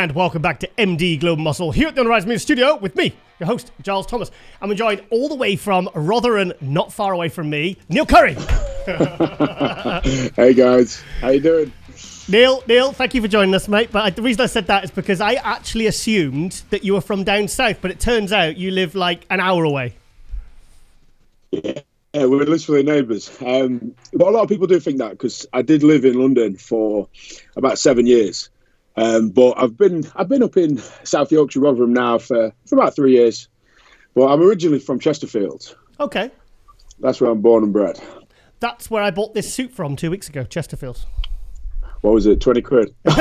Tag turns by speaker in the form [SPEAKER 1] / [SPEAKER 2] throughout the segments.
[SPEAKER 1] and welcome back to MD Global Muscle here at the Unrise Media Studio with me, your host, Giles Thomas. I'm joined all the way from Rotherham, not far away from me, Neil Currey.
[SPEAKER 2] Hey guys, how you doing?
[SPEAKER 1] Neil, thank you for joining us, mate. But the reason I said that is because I actually assumed that you were from down south, but it turns out you live like an hour away.
[SPEAKER 2] Yeah, we're literally neighbours. But a lot of people do think that because I did live in London for about 7 years. But I've been up in South Yorkshire, Rotherham now for about 3 years. But I'm originally from Chesterfield.
[SPEAKER 1] Okay.
[SPEAKER 2] That's where I'm born and bred.
[SPEAKER 1] That's where I bought this suit from 2 weeks ago, Chesterfield.
[SPEAKER 2] What was it, 20 quid?
[SPEAKER 1] No,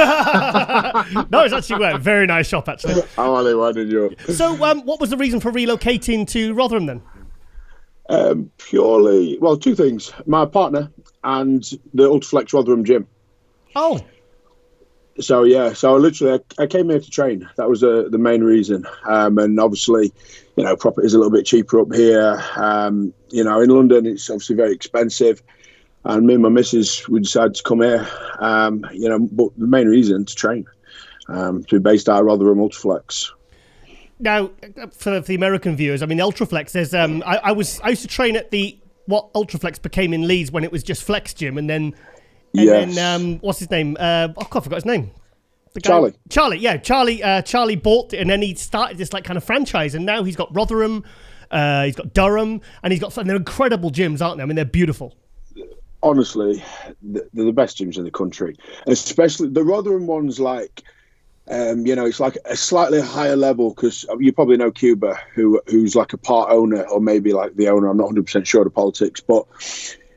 [SPEAKER 1] it's actually a very nice shop, actually.
[SPEAKER 2] How why did you?
[SPEAKER 1] So what was the reason for relocating to Rotherham then?
[SPEAKER 2] Purely, well, two things. My partner and the Ultraflex Rotherham gym.
[SPEAKER 1] Oh.
[SPEAKER 2] So I came here to train. That was the main reason. And obviously, property is a little bit cheaper up here. In London, it's obviously very expensive. And me and my missus, we decided to come here, but the main reason to train, to be based out of Rotherham Ultraflex.
[SPEAKER 1] Now, for the American viewers, I mean, Ultraflex, there's, I used to train at what Ultraflex became in Leeds when it was just Flex Gym, and then what's his name? I forgot his name. Charlie bought it, and then he started this like kind of franchise, and now he's got Rotherham, he's got Durham, and they're incredible gyms, aren't they? I mean, they're beautiful.
[SPEAKER 2] Honestly, they're the best gyms in the country, especially the Rotherham ones. Like, it's like a slightly higher level because you probably know Cuba, who's like a part owner or maybe like the owner. I'm not 100% sure of the politics, but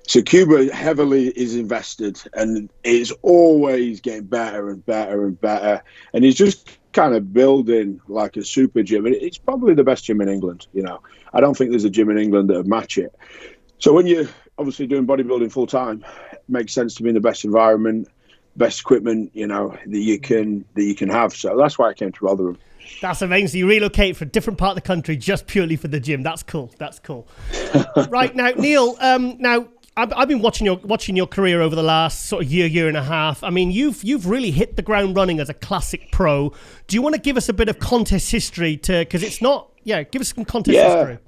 [SPEAKER 2] so Cuba heavily is invested and it's always getting better and better and better, and he's just kind of building like a super gym. And it's probably the best gym in England. I don't think there's a gym in England that would match it. So when you're obviously doing bodybuilding full time, it makes sense to be in the best environment, best equipment, that you can have. So that's why I came to Rotherham.
[SPEAKER 1] That's amazing. So you relocate for a different part of the country just purely for the gym. That's cool. Right now, Neil. I've been watching your career over the last sort of year and a half. I mean, you've really hit the ground running as a classic pro. Do you want to give us a bit of contest history because it's not? Yeah, give us some contest history.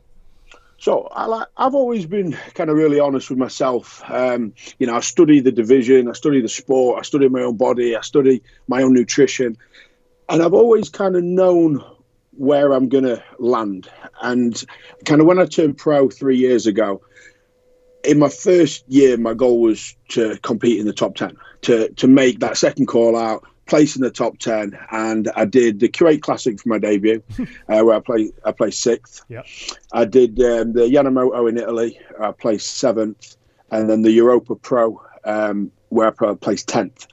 [SPEAKER 2] So I've always been kind of really honest with myself. I study the division, I study the sport, I study my own body, I study my own nutrition. And I've always kind of known where I'm going to land. And kind of when I turned pro 3 years ago, in my first year, my goal was to compete in the top 10, to make that second call out, place in the top 10, and I did the Kuwait Classic for my debut, where I placed sixth. Yep. I did the Yamamoto in Italy, I placed 7th, and then the Europa Pro, where I placed 10th.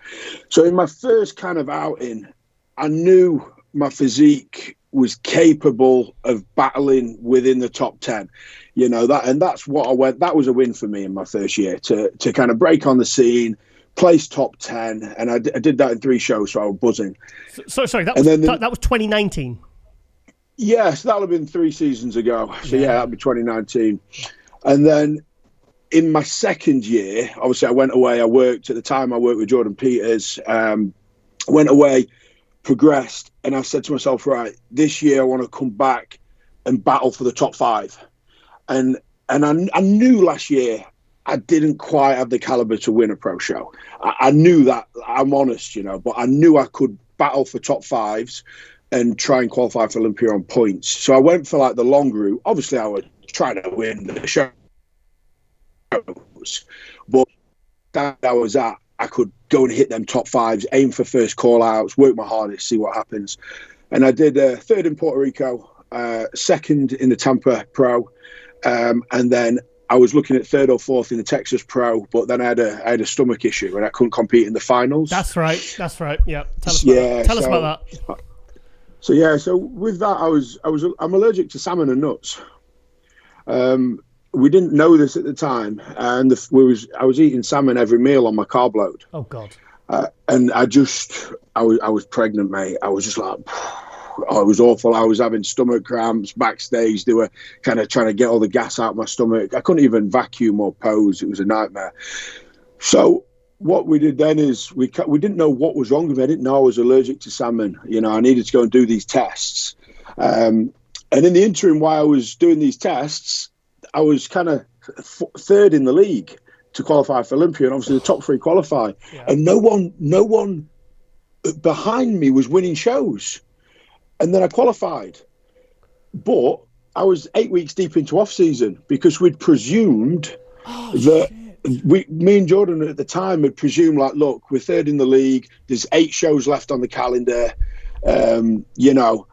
[SPEAKER 2] So in my first kind of outing, I knew my physique was capable of battling within the top 10. And that's what I went. That was a win for me in my first year to kind of break on the scene. Placed top 10, and I did that in 3 shows, so I was buzzing.
[SPEAKER 1] Sorry, that was 2019.
[SPEAKER 2] Yes, that would have been 3 seasons ago. So that would be 2019. And then in my second year, obviously I went away. I worked with Jordan Peters. Went away, progressed, and I said to myself, right, this year I want to come back and battle for the top 5. And I knew last year I didn't quite have the caliber to win a pro show. I knew that, I'm honest, but I knew I could battle for top 5s and try and qualify for Olympia on points. So I went for like the long route. Obviously, I was trying to win the shows, but that I was at, I could go and hit them top 5s, aim for first call outs, work my hardest, see what happens. And I did 3rd in Puerto Rico, 2nd in the Tampa Pro, and then I was looking at 3rd or 4th in the Texas Pro, but then I had a stomach issue and I couldn't compete in the finals.
[SPEAKER 1] That's right. Yeah. Tell us about that.
[SPEAKER 2] So with that, I'm allergic to salmon and nuts. We didn't know this at the time, and I was eating salmon every meal on my carb load.
[SPEAKER 1] Oh God.
[SPEAKER 2] And I was pregnant, mate. I was just like, it was awful. I was having stomach cramps backstage. They were kind of trying to get all the gas out of my stomach. I couldn't even vacuum or pose. It was a nightmare. So what we did then is we didn't know what was wrong with me. I didn't know I was allergic to salmon. You know, I needed to go and do these tests. And in the interim, while I was doing these tests, I was kind of third in the league to qualify for Olympia, and obviously the top three qualify. Yeah. And no one behind me was winning shows. And then I qualified. But I was 8 weeks deep into off season because we'd presumed that me and Jordan at the time had presumed, like, look, we're third in the league. There's 8 shows left on the calendar. You know,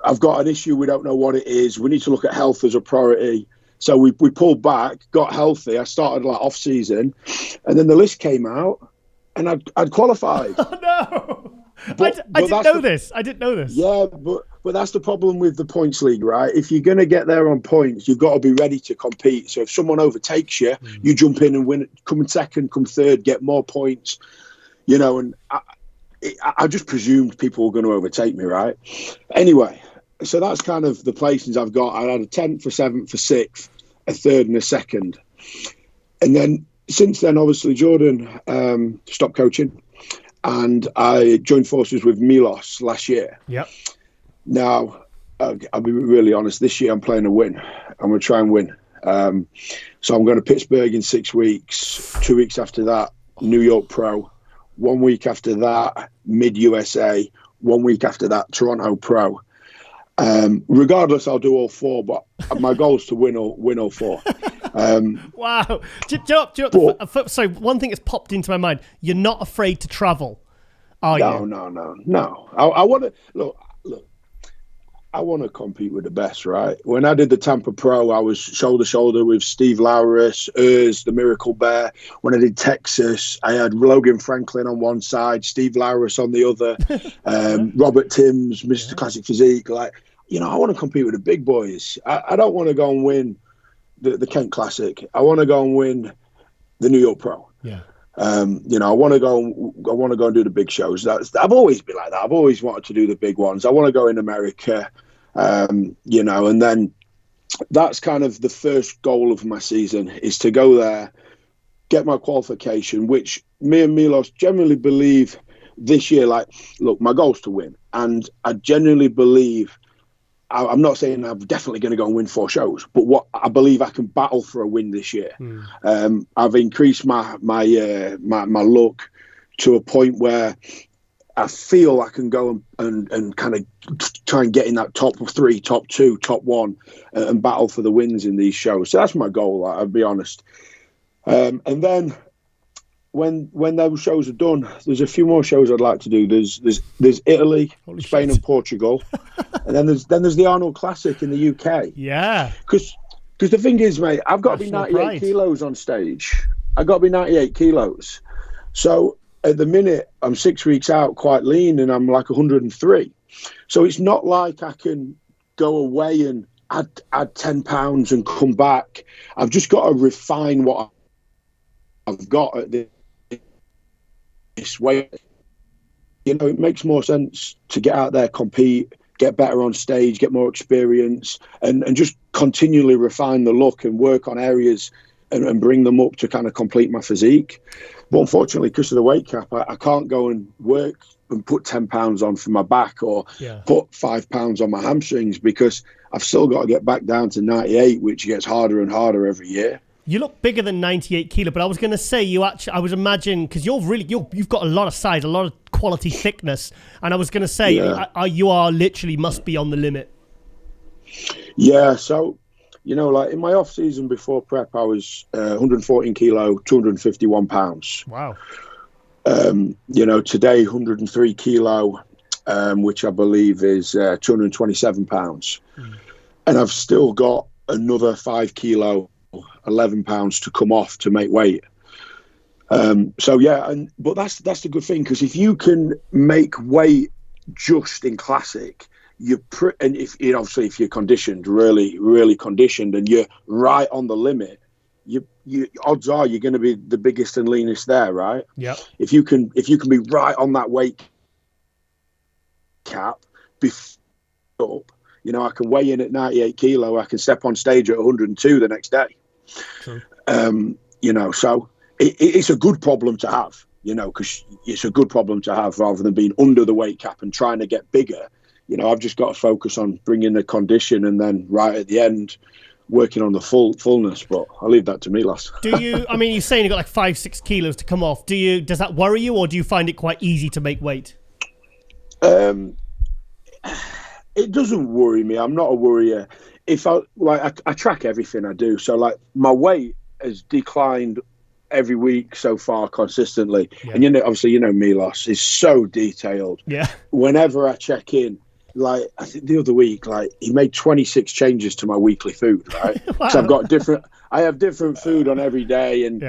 [SPEAKER 2] I've got an issue. We don't know what it is. We need to look at health as a priority. So we pulled back, got healthy. I started like off season, and then the list came out, and I'd qualified.
[SPEAKER 1] Oh no! But I didn't know this. I didn't know this.
[SPEAKER 2] Yeah, but that's the problem with the points league, right? If you're going to get there on points, you've got to be ready to compete. So if someone overtakes you, you jump in and win. Come in second, come third, get more points. You know, and I just presumed people were going to overtake me, right? Anyway, so that's kind of the placings I've got. I had a 10th, a 7th, a 6th, a 3rd, and a 2nd. And then since then, obviously, Jordan stopped coaching. And I joined forces with Milos last year.
[SPEAKER 1] Yep.
[SPEAKER 2] Now, I'll be really honest. This year, I'm playing to win. I'm going to try and win. So I'm going to Pittsburgh in 6 weeks. 2 weeks after that, New York Pro. 1 week after that, Mid USA. 1 week after that, Toronto Pro. Regardless, I'll do all 4. But my goal is to win all 4.
[SPEAKER 1] Wow. Sorry, one thing that's popped into my mind. You're not afraid to travel, are you? No. I want to look. I want to compete with the best, right? When I did the Tampa Pro, I was shoulder to shoulder with Steve Lauris, the Miracle Bear. When I did Texas, I had Logan Franklin on one side, Steve Lauris on the other, Robert Timms, Mr. Classic Physique. Like, you know, I want to compete with the big boys. I don't want to go and win the Kent Classic. I want to go and win the New York Pro. Yeah.
[SPEAKER 2] You know, I want to go and do the big shows. I've always been like that. I've always wanted to do the big ones. I want to go in America. You know, and then that's kind of the first goal of my season is to go there, get my qualification, which me and Milos generally believe this year, like, look, my goal is to win. And I genuinely believe, I'm not saying I'm definitely going to go and win 4 shows, but what I believe I can battle for a win this year. I've increased my luck to a point where I feel I can go and kind of try and get in that top 3, top 2, top 1 and battle for the wins in these shows. So that's my goal, I'll be honest. And then when those shows are done, there's a few more shows I'd like to do. There's Italy, Spain, and Portugal. And then there's the Arnold Classic in the UK.
[SPEAKER 1] Yeah.
[SPEAKER 2] Because the thing is, mate, I've got to be 98 kilos on stage. I've got to be 98 kilos. So at the minute, I'm 6 weeks out, quite lean, and I'm like 103. So it's not like I can go away and add 10 pounds and come back. I've just got to refine what I've got at this weight. You know, it makes more sense to get out there, compete, get better on stage, get more experience, and just continually refine the look and work on areas and bring them up to kind of complete my physique. But unfortunately, because of the weight cap, I can't go and work and put 10 pounds on for my back or put 5 pounds on my hamstrings because I've still got to get back down to 98, which gets harder and harder every year.
[SPEAKER 1] You look bigger than 98 kilo, but I was going to say I was imagining, because you've got a lot of size, a lot of quality thickness, and I was going to say you are literally must be on the limit.
[SPEAKER 2] Yeah, so, you know, like in my off season before prep, I was 114 kilo, 251 pounds.
[SPEAKER 1] Wow.
[SPEAKER 2] You know, today 103 kilo, which I believe is 227 pounds. And I've still got another 5 kilo, 11 pounds to come off to make weight. So yeah, but that's the good thing, because if you can make weight just in classic, and if you're conditioned, really conditioned, and you're right on the limit, you odds are you're going to be the biggest and leanest there, right?
[SPEAKER 1] Yeah.
[SPEAKER 2] If you can be right on that weight cap, up, you know, I can weigh in at 98 kilo, I can step on stage at 102 the next day.
[SPEAKER 1] True.
[SPEAKER 2] You know, so it's a good problem to have. because it's a good problem to have rather than being under the weight cap and trying to get bigger. I've just got to focus on bringing the condition and then right at the end, working on the fullness. But I'll leave that to Milos.
[SPEAKER 1] You're saying you've got like 5-6 kilos to come off. Does that worry you, or do you find it quite easy to make weight?
[SPEAKER 2] It doesn't worry me. I'm not a worrier. If I track everything I do. So like my weight has declined every week so far consistently. Yeah. And obviously Milos is so detailed.
[SPEAKER 1] Yeah.
[SPEAKER 2] Whenever I check in, like I think the other week, like he made 26 changes to my weekly food, right?
[SPEAKER 1] Wow.
[SPEAKER 2] So I have different food on every day, and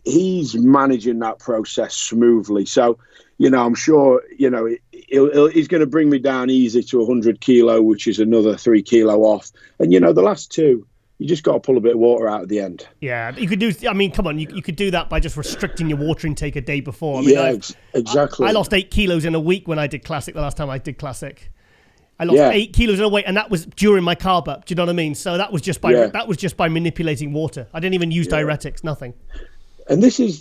[SPEAKER 2] he's managing that process smoothly. So, I'm sure, he's going to bring me down easy to 100 kilo, which is another 3 kilo off. And the last two, you just got to pull a bit of water out at the end.
[SPEAKER 1] Yeah, you could do. I mean, come on, you could do that by just restricting your water intake a day before.
[SPEAKER 2] Exactly.
[SPEAKER 1] I lost 8 kilos in a week when I did Classic. The last time I did Classic, I lost 8 kilos in a week, and that was during my carb up. Do you know what I mean? So that was just by manipulating water. I didn't even use diuretics. Nothing.
[SPEAKER 2] And this is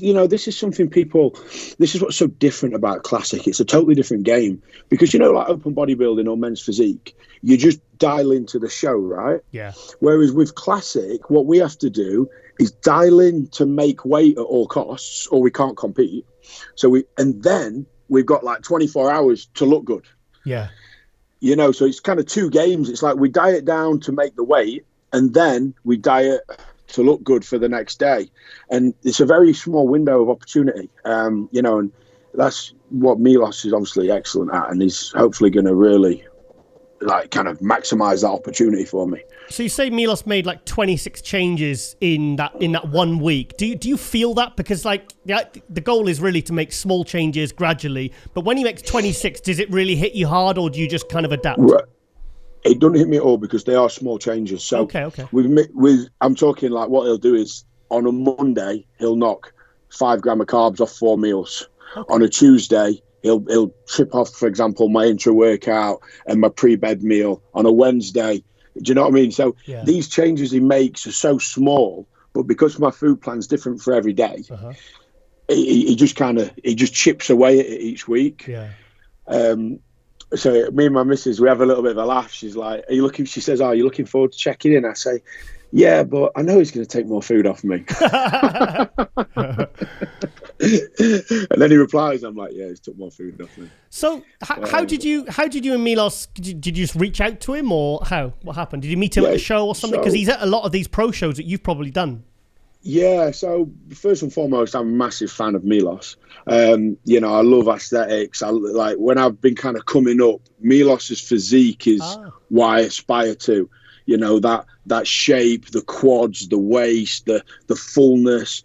[SPEAKER 2] something this is what's so different about Classic. It's a totally different game because, like open bodybuilding or men's physique, you just dial into the show, right?
[SPEAKER 1] Yeah.
[SPEAKER 2] Whereas with Classic, what we have to do is dial in to make weight at all costs or we can't compete. And then we've got like 24 hours to look good.
[SPEAKER 1] Yeah.
[SPEAKER 2] So it's kind of two games. It's like we diet down to make the weight and then we diet to look good for the next day, and it's a very small window of opportunity, and that's what Milos is obviously excellent at, and he's hopefully going to really like kind of maximize that opportunity for me.
[SPEAKER 1] So you say Milos made like 26 changes in that 1 week. Do you feel that? Because like the goal is really to make small changes gradually, but when he makes 26, does it really hit you hard, or do you just kind of adapt?
[SPEAKER 2] Right. It doesn't hit me at all because they are small changes. So
[SPEAKER 1] okay.
[SPEAKER 2] I'm talking like what he'll do is on a Monday he'll knock 5 grams of carbs off 4 meals. Okay. On a Tuesday he'll trip off, for example, my intra workout and my pre-bed meal. On a Wednesday, do you know what I mean? So these changes he makes are so small, but because my food plan's different for every day, he just chips away at it each week.
[SPEAKER 1] Yeah.
[SPEAKER 2] So me and my missus, we have a little bit of a laugh. She's like, she says, are you looking forward to checking in? I say, yeah, but I know he's going to take more food off me. And then he replies, I'm like, yeah, he's took more food off me.
[SPEAKER 1] So how did you and Milos, did you just reach out to him, or what happened? Did you meet him at a show or something? Because he's at a lot of these pro shows that you've probably done.
[SPEAKER 2] Yeah, so first and foremost, I'm a massive fan of Milos. I love aesthetics. When I've been kind of coming up, Milos's physique is why I aspire to. That shape, the quads, the waist, the fullness.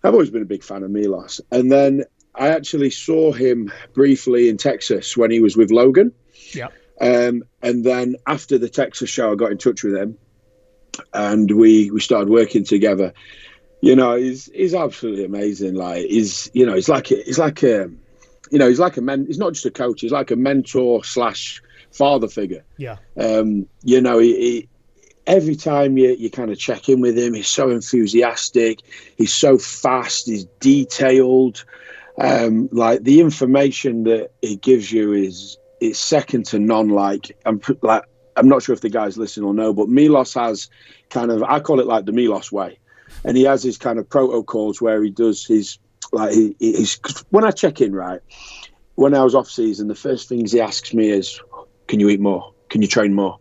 [SPEAKER 2] I've always been a big fan of Milos. And then I actually saw him briefly in Texas when he was with Logan.
[SPEAKER 1] Yeah.
[SPEAKER 2] And then after the Texas show, I got in touch with him, and we started working together. He's absolutely amazing. Like he's like a he's not just a coach. He's like a mentor / father figure.
[SPEAKER 1] Yeah.
[SPEAKER 2] Every time you kind of check in with him, he's so enthusiastic. He's so fast. He's detailed. Like the information that he gives you it's second to none. Like I'm not sure if the guys listen or know, but Milos has kind of, I call it like the Milos way. And he has his kind of protocols where he does his, like, he's when I check in, right, when I was off season, the first things he asks me is, can you eat more? Can you train more?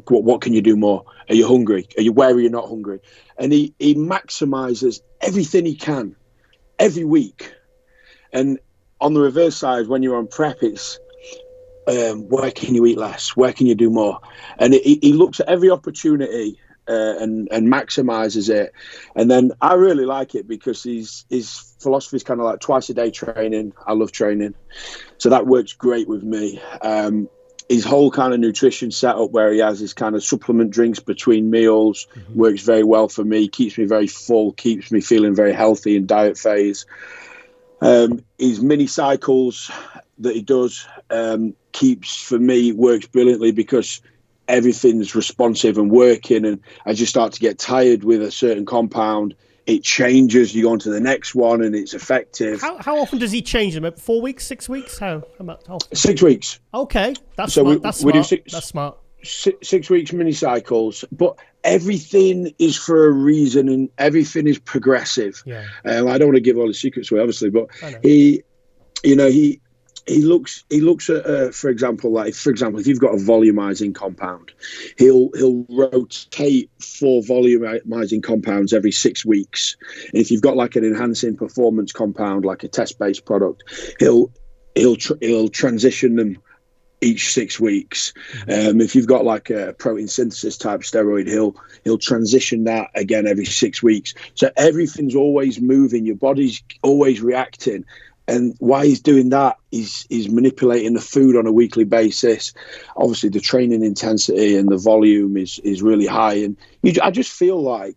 [SPEAKER 2] What can you do more? Are you hungry? Where are you not hungry? And he maximizes everything he can every week. And on the reverse side, when you're on prep, it's, where can you eat less? Where can you do more? And he looks at every opportunity and maximizes it. And then I really like it because his philosophy is kind of like twice a day training. I love training, so that works great with me. His whole kind of nutrition setup where he has his kind of supplement drinks between meals works very well for me, keeps me very full, keeps me feeling very healthy in diet phase. His mini cycles that he does works brilliantly because everything's responsive and working, and as you start to get tired with a certain compound, it changes. You go on to the next one, and it's effective.
[SPEAKER 1] How often does he change them? 4 weeks, 6 weeks? How often?
[SPEAKER 2] 6 weeks.
[SPEAKER 1] Okay, that's smart. That's smart.
[SPEAKER 2] 6 weeks mini cycles, but everything is for a reason, and everything is progressive.
[SPEAKER 1] Yeah.
[SPEAKER 2] I don't want to give all the secrets away, obviously, but he looks at, for example, if you've got a volumizing compound, he'll rotate 4 volumizing compounds every 6 weeks. And if you've got like an enhancing performance compound, like a test-based product, he'll transition them each 6 weeks. If you've got like a protein synthesis type steroid, he'll transition that again every 6 weeks. So everything's always moving. Your body's always reacting. And why he's doing that is manipulating the food on a weekly basis. Obviously, the training intensity and the volume is really high. And I just feel like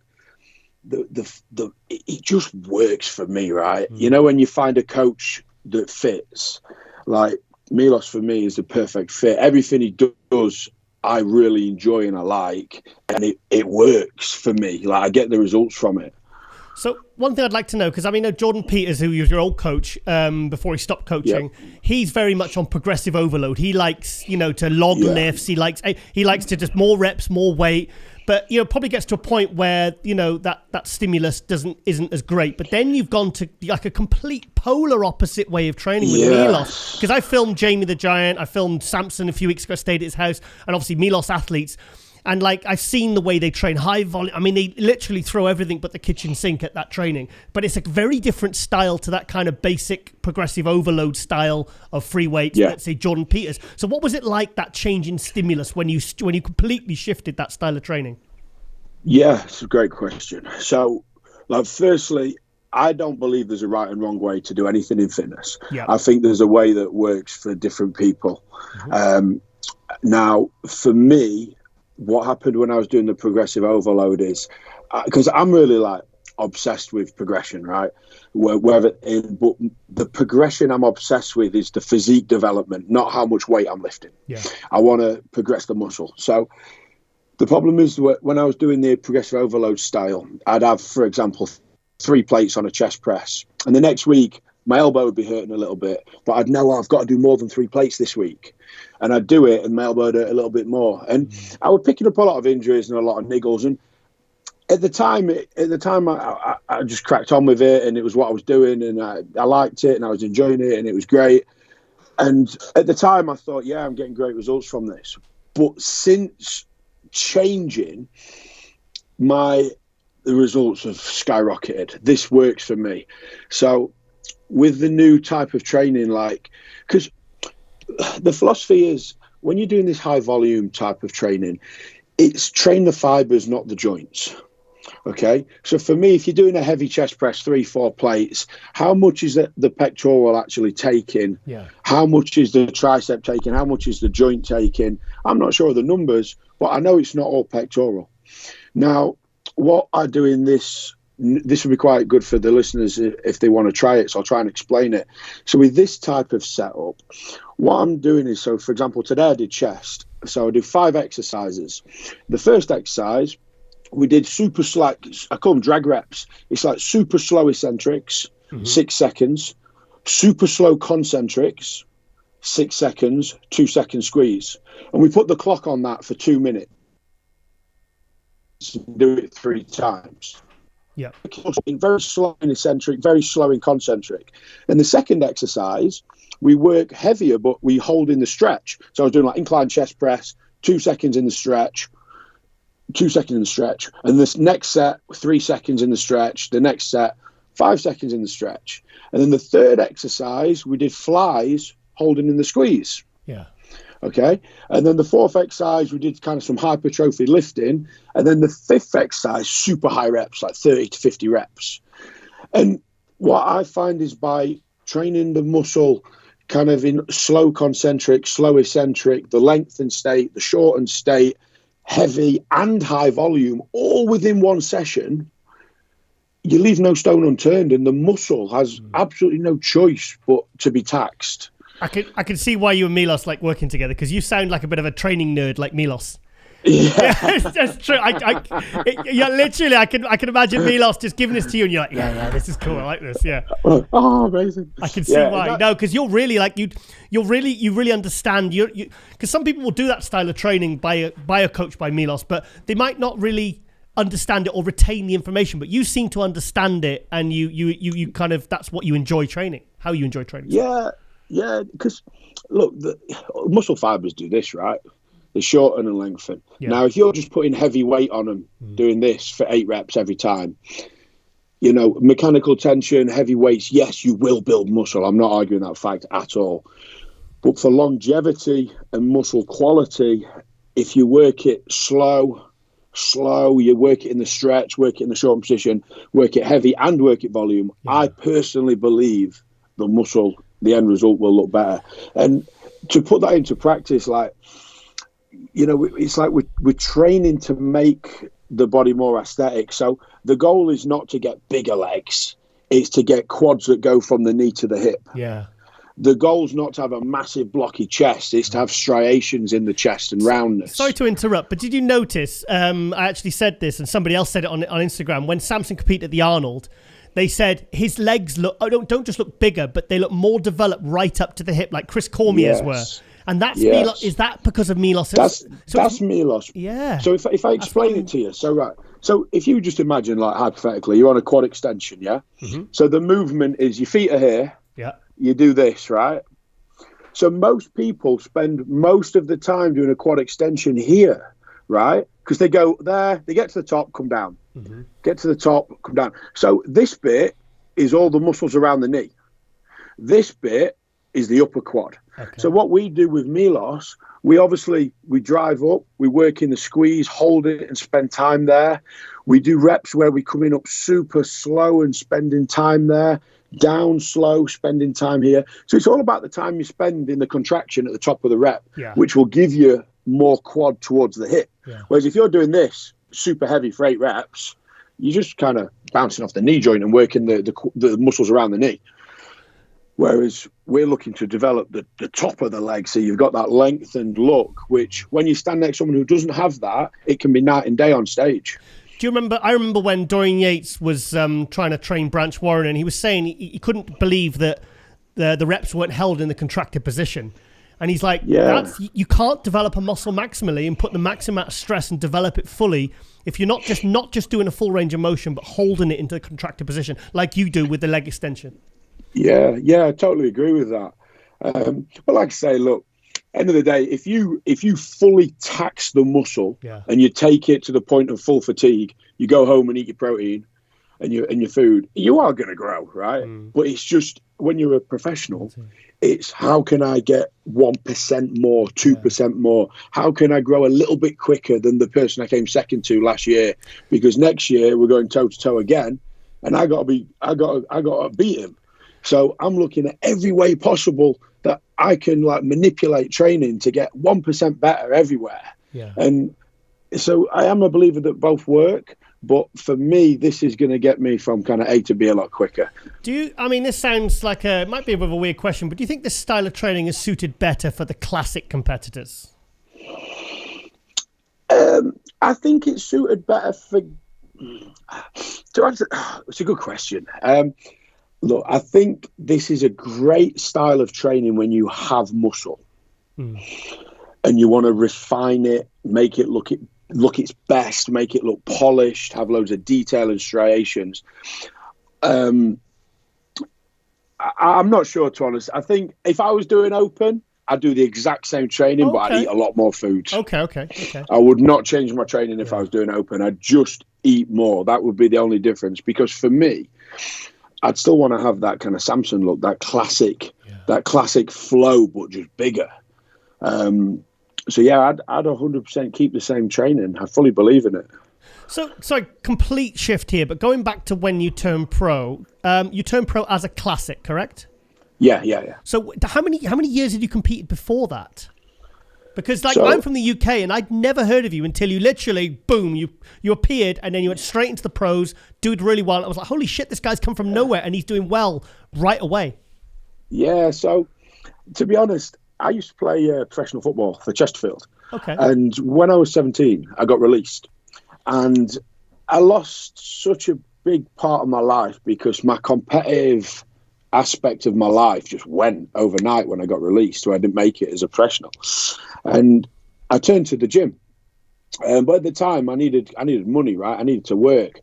[SPEAKER 2] it just works for me, right? You know, when you find a coach that fits, like Milos for me is the perfect fit. Everything he does, I really enjoy and I like, and it works for me. Like, I get the results from it.
[SPEAKER 1] So one thing I'd like to know, because I mean, Jordan Peters, who was your old coach before he stopped coaching, he's very much on progressive overload. He likes, to log lifts. He likes to just more reps, more weight. But probably gets to a point where that stimulus isn't as great. But then you've gone to like a complete polar opposite way of training with Milos. Because I filmed Jamie the Giant, I filmed Samson a few weeks ago, stayed at his house, and obviously Milos athletes. And like, I've seen the way they train high volume. I mean, they literally throw everything but the kitchen sink at that training. But it's a very different style to that kind of basic progressive overload style of free weights, let's say Jordan Peters. So what was it like, that change in stimulus when you completely shifted that style of training?
[SPEAKER 2] Yeah, it's a great question. So, like, firstly, I don't believe there's a right and wrong way to do anything in fitness. Yeah. I think there's a way that works for different people. Now, for me, what happened when I was doing the progressive overload is, because I'm really like obsessed with progression, right? But the progression I'm obsessed with is the physique development, not how much weight I'm lifting. Yeah. I want to progress the muscle. So the problem is, when I was doing the progressive overload style, I'd have, for example, 3 plates on a chest press, and the next week my elbow would be hurting a little bit, but I'd know I've got to do more than 3 plates this week. And I'd do it, and my elbow would hurt a little bit more. And I was picking up a lot of injuries and a lot of niggles. And at the time, I just cracked on with it, and it was what I was doing, and I liked it, and I was enjoying it, and it was great. And at the time, I thought, yeah, I'm getting great results from this. But since changing, the results have skyrocketed. This works for me. So with the new type of training, because the philosophy is, when you're doing this high volume type of training, it's train the fibers, not the joints. Okay. So for me, if you're doing a heavy chest press, 3-4 plates, how much is the pectoral actually taking? Yeah. How much is the tricep taking? How much is the joint taking? I'm not sure of the numbers, but I know it's not all pectoral. Now, what I do in this would be quite good for the listeners if they want to try it, so I'll try and explain it. So with this type of setup, what I'm doing is, so for example, today I did chest. So I do 5 exercises. The first exercise, we did super slow, I call them drag reps. It's like super slow eccentrics, 6 seconds, super slow concentrics, 6 seconds, 2 second squeeze. And we put the clock on that for 2 minutes. Do it 3 times. Yeah. Very slow in eccentric, very slow in concentric. And the second exercise, we work heavier, but we hold in the stretch. So I was doing like incline chest press, 2 seconds in the stretch, 2 seconds in the stretch. And this next set, 3 seconds in the stretch. The next set, 5 seconds in the stretch. And then the third exercise, we did flies holding in the squeeze. Yeah. Okay. And then the fourth exercise, we did kind of some hypertrophy lifting. And then the fifth exercise, super high reps, like 30 to 50 reps. And what I find is, by training the muscle kind of in slow concentric, slow eccentric, the lengthened state, the shortened state, heavy and high volume, all within one session, you leave no stone unturned, and the muscle has absolutely no choice but to be taxed.
[SPEAKER 1] I can see why you and Milos like working together, because you sound like a bit of a training nerd like Milos. Yeah, that's true. Literally, I can imagine Milos just giving this to you, and you're like, yeah, this is cool. I like this. Yeah.
[SPEAKER 2] Oh, amazing.
[SPEAKER 1] I can see why. No, because you're really like you really understand. Because some people will do that style of training by a coach, by Milos, but they might not really understand it or retain the information. But you seem to understand it, and you kind of, that's what you enjoy training. How you enjoy training.
[SPEAKER 2] Yeah. Because look, the muscle fibers do this, right? They shorten and lengthen. Yeah. Now, if you're just putting heavy weight on them, doing this for 8 reps every time, mechanical tension, heavy weights, yes, you will build muscle. I'm not arguing that fact at all. But for longevity and muscle quality, if you work it slow, you work it in the stretch, work it in the short position, work it heavy and work it volume, I personally believe the end result will look better. And to put that into practice, it's like we're training to make the body more aesthetic. So the goal is not to get bigger legs. It's to get quads that go from the knee to the hip.
[SPEAKER 1] Yeah.
[SPEAKER 2] The goal's not to have a massive blocky chest. It's to have striations in the chest and roundness. Sorry
[SPEAKER 1] to interrupt, but did you notice, I actually said this and somebody else said it on Instagram, when Samson competed at the Arnold, they said his legs don't just look bigger, but they look more developed right up to the hip, like Chris Cormier's were. And that's Milos. Is that because of Milos?
[SPEAKER 2] That's Milos.
[SPEAKER 1] Yeah.
[SPEAKER 2] So if I explain it to you, so if you just imagine, like, hypothetically, you're on a quad extension, yeah? Mm-hmm. So the movement is your feet are here.
[SPEAKER 1] Yeah.
[SPEAKER 2] You do this, right? So most people spend most of the time doing a quad extension here, right? Because they go there, they get to the top, come down. Mm-hmm. Get to the top, come down. So this bit is all the muscles around the knee. This bit is the upper quad. Okay. So what we do with Milos, we drive up, we work in the squeeze, hold it and spend time there. We do reps where we come in up super slow and spending time there, down slow, spending time here. So it's all about the time you spend in the contraction at the top of the rep, which will give you more quad towards the hip. Yeah. Whereas if you're doing this super heavy for 8 reps, you're just kind of bouncing off the knee joint and working the muscles around the knee. Whereas we're looking to develop the top of the leg, so you've got that lengthened look, which when you stand next to someone who doesn't have that, it can be night and day on stage.
[SPEAKER 1] Do you remember? I remember when Dorian Yates was trying to train Branch Warren, and he was saying he couldn't believe that the reps weren't held in the contracted position. And he's like, you can't develop a muscle maximally and put the maximum amount of stress and develop it fully if you're not just doing a full range of motion, but holding it into the contracted position like you do with the leg extension.
[SPEAKER 2] Yeah, I totally agree with that. But like I say, look, end of the day, if you fully tax the muscle and you take it to the point of full fatigue, you go home and eat your protein and your food, you are going to grow, right? But it's just, when you're a professional, it's how can I get 1% more, 2% more? How can I grow a little bit quicker than the person I came second to last year? Because next year we're going toe to toe again, and I got to beat him. So I'm looking at every way possible that I can manipulate training to get 1% better everywhere. Yeah. And so I am a believer that both work, but for me, this is going to get me from kind of A to B a lot quicker. This
[SPEAKER 1] sounds like it might be a bit of a weird question, but do you think this style of training is suited better for the classic competitors?
[SPEAKER 2] I think it's suited better for, to answer, it's a good question. Look, I think this is a great style of training when you have muscle and you want to refine it, make it look its best, make it look polished, have loads of detail and striations. I'm not sure, to be honest. I think if I was doing open, I'd do the exact same training, but I'd eat a lot more food.
[SPEAKER 1] Okay.
[SPEAKER 2] I would not change my training if I was doing open. I'd just eat more. That would be the only difference, because for me, I'd still want to have that kind of Samson look, that classic flow, but just bigger. I'd 100% keep the same training. I fully believe in it.
[SPEAKER 1] So, complete shift here, but going back to when you turned pro, you turned pro as a classic, correct?
[SPEAKER 2] Yeah.
[SPEAKER 1] So how many years had you competed before that? Because I'm from the UK and I'd never heard of you until you literally, boom, you appeared and then you went straight into the pros, did really well. I was like, holy shit, this guy's come from nowhere and he's doing well right away.
[SPEAKER 2] Yeah, so to be honest, I used to play professional football for Chesterfield.
[SPEAKER 1] Okay.
[SPEAKER 2] And when I was 17, I got released. And I lost such a big part of my life because my competitive aspect of my life just went overnight when I got released, so I didn't make it as a professional. And I turned to the gym. But at the time, I needed money, right? I needed to work.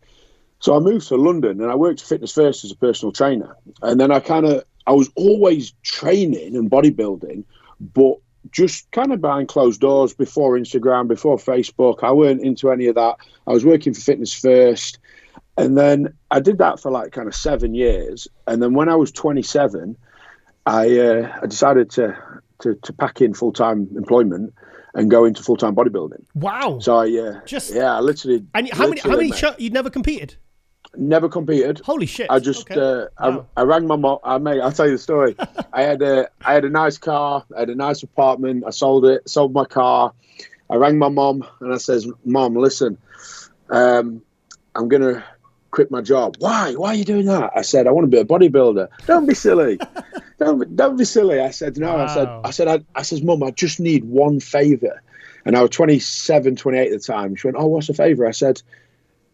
[SPEAKER 2] So I moved to London and I worked Fitness First as a personal trainer. And then I was always training and bodybuilding, but just kind of behind closed doors, before Instagram, before Facebook. I weren't into any of that. I was working for Fitness First. And then I did that for like kind of 7 years. And then when I was 27, I decided to pack in full-time employment and go into full-time bodybuilding.
[SPEAKER 1] Wow.
[SPEAKER 2] So I literally.
[SPEAKER 1] And how many you'd never competed?
[SPEAKER 2] Never competed.
[SPEAKER 1] Holy shit.
[SPEAKER 2] I just
[SPEAKER 1] wow.
[SPEAKER 2] I rang my mom. I'll tell you the story. I had a nice car, I had a nice apartment. I sold my car. I rang my mom and I says, "Mom, listen, I'm gonna quit my job." Why are you doing that? I said, "I want to be a bodybuilder." Don't be silly. Don't be silly. I said, "No." Wow. I said, "Mum, I just need one favor." And I was 27, 28 at the time. She went, "Oh, what's the favor?" I said,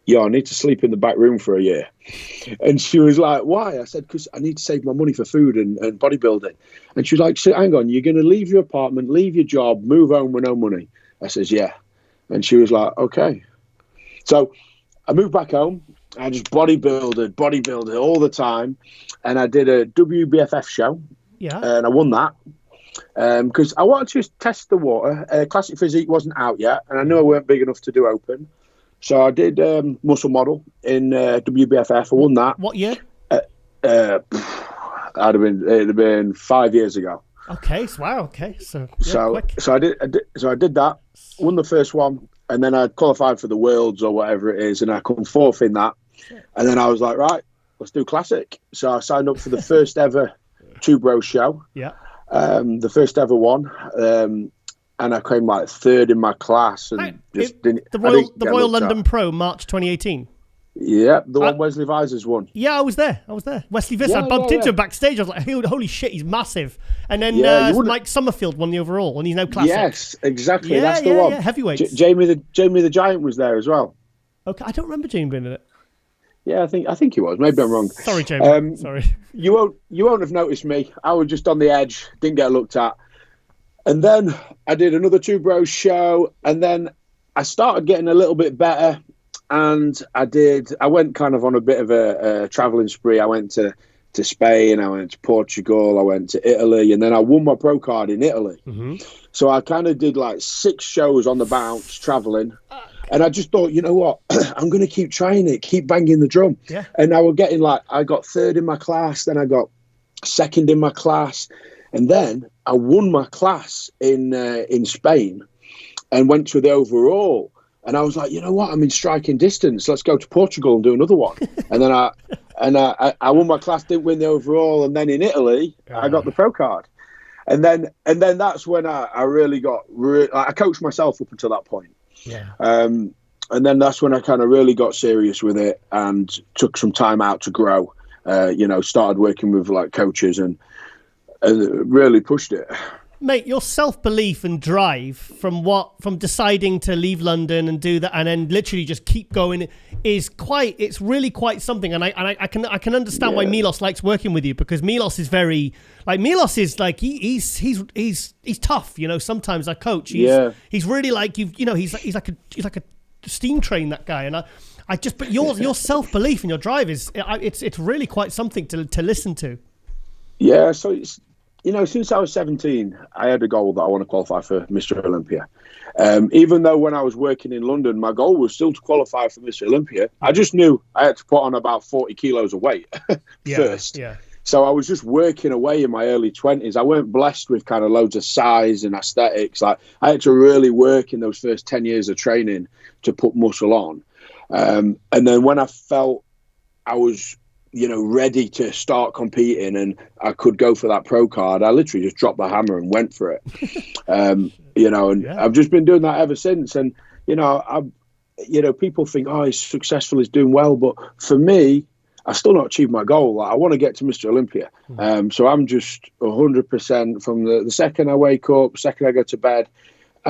[SPEAKER 2] "Yo, I need to sleep in the back room for a year." And she was like, "Why?" I said, "Because I need to save my money for food and bodybuilding." And she was like, "Hang on, you're going to leave your apartment, leave your job, move home with no money?" I says, "Yeah." And she was like, "Okay." So I moved back home. I just bodybuilded all the time. And I did a WBFF show. Yeah. And I won that. Because I wanted to just test the water. Classic Physique wasn't out yet. And I knew I weren't big enough to do open. So I did Muscle Model in WBFF. I won that.
[SPEAKER 1] What year?
[SPEAKER 2] It'd have been 5 years ago.
[SPEAKER 1] Okay. Wow. Okay. So
[SPEAKER 2] I did that. Won the first one, and then I qualified for the Worlds or whatever it is, and I come fourth in that. And then I was like, right, let's do Classic. So I signed up for the first ever Two Bros show. Yeah. The first ever one. And I came like third in my class, and
[SPEAKER 1] the Royal London Pro, March 2018.
[SPEAKER 2] Yeah, the one Wesley Visors won.
[SPEAKER 1] Yeah, I was there. Wesley Visors. I bumped into him backstage. I was like, holy shit, he's massive. And then Mike Summerfield won the overall, and he's now Classic.
[SPEAKER 2] Yes, exactly. Yeah, that's the one. Yeah,
[SPEAKER 1] heavyweights.
[SPEAKER 2] Jamie the Giant was there as well.
[SPEAKER 1] Okay, I don't remember Jamie being in it.
[SPEAKER 2] Yeah, I think he was. Maybe I'm wrong.
[SPEAKER 1] Sorry, Jamie. Sorry.
[SPEAKER 2] You won't have noticed me. I was just on the edge, didn't get looked at. And then I did another Two Bros show, and then I started getting a little bit better. And I went kind of on a bit of a traveling spree. I went to Spain, I went to Portugal, I went to Italy, and then I won my pro card in Italy. Mm-hmm. So I kind of did like 6 shows on the bounce, traveling. And I just thought, you know what, I'm going to keep trying it, keep banging the drum. Yeah. And I was getting I got third in my class, then I got second in my class. And then I won my class in Spain and went to the overall. And I was like, you know what? I'm in striking distance. Let's go to Portugal and do another one. And then I won my class, didn't win the overall. And then in Italy, I got the pro card. And then that's when I really got. I coached myself up until that point. Yeah. And then that's when I kind of really got serious with it and took some time out to grow. Started working with like coaches and really pushed it.
[SPEAKER 1] Mate, your self-belief and drive from deciding to leave London and do that and then literally just keep going it's really quite something. And I can understand why Milos likes working with you, because Milos is very he's tough, sometimes I coach. He's really like he's like a steam train, that guy. And but your self-belief and your drive it's really quite something to listen to.
[SPEAKER 2] Yeah, so it's since I was 17, I had a goal that I want to qualify for Mr Olympia. Even though when I was working in London, my goal was still to qualify for Mr Olympia. I just knew I had to put on about 40 kilos of weight first. Yeah. So I was just working away in my early 20s. I weren't blessed with kind of loads of size and aesthetics. I had to really work in those first 10 years of training to put muscle on. And then when I felt I was ready to start competing and I could go for that pro card, I literally just dropped the hammer and went for it. I've just been doing that ever since. And, people think, oh, he's successful, he's doing well. But for me, I still not achieved my goal. I want to get to Mr Olympia. So I'm just 100% from the second I wake up, second I go to bed,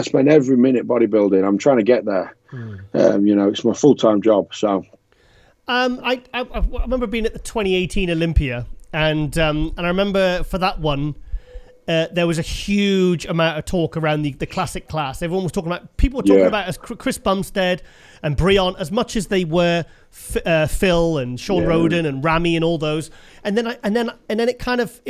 [SPEAKER 2] spend every minute bodybuilding. I'm trying to get there. It's my full-time job. So,
[SPEAKER 1] I remember being at the 2018 Olympia, and I remember for that one, there was a huge amount of talk around the classic class. Everyone was talking about, people were talking about as Chris Bumstead and Brion, as much as they were Phil and Sean Roden and Ramy and all those. And then it kind of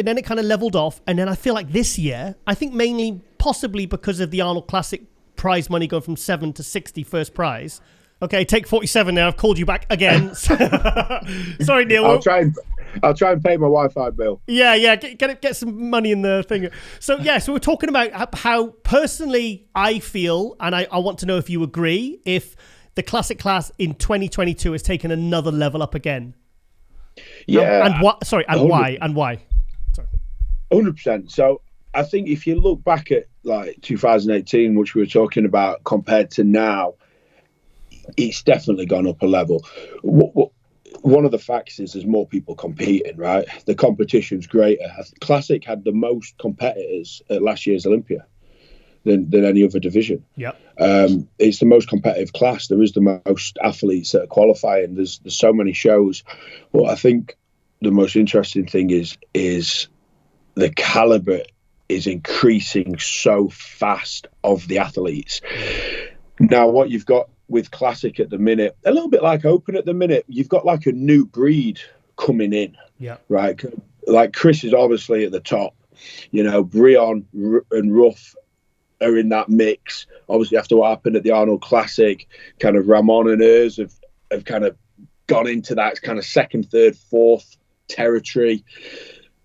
[SPEAKER 1] leveled off. And then I feel like this year, I think mainly possibly because of the Arnold Classic prize money going from 7 to 60 first prize. Okay, take 47 now. I've called you back again. Sorry, Neil.
[SPEAKER 2] I'll try and pay my Wi-Fi bill.
[SPEAKER 1] Yeah. Get some money in the thing. So we're talking about how personally I feel, and I want to know if you agree, if the classic class in 2022 has taken another level up again.
[SPEAKER 2] Yeah.
[SPEAKER 1] And what? Sorry. And why? And why? Sorry.
[SPEAKER 2] 100%. So I think if you look back at like 2018, which we were talking about, compared to now, it's definitely gone up a level. One of the facts is there's more people competing, right? The competition's greater. Classic had the most competitors at last year's Olympia than any other division.
[SPEAKER 1] Yeah.
[SPEAKER 2] It's the most competitive class. There is the most athletes that are qualifying. There's so many shows. Well, I think the most interesting thing is the caliber is increasing so fast of the athletes. Now, what you've got with Classic at the minute, a little bit like Open at the minute, you've got like a new breed coming in, right? Like Chris is obviously at the top, Brion and Ruff are in that mix. Obviously, after what happened at the Arnold Classic, kind of Ramon and Urs have kind of gone into that kind of second, third, fourth territory.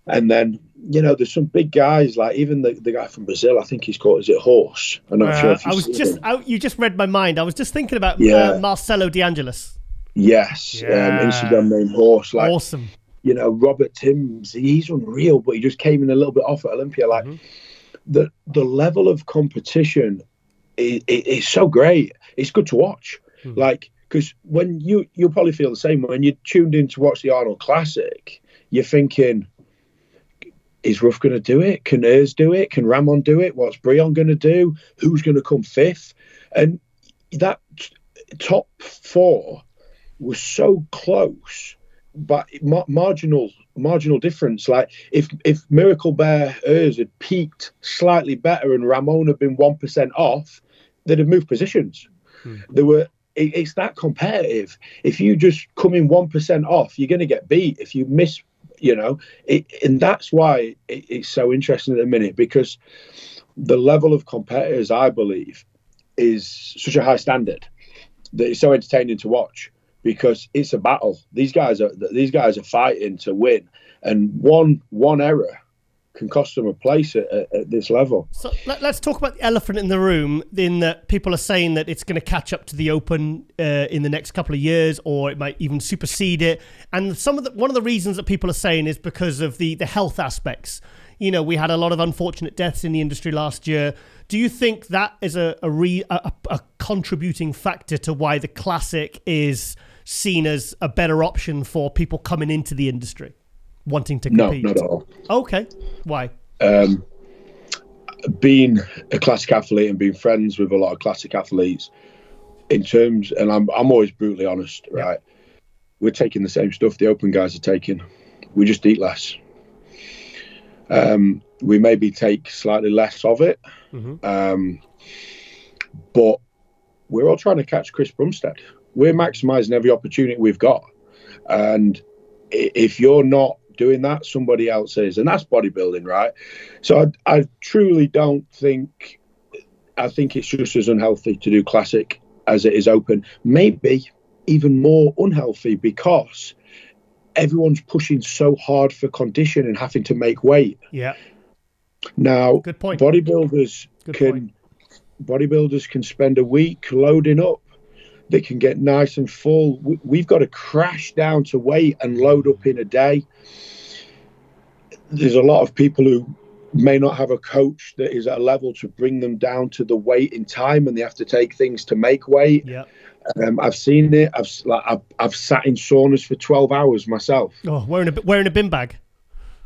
[SPEAKER 2] And then, there's some big guys, like even the guy from Brazil, I think he's called, is it Horse? I'm not sure if you just
[SPEAKER 1] read my mind. I was just thinking about Marcelo De Angelis.
[SPEAKER 2] Yes, Instagram name Horse. Like,
[SPEAKER 1] awesome.
[SPEAKER 2] Robert Timms, he's unreal, but he just came in a little bit off at Olympia. Like, the level of competition is so great. It's good to watch. Like, because when you'll probably feel the same when you tuned in to watch the Arnold Classic, you're thinking, is Ruff going to do it? Can Urs do it? Can Ramon do it? What's Brion going to do? Who's going to come fifth? And that top four was so close, but marginal difference. Like if Miracle Bear Urs had peaked slightly better and Ramon had been 1% off, they'd have moved positions. It's that competitive. If you just come in 1% off, you're going to get beat. If you miss, and that's why it's so interesting at the minute, because the level of competitors, I believe, is such a high standard that it's so entertaining to watch, because it's a battle. These guys are fighting to win, and one error can cost them a place at this level.
[SPEAKER 1] So let's talk about the elephant in the room, in that people are saying that it's going to catch up to the Open in the next couple of years, or it might even supersede it. And one of the reasons that people are saying is because of the health aspects. We had a lot of unfortunate deaths in the industry last year. Do you think that is a contributing factor to why the Classic is seen as a better option for people coming into the industry, wanting to compete?
[SPEAKER 2] No, not at all.
[SPEAKER 1] Okay. Why?
[SPEAKER 2] Being a Classic athlete and being friends with a lot of Classic athletes, in terms, and I'm always brutally honest, right? We're taking the same stuff the Open guys are taking. We just eat less. We maybe take slightly less of it, but we're all trying to catch Chris Bumstead. We're maximising every opportunity we've got, and if you're not doing that, somebody else is, and that's bodybuilding, right? So I truly don't think, I think it's just as unhealthy to do Classic as it is Open, maybe even more unhealthy, because everyone's pushing so hard for condition and having to make weight.
[SPEAKER 1] Yeah.
[SPEAKER 2] Now,
[SPEAKER 1] good point.
[SPEAKER 2] Bodybuilders can spend a week loading up. They can get nice and full. We've got to crash down to weight and load up in a day. There's a lot of people who may not have a coach that is at a level to bring them down to the weight in time, and they have to take things to make weight.
[SPEAKER 1] Yeah.
[SPEAKER 2] I've seen it. I've sat in saunas for 12 hours myself.
[SPEAKER 1] Oh, wearing a bin bag.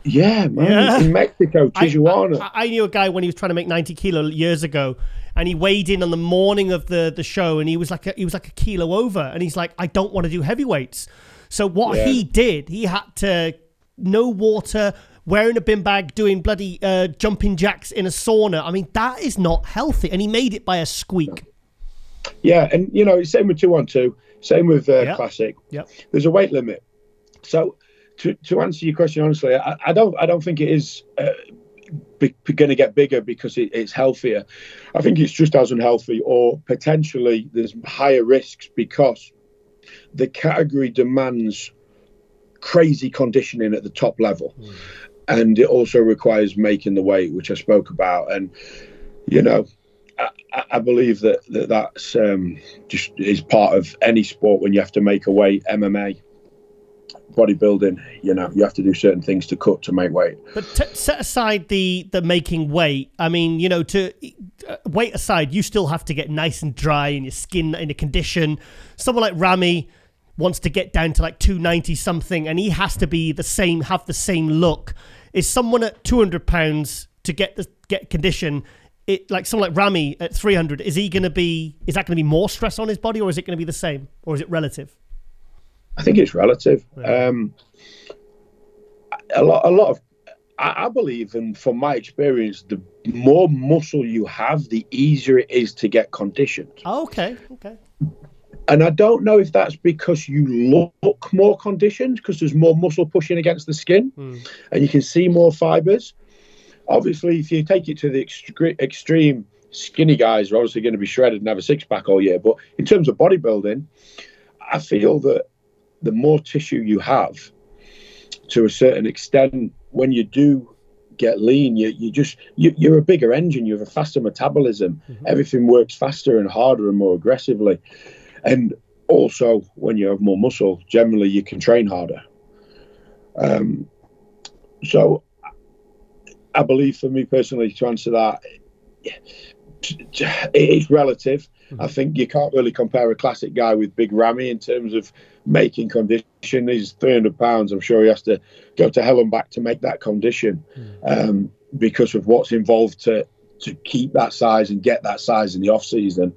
[SPEAKER 2] Yeah, man. In Mexico, Tijuana.
[SPEAKER 1] I knew a guy when he was trying to make 90 kilo years ago, and he weighed in on the morning of the show, and he was like a kilo over, and he's like, I don't want to do heavyweights. So what he did, he had to no water, wearing a bin bag, doing bloody jumping jacks in a sauna. I mean, that is not healthy, and he made it by a squeak.
[SPEAKER 2] Yeah, and same with 212, same with Classic.
[SPEAKER 1] Yep.
[SPEAKER 2] There's a weight limit. So to answer your question honestly, I don't think it is going to get bigger because it's healthier. I think it's just as unhealthy, or potentially there's higher risks because the category demands crazy conditioning at the top level, and it also requires making the weight, which I spoke about. And I believe that's just is part of any sport. When you have to make a weight, MMA, bodybuilding, you have to do certain things to make weight.
[SPEAKER 1] But set aside the making weight. I mean, to weight aside, you still have to get nice and dry and your skin in a condition. Someone like Ramy wants to get down to like 290 something, and he has to be have the same look. Is someone at 200 pounds to get condition? Like someone like Ramy at 300, is that going to be more stress on his body, or is it going to be the same, or is it relative?
[SPEAKER 2] I think it's relative.
[SPEAKER 1] Yeah.
[SPEAKER 2] A lot of, I believe, and from my experience, the more muscle you have, the easier it is to get conditioned.
[SPEAKER 1] Oh, okay.
[SPEAKER 2] And I don't know if that's because you look more conditioned, because there's more muscle pushing against the skin, and you can see more fibers. Obviously, if you take it to the extreme, skinny guys are obviously going to be shredded and have a six-pack all year. But in terms of bodybuilding, I feel that the more tissue you have, to a certain extent, when you do get lean, you're a bigger engine. You have a faster metabolism. Everything works faster and harder and more aggressively. And also, when you have more muscle, generally you can train harder. So I believe, for me personally, to answer that, it's relative. I think you can't really compare a classic guy with Big Ramy in terms of making condition. He's 300 pounds. I'm sure he has to go to hell and back to make that condition, because of what's involved to keep that size and get that size in the off season.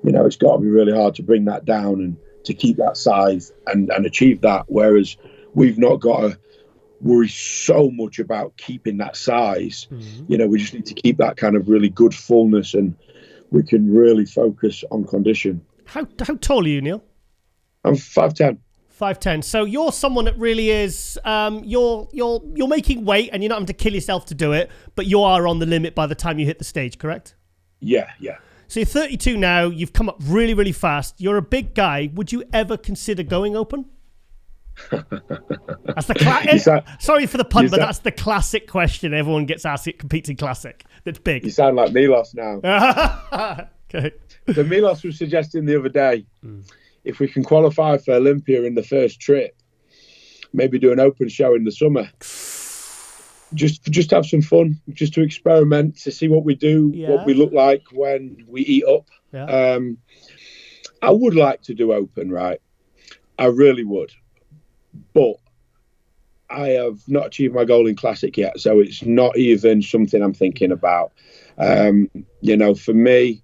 [SPEAKER 2] It's got to be really hard to bring that down and to keep that size and achieve that. Whereas we've not got to worry so much about keeping that size. We just need to keep that kind of really good fullness, and we can really focus on condition. How
[SPEAKER 1] tall are you, Neil?
[SPEAKER 2] I'm 5'10".
[SPEAKER 1] 5'10". So you're someone that really is you're making weight, and you're not having to kill yourself to do it, but you are on the limit by the time you hit the stage, correct?
[SPEAKER 2] Yeah.
[SPEAKER 1] So you're 32 now. You've come up really, really fast. You're a big guy. Would you ever consider going open? That's the sorry for the pun, but that's the classic question everyone gets asked. It competes in classic. That's big.
[SPEAKER 2] You sound like Milos now.
[SPEAKER 1] Okay.
[SPEAKER 2] So Milos was suggesting the other day, if we can qualify for Olympia in the first trip, maybe do an open show in the summer. Just have some fun, just to experiment, to see what we do, what we look like when we eat up. Yeah. I would like to do open, right? I really would. But I have not achieved my goal in classic yet, so it's not even something I'm thinking about. For me,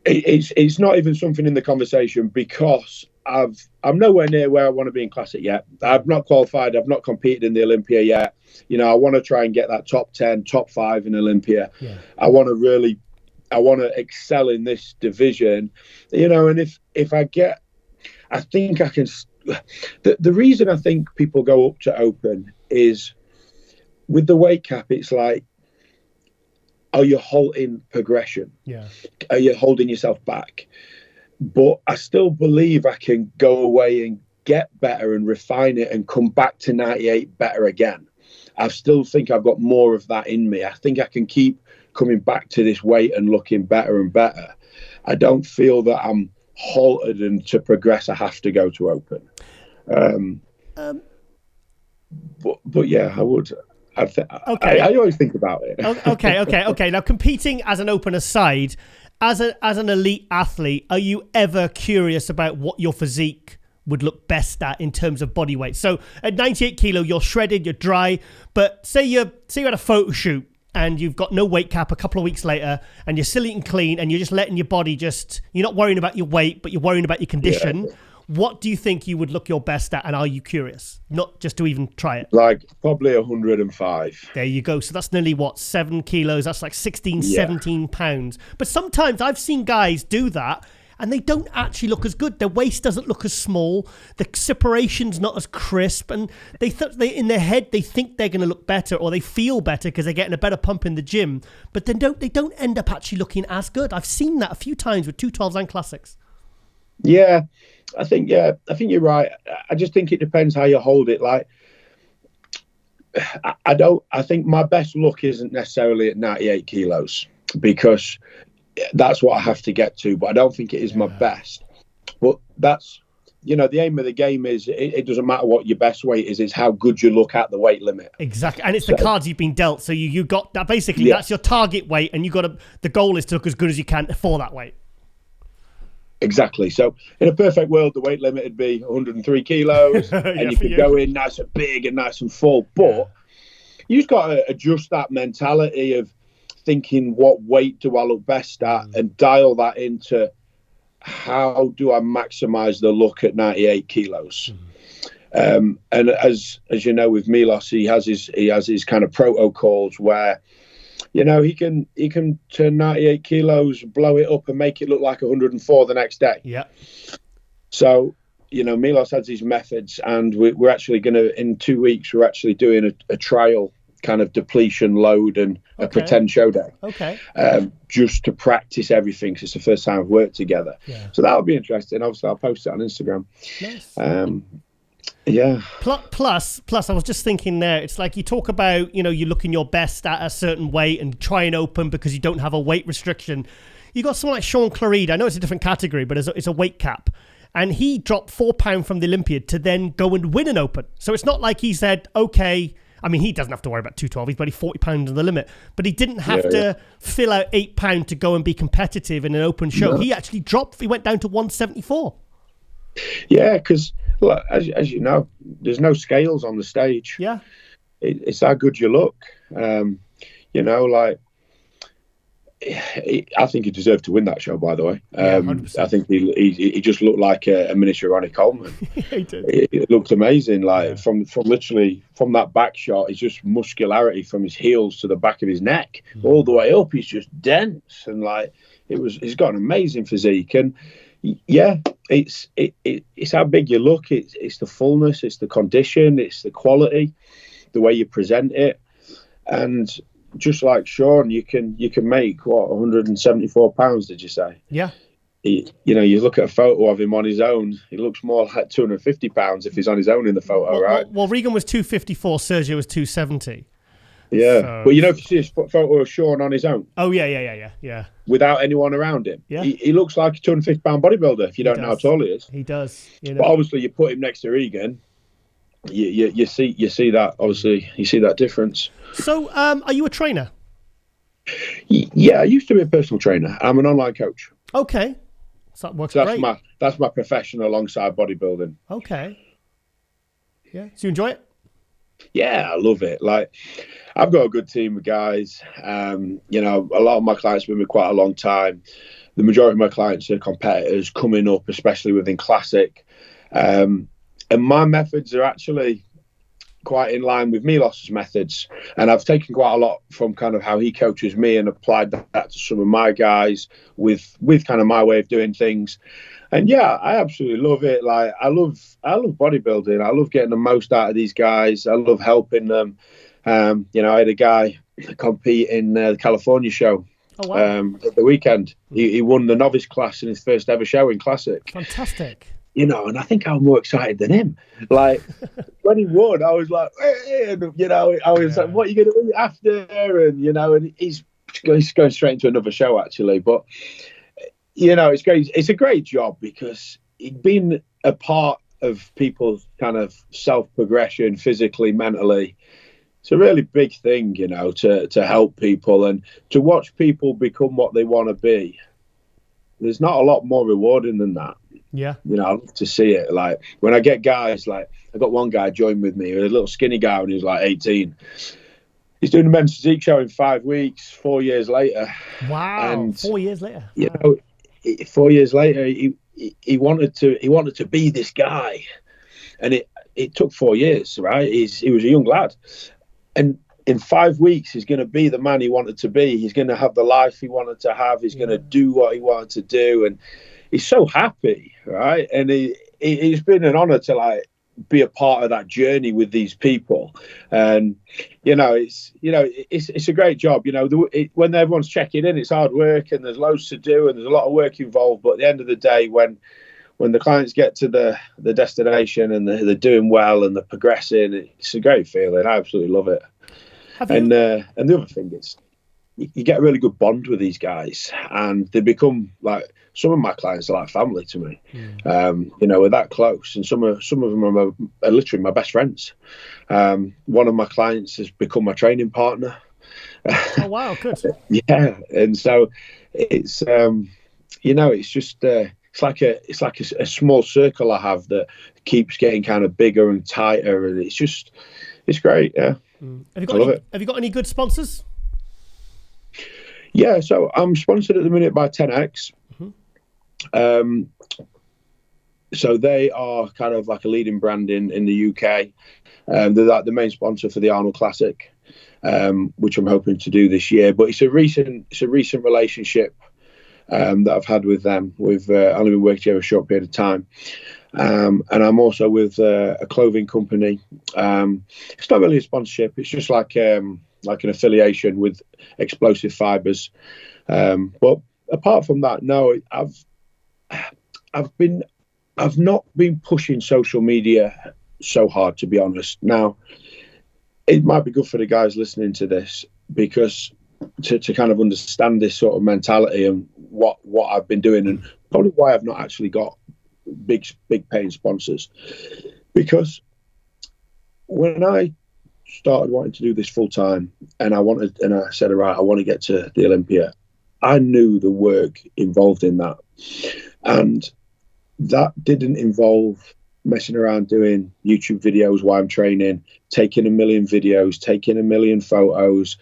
[SPEAKER 2] it's not even something in the conversation, because I'm nowhere near where I want to be in classic yet. I've not qualified. I've not competed in the Olympia yet. I want to try and get that top 10, top 5 in Olympia. Yeah. I want to excel in this division, and if I get, I think I can. The reason I think people go up to open is with the weight cap. It's like, are you halting progression? Yeah. Are you holding yourself back? But I still believe I can go away and get better and refine it and come back to 98 better again. I still think I've got more of that in me. I think I can keep coming back to this weight and looking better and better. I don't feel that I'm halted, and to progress I have to go to open. But yeah, I would. Okay. I always think about it.
[SPEAKER 1] Okay. Now, competing as an open aside, as an elite athlete, are you ever curious about what your physique would look best at in terms of body weight? So at 98 kilo, you're shredded, you're dry, but say you had a photo shoot and you've got no weight cap a couple of weeks later and you're still eating clean and you're just letting your body you're not worrying about your weight, but you're worrying about your condition. Yeah. What do you think you would look your best at, and are you curious? Not just to even try it.
[SPEAKER 2] Like probably 105.
[SPEAKER 1] There you go. So that's nearly 7 kilos. That's like 16, 17 pounds. But sometimes I've seen guys do that and they don't actually look as good. Their waist doesn't look as small. The separation's not as crisp. And in their head, they think they're going to look better, or they feel better because they're getting a better pump in the gym. But then they don't end up actually looking as good. I've seen that a few times with 212s and classics.
[SPEAKER 2] Yeah, I think you're right. I just think it depends how you hold it. Like, I think my best look isn't necessarily at 98 kilos, because that's what I have to get to, but I don't think it is my best. But that's, the aim of the game is it doesn't matter what your best weight is, it's how good you look at the weight limit. Exactly.
[SPEAKER 1] And it's the cards you've been dealt. So you got that, basically, that's your target weight, and the goal is to look as good as you can for that weight.
[SPEAKER 2] Exactly. So in a perfect world, the weight limit would be 103 kilos and you could go in nice and big and nice and full. But you just got to adjust that mentality of thinking, what weight do I look best at, and dial that into how do I maximize the look at 98 kilos. And as you know, with Milos, he has his kind of protocols where, he can turn 98 kilos, blow it up and make it look like 104 the next day.
[SPEAKER 1] Yeah.
[SPEAKER 2] So, Milos has his methods, and we're actually going to, in 2 weeks, we're actually doing a trial kind of depletion load and a pretend show day.
[SPEAKER 1] Okay.
[SPEAKER 2] Just to practice everything, because it's the first time we've worked together. Yeah. So that'll be interesting. Obviously, I'll post it on Instagram.
[SPEAKER 1] Nice.
[SPEAKER 2] Yeah.
[SPEAKER 1] Plus, I was just thinking there, it's like you talk about, you're looking your best at a certain weight and try and open because you don't have a weight restriction. You got someone like Sean Claride. I know it's a different category, but it's a weight cap. And he dropped 4 pounds from the Olympiad to then go and win an open. So it's not like he said, okay, I mean, he doesn't have to worry about 212. He's barely 40 pounds on the limit. But he didn't have to fill out 8 pounds to go and be competitive in an open show. No. He actually he went down to 174.
[SPEAKER 2] Yeah, because as you know, there's no scales on the stage.
[SPEAKER 1] Yeah,
[SPEAKER 2] it's how good you look. I think he deserved to win that show, by the way. I think he just looked like a miniature Ronnie Coleman.
[SPEAKER 1] He did.
[SPEAKER 2] It looked amazing. From that back shot, it's just muscularity from his heels to the back of his neck, all the way up. He's just dense, and he's got an amazing physique. And yeah, it's how big you look. It's the fullness, it's the condition, it's the quality, the way you present it, and just like Sean, you can make 174 pounds. Did you say?
[SPEAKER 1] Yeah.
[SPEAKER 2] You look at a photo of him on his own. He looks more like 250 pounds if he's on his own in the photo, right?
[SPEAKER 1] Well, Regan was 254. Sergio was 270.
[SPEAKER 2] Yeah, so, but if you see a photo of Sean on his own.
[SPEAKER 1] Oh yeah.
[SPEAKER 2] Without anyone around him.
[SPEAKER 1] Yeah.
[SPEAKER 2] He looks like a 250-pound bodybuilder if you don't know how tall he is.
[SPEAKER 1] He does.
[SPEAKER 2] But obviously, you put him next to Regan, you see that. Obviously, you see that difference.
[SPEAKER 1] So, are you a trainer?
[SPEAKER 2] Yeah, I used to be a personal trainer. I'm an online coach.
[SPEAKER 1] Okay, so that works great.
[SPEAKER 2] That's my profession alongside bodybuilding.
[SPEAKER 1] Okay. Yeah. So you enjoy it?
[SPEAKER 2] Yeah, I love it. I've got a good team of guys. A lot of my clients have been with quite a long time. The majority of my clients are competitors coming up, especially within Classic. And my methods are actually quite in line with Milos's methods. And I've taken quite a lot from kind of how he coaches me and applied that to some of my guys with kind of my way of doing things. And yeah, I absolutely love it. I love bodybuilding. I love getting the most out of these guys. I love helping them. I had a guy compete in the California show.
[SPEAKER 1] Oh, wow.
[SPEAKER 2] At the weekend. He won the novice class in his first ever show in Classic.
[SPEAKER 1] Fantastic.
[SPEAKER 2] And I think I was more excited than him. When he won, I was like, hey, and, I was like, what are you going to eat after? And he's going straight into another show actually. But it's great. It's a great job because being a part of people's kind of self-progression physically, mentally, it's a really big thing, to help people and to watch people become what they want to be. there's not a lot more rewarding than that.
[SPEAKER 1] Yeah.
[SPEAKER 2] You know, I love to see it. Like when I get guys, like I got one guy join with me, a little skinny guy when he was like 18. He's doing a men's physique show in 5 weeks, 4 years later.
[SPEAKER 1] Wow.
[SPEAKER 2] And
[SPEAKER 1] 4 years later.
[SPEAKER 2] You know, 4 years later, he wanted to be this guy, and it took 4 years, right? He was a young lad, and in 5 weeks he's going to be the man he wanted to be. He's going to have the life he wanted to have. He's going to do what he wanted to do, and he's so happy, right? And it's been an honor to like be a part of that journey with these people. And it's a great job. You know, when everyone's checking in, it's hard work and there's loads to do and there's a lot of work involved. But at the end of the day, when the clients get to the destination and they're doing well and they're progressing, it's a great feeling. I absolutely love it. And the other thing is, you get a really good bond with these guys, and they become like, some of my clients are like family to me. You know, we're that close, and some of them are literally my best friends. One of my clients has become my training partner.
[SPEAKER 1] Oh wow, good.
[SPEAKER 2] Yeah, and so it's it's just it's like a small circle I have that keeps getting kind of bigger and tighter, and it's great. Yeah.
[SPEAKER 1] Have you got any good sponsors?
[SPEAKER 2] Yeah, so I'm sponsored at the minute by 10X. So they are kind of like a leading brand in the UK. They're like the main sponsor for the Arnold Classic, which I'm hoping to do this year. But it's a recent relationship that I've had with them. We've only been working together a short period of time. And I'm also with a clothing company. It's not really a sponsorship. It's just like an affiliation with Explosive Fibers. But apart from that, no, I've not been pushing social media so hard, to be honest. Now, it might be good for the guys listening to this, because to kind of understand this sort of mentality and what I've been doing, and probably why I've not actually got big paying sponsors. Because when I started wanting to do this full time, and I said, all right, I want to get to the Olympia, I knew the work involved in that, and that didn't involve messing around doing YouTube videos while I'm training, taking a million videos, taking a million photos.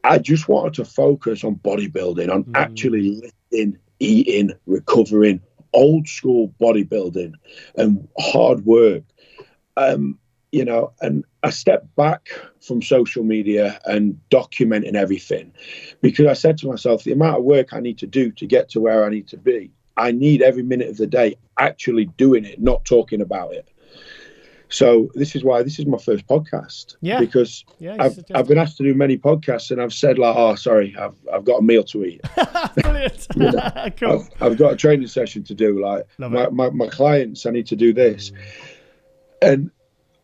[SPEAKER 2] I just wanted to focus on bodybuilding, on actually lifting, eating, recovering, old school bodybuilding and hard work. You know, and I stepped back from social media and documenting everything, because I said to myself, the amount of work I need to do to get to where I need to be, I need every minute of the day actually doing it, not talking about it. So this is why this is my first podcast. Yeah. Because I've been asked to do many podcasts, and I've said like, oh, sorry, I've got a meal to eat.
[SPEAKER 1] Brilliant.
[SPEAKER 2] You know, cool. I've got a training session to do. Like my clients, I need to do this. And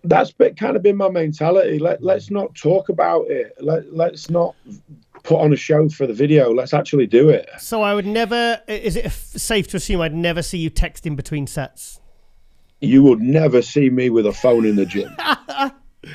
[SPEAKER 2] that's kind of been my mentality. Let's not talk about it. Let's not put on a show for the video. Let's actually do it.
[SPEAKER 1] So I would never, is it safe to assume I'd never see you texting between sets?
[SPEAKER 2] You would never see me with a phone in the gym.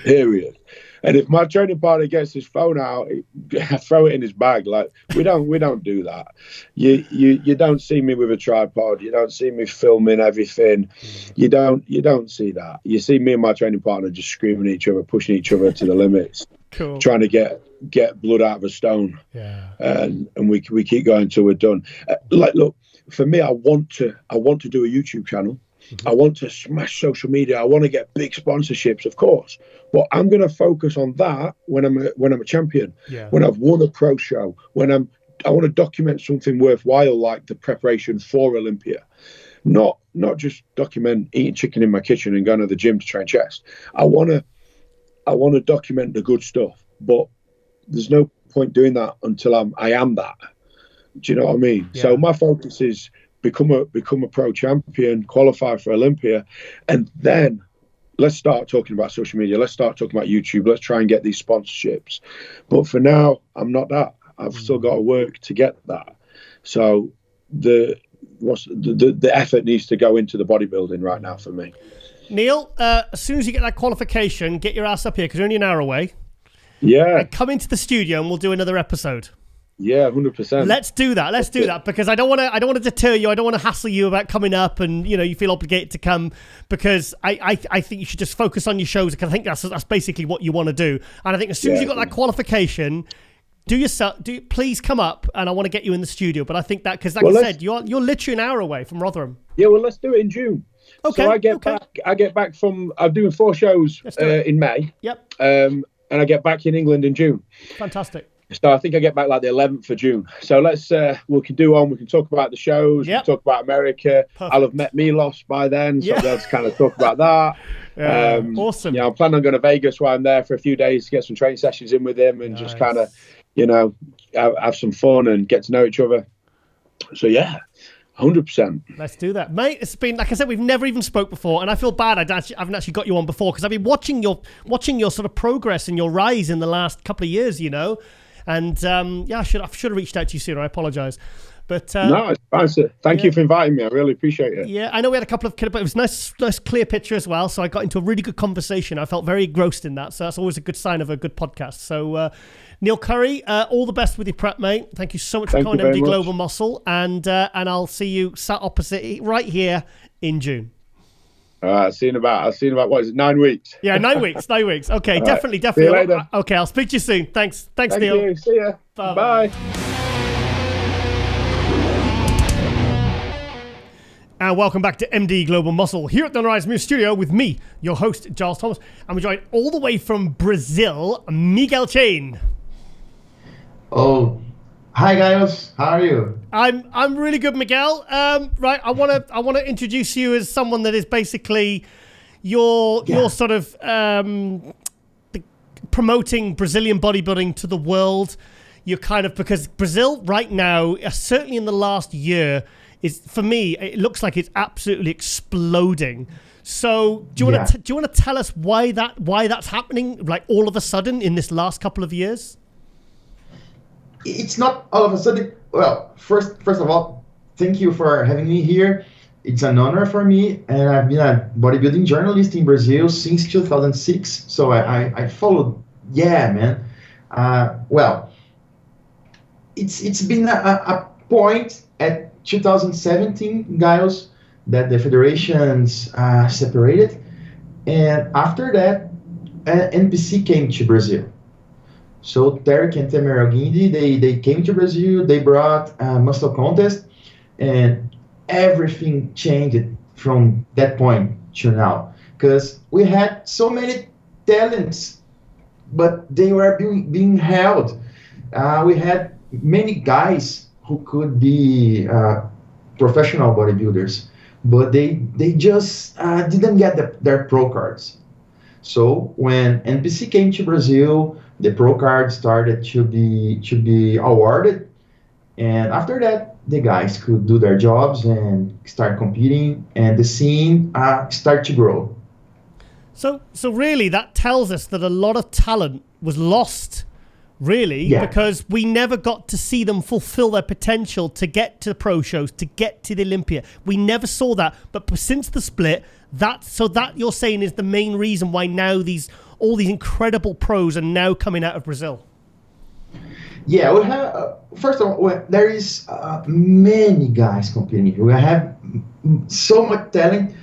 [SPEAKER 2] Period. And if my training partner gets his phone out, I throw it in his bag. Like we don't do that. You don't see me with a tripod. You don't see me filming everything. You don't see that. You see me and my training partner just screaming at each other, pushing each other to the limits,
[SPEAKER 1] cool.
[SPEAKER 2] Trying to get blood out of a stone.
[SPEAKER 1] Yeah.
[SPEAKER 2] And we keep going till we're done. Like, look, for me, I want to do a YouTube channel. I want to smash social media. I want to get big sponsorships, of course, but I'm going to focus on that when I'm a champion, when I've won a pro show, I want to document something worthwhile, like the preparation for Olympia, not just document eating chicken in my kitchen and going to the gym to train chest. I want to document the good stuff, but there's no point doing that until I am that. Do you know what I mean? Yeah. So my focus is become a pro champion, qualify for Olympia, and then let's start talking about social media. Let's start talking about YouTube. Let's try and get these sponsorships. But for now, I'm not that. I've still got to work to get that. So the effort needs to go into the bodybuilding right now for me.
[SPEAKER 1] Neil, as soon as you get that qualification, get your ass up here, because you're only an hour away.
[SPEAKER 2] Yeah.
[SPEAKER 1] And come into the studio and we'll do another episode.
[SPEAKER 2] Yeah, 100%.
[SPEAKER 1] Let's do that. Let's do that, because I don't want to deter you. I don't want to hassle you about coming up, and you feel obligated to come, because I think you should just focus on your shows, because I think that's basically what you want to do. And I think as soon as you got that qualification, please come up, and I want to get you in the studio. But I think that, because like I said, you're literally an hour away from Rotherham.
[SPEAKER 2] Yeah, well, let's do it in June.
[SPEAKER 1] Okay.
[SPEAKER 2] So I get back from, I'm doing 4 shows in May.
[SPEAKER 1] Yep.
[SPEAKER 2] And I get back in England in June.
[SPEAKER 1] Fantastic.
[SPEAKER 2] So I think I get back like the 11th of June. So we can talk about the shows, we can talk about America. Perfect. I'll have met Milos by then, so I'll be able to kind of talk about that.
[SPEAKER 1] Awesome.
[SPEAKER 2] I'm planning on going to Vegas while I'm there for a few days to get some training sessions in with him, and just kind of, have some fun and get to know each other. So 100%.
[SPEAKER 1] Let's do that, mate. It's been, like I said, we've never even spoke before, and I feel bad I haven't actually got you on before, because I've been watching your sort of progress and your rise in the last couple of years, And I should have reached out to you sooner. I apologise, but
[SPEAKER 2] no, it's fine, sir. Thank you for inviting me. I really appreciate it.
[SPEAKER 1] Yeah, I know we had a couple of, but it was nice clear picture as well. So I got into a really good conversation. I felt very engrossed in that. So that's always a good sign of a good podcast. So Neil Currey, all the best with your prep, mate. Thank you so much for coming to MD Global Muscle, and I'll see you sat opposite right here in June.
[SPEAKER 2] I've seen about what is it, 9 weeks?
[SPEAKER 1] Yeah, 9 weeks. 9 weeks. Okay,
[SPEAKER 2] all
[SPEAKER 1] definitely.
[SPEAKER 2] See you later.
[SPEAKER 1] Okay, I'll speak to you soon. Thanks,
[SPEAKER 2] Thank
[SPEAKER 1] Neil.
[SPEAKER 2] You. See ya. Bye.
[SPEAKER 1] And welcome back to MD Global Muscle here at the Rise Move Studio with me, your host, Giles Thomas. And we're joined all the way from Brazil, Miguel Chain.
[SPEAKER 3] Oh, hi guys, how are you?
[SPEAKER 1] I'm really good, Miguel. Right, I want to introduce you as someone that is basically your sort of promoting Brazilian bodybuilding to the world. You're kind of, because Brazil right now, certainly in the last year, is, for me, it looks like it's absolutely exploding. So do you want to tell us why that's happening, like all of a sudden in this last couple of years?
[SPEAKER 3] It's not all of a sudden. Well, first of all, thank you for having me here. It's an honor for me, and I've been a bodybuilding journalist in Brazil since 2006. So I followed. Yeah, man. Well, it's been a point at 2017, Giles, that the federations separated, and after that, NPC came to Brazil. So Derek and Temer Alguindi, they came to Brazil, they brought a muscle contest, and everything changed from that point to now. Because we had so many talents, but they were being held. We had many guys who could be professional bodybuilders, but they just didn't get their pro cards. So when NPC came to Brazil, the pro card started to be awarded, and after that, the guys could do their jobs and start competing, and the scene start to grow.
[SPEAKER 1] So really, that tells us that a lot of talent was lost, really, because we never got to see them fulfill their potential to get to the pro shows, to get to the Olympia. We never saw that, but since the split, that you're saying is the main reason why now all these incredible pros are now coming out of Brazil.
[SPEAKER 3] Yeah, we have. First of all, there is many guys competing. We have so much talent.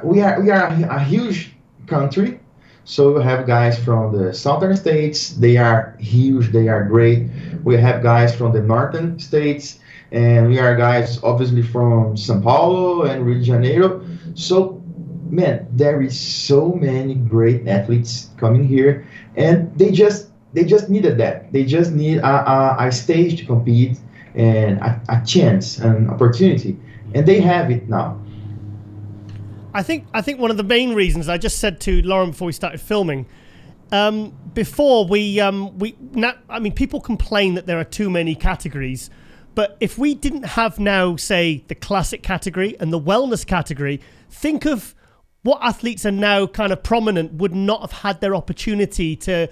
[SPEAKER 3] We are a huge country, so we have guys from the southern states. They are huge. They are great. We have guys from the northern states, and we are guys obviously from São Paulo and Rio de Janeiro. So, man, there is so many great athletes coming here, and they just needed that. They just need a stage to compete and a chance, an opportunity, and they have it now.
[SPEAKER 1] I think one of the main reasons, I just said to Lauren before we started filming, before people complain that there are too many categories, but if we didn't have now, say, the classic category and the wellness category, think of what athletes are now kind of prominent would not have had their opportunity to,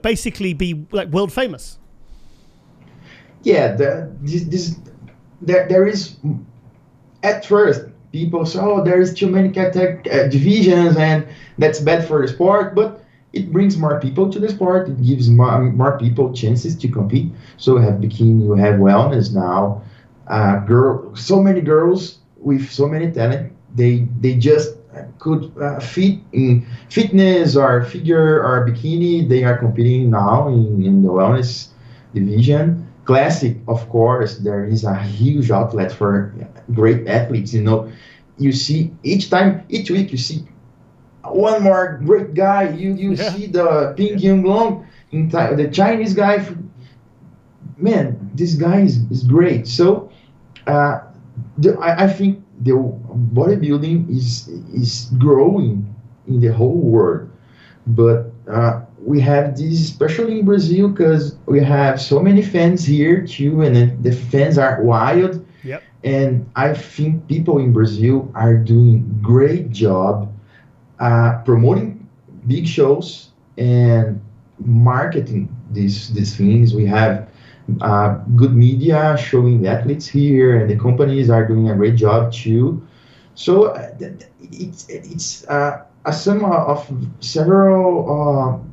[SPEAKER 1] basically be like world famous.
[SPEAKER 3] Yeah, there is, at first, people say, there is too many divisions and that's bad for the sport. But it brings more people to the sport. It gives more people chances to compete. So we have bikini, we have wellness now. So many girls with so many talent. They just could fit in fitness or figure or bikini. They are competing now in the wellness division. Classic, of course, there is a huge outlet for great athletes. You see each week you see one more great guy. You see the Ping Yung Long, the Chinese guy. Man, this guy is great. So I think the bodybuilding is growing in the whole world, but we have this, especially in Brazil, because we have so many fans here too, and then the fans are wild.
[SPEAKER 1] Yep.
[SPEAKER 3] And I think people in Brazil are doing great job promoting big shows and marketing these things. We have good media showing the athletes here, and the companies are doing a great job too. So it's a sum of several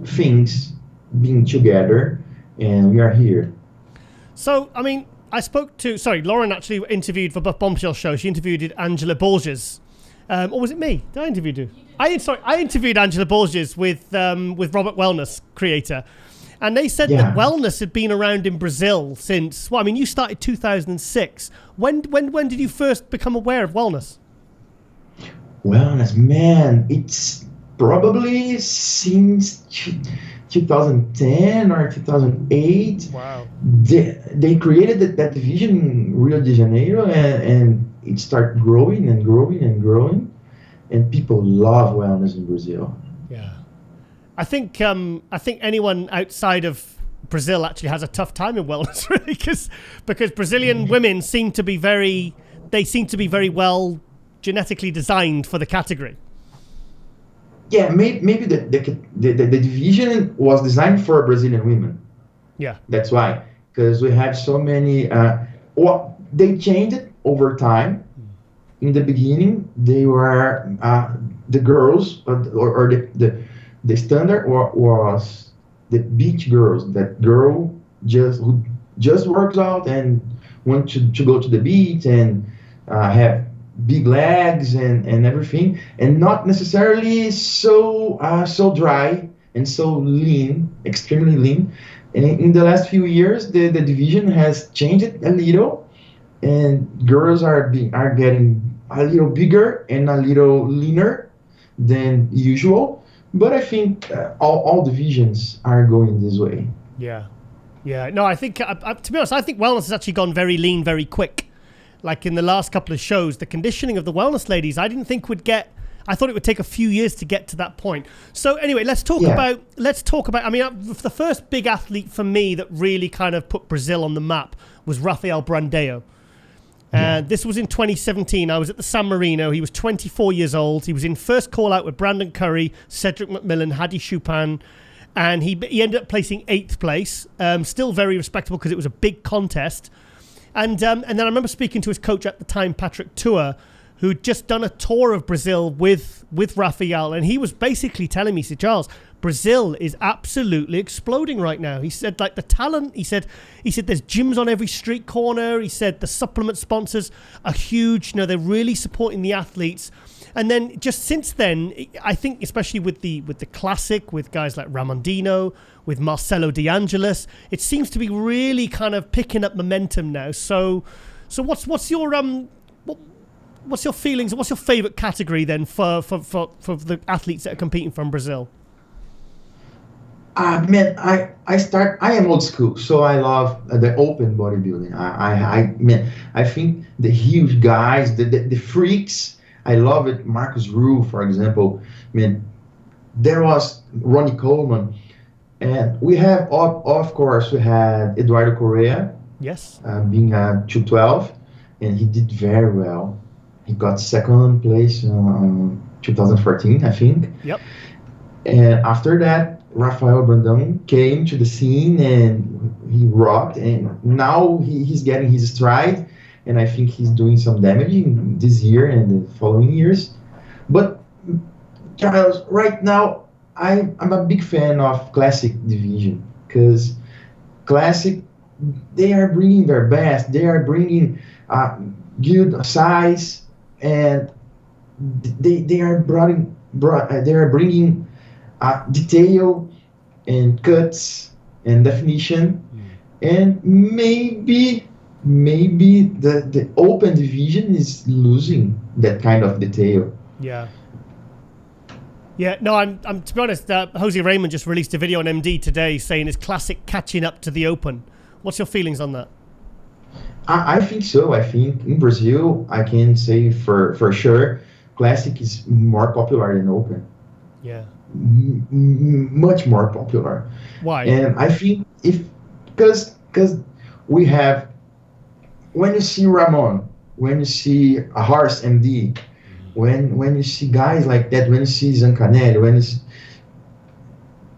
[SPEAKER 3] things being together, and we are here.
[SPEAKER 1] So, I mean, Lauren actually interviewed for Buff Bombshell show. She interviewed Angela Borges. Or was it me? Did I interview you? I interviewed Angela Borges with Robert Wellness, creator. And they said that wellness had been around in Brazil since, well, I mean, you started 2006. When did you first become aware of wellness?
[SPEAKER 3] Wellness, man, it's probably since 2010 or 2008.
[SPEAKER 1] Wow.
[SPEAKER 3] They created that division in Rio de Janeiro, and it started growing and growing and growing, and people love wellness in Brazil.
[SPEAKER 1] Yeah. I think anyone outside of Brazil actually has a tough time in wellness, really, because Brazilian women seem to be very well genetically designed for the category.
[SPEAKER 3] Yeah, maybe the division was designed for Brazilian women.
[SPEAKER 1] Yeah,
[SPEAKER 3] that's why, because we have so many. They changed it over time. In the beginning, they were the girls, or the standard was the beach girls. That girl who just works out and want to go to the beach and have big legs and everything, and not necessarily so dry and so lean, extremely lean. And in the last few years, the division has changed a little, and girls are getting a little bigger and a little leaner than usual. But I think all divisions are going this way.
[SPEAKER 1] Yeah. No, I think to be honest, I think wellness has actually gone very lean, very quick. Like in the last couple of shows, the conditioning of the wellness ladies, I didn't think I thought it would take a few years to get to that point. So anyway, let's talk about, I mean, the first big athlete for me that really kind of put Brazil on the map was Rafael Brandão. This was in 2017. I was at the San Marino. He was 24 years old. He was in first call out with Brandon Curry, Cedric McMillan, Hadi Chupin, and he ended up placing 8th place. Still very respectable because it was a big contest. And then I remember speaking to his coach at the time, Patrick Tua, who'd just done a tour of Brazil with Rafael, and he was basically telling me, he said, Charles, Brazil is absolutely exploding right now. He said, like, the talent, he said there's gyms on every street corner. He said the supplement sponsors are huge. They're really supporting the athletes. And then just since then, I think especially with the classic, with guys like Ramondino, with Marcelo De Angelis, it seems to be really kind of picking up momentum now. So what's your feelings? What's your favorite category then for the athletes that are competing from Brazil?
[SPEAKER 3] Man, I am old school, so I love the open bodybuilding. I think the huge guys, the freaks, I love it. Marcus Rue, for example. Man, there was Ronnie Coleman, and we have, of course, we had Eduardo Correa.
[SPEAKER 1] Yes.
[SPEAKER 3] Being 212, and he did very well. He got second place in 2014, I think.
[SPEAKER 1] Yep.
[SPEAKER 3] And after that, Rafael Brandão came to the scene and he rocked. And now he's getting his stride. And I think he's doing some damaging this year and the following years. But Giles, right now I'm a big fan of classic division because classic, they are bringing their best. They are bringing good size, and they are they are bringing detail and cuts and definition. And maybe the open division is losing that kind of detail.
[SPEAKER 1] Yeah. Yeah, no, I'm to be honest, Jose Raymond just released a video on MD today saying it's classic catching up to the open. What's your feelings on that?
[SPEAKER 3] I think so. I think in Brazil, I can say for sure, classic is more popular than open.
[SPEAKER 1] Yeah.
[SPEAKER 3] Much more popular.
[SPEAKER 1] Why?
[SPEAKER 3] And I think because we have, when you see Ramon, when you see a Horse MD, when you see guys like that, when you see Zancanelli,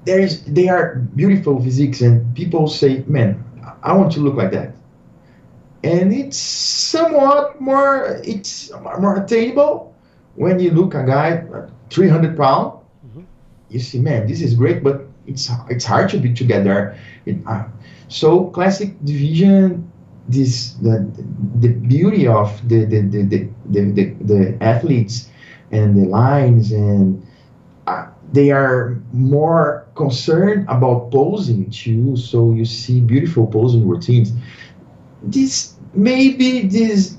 [SPEAKER 3] they are beautiful physiques, and people say, man, I want to look like that. And it's somewhat more, it's more attainable when you look a guy 300 pounds. You see, man, this is great, but it's hard to be together. So classic division, the beauty of the athletes and the lines, and they are more concerned about posing too. So you see beautiful posing routines. This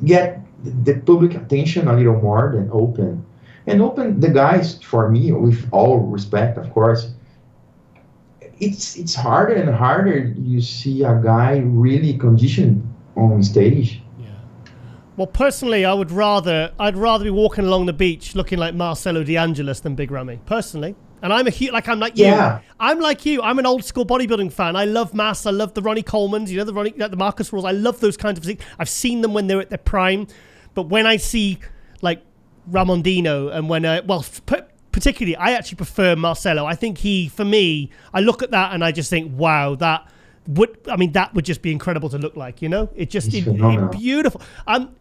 [SPEAKER 3] get the public attention a little more than open. And open, the guys, for me, with all respect, of course, it's harder and harder. You see a guy really conditioned on stage.
[SPEAKER 1] Yeah. Well, personally, I'd rather be walking along the beach looking like Marcelo De Angelis than Big Ramy. Personally, and I'm like you.
[SPEAKER 3] Yeah.
[SPEAKER 1] I'm like you. I'm an old school bodybuilding fan. I love Mass. I love the Ronnie Colemans. You know, the Marcus Rawls. I love those kinds of things. I've seen them when they're at their prime, but when I see like Ramondino and when particularly, I actually prefer Marcelo. I think for me, I look at that and I just think, wow, that would just be incredible to look like, you know? It just, beautiful.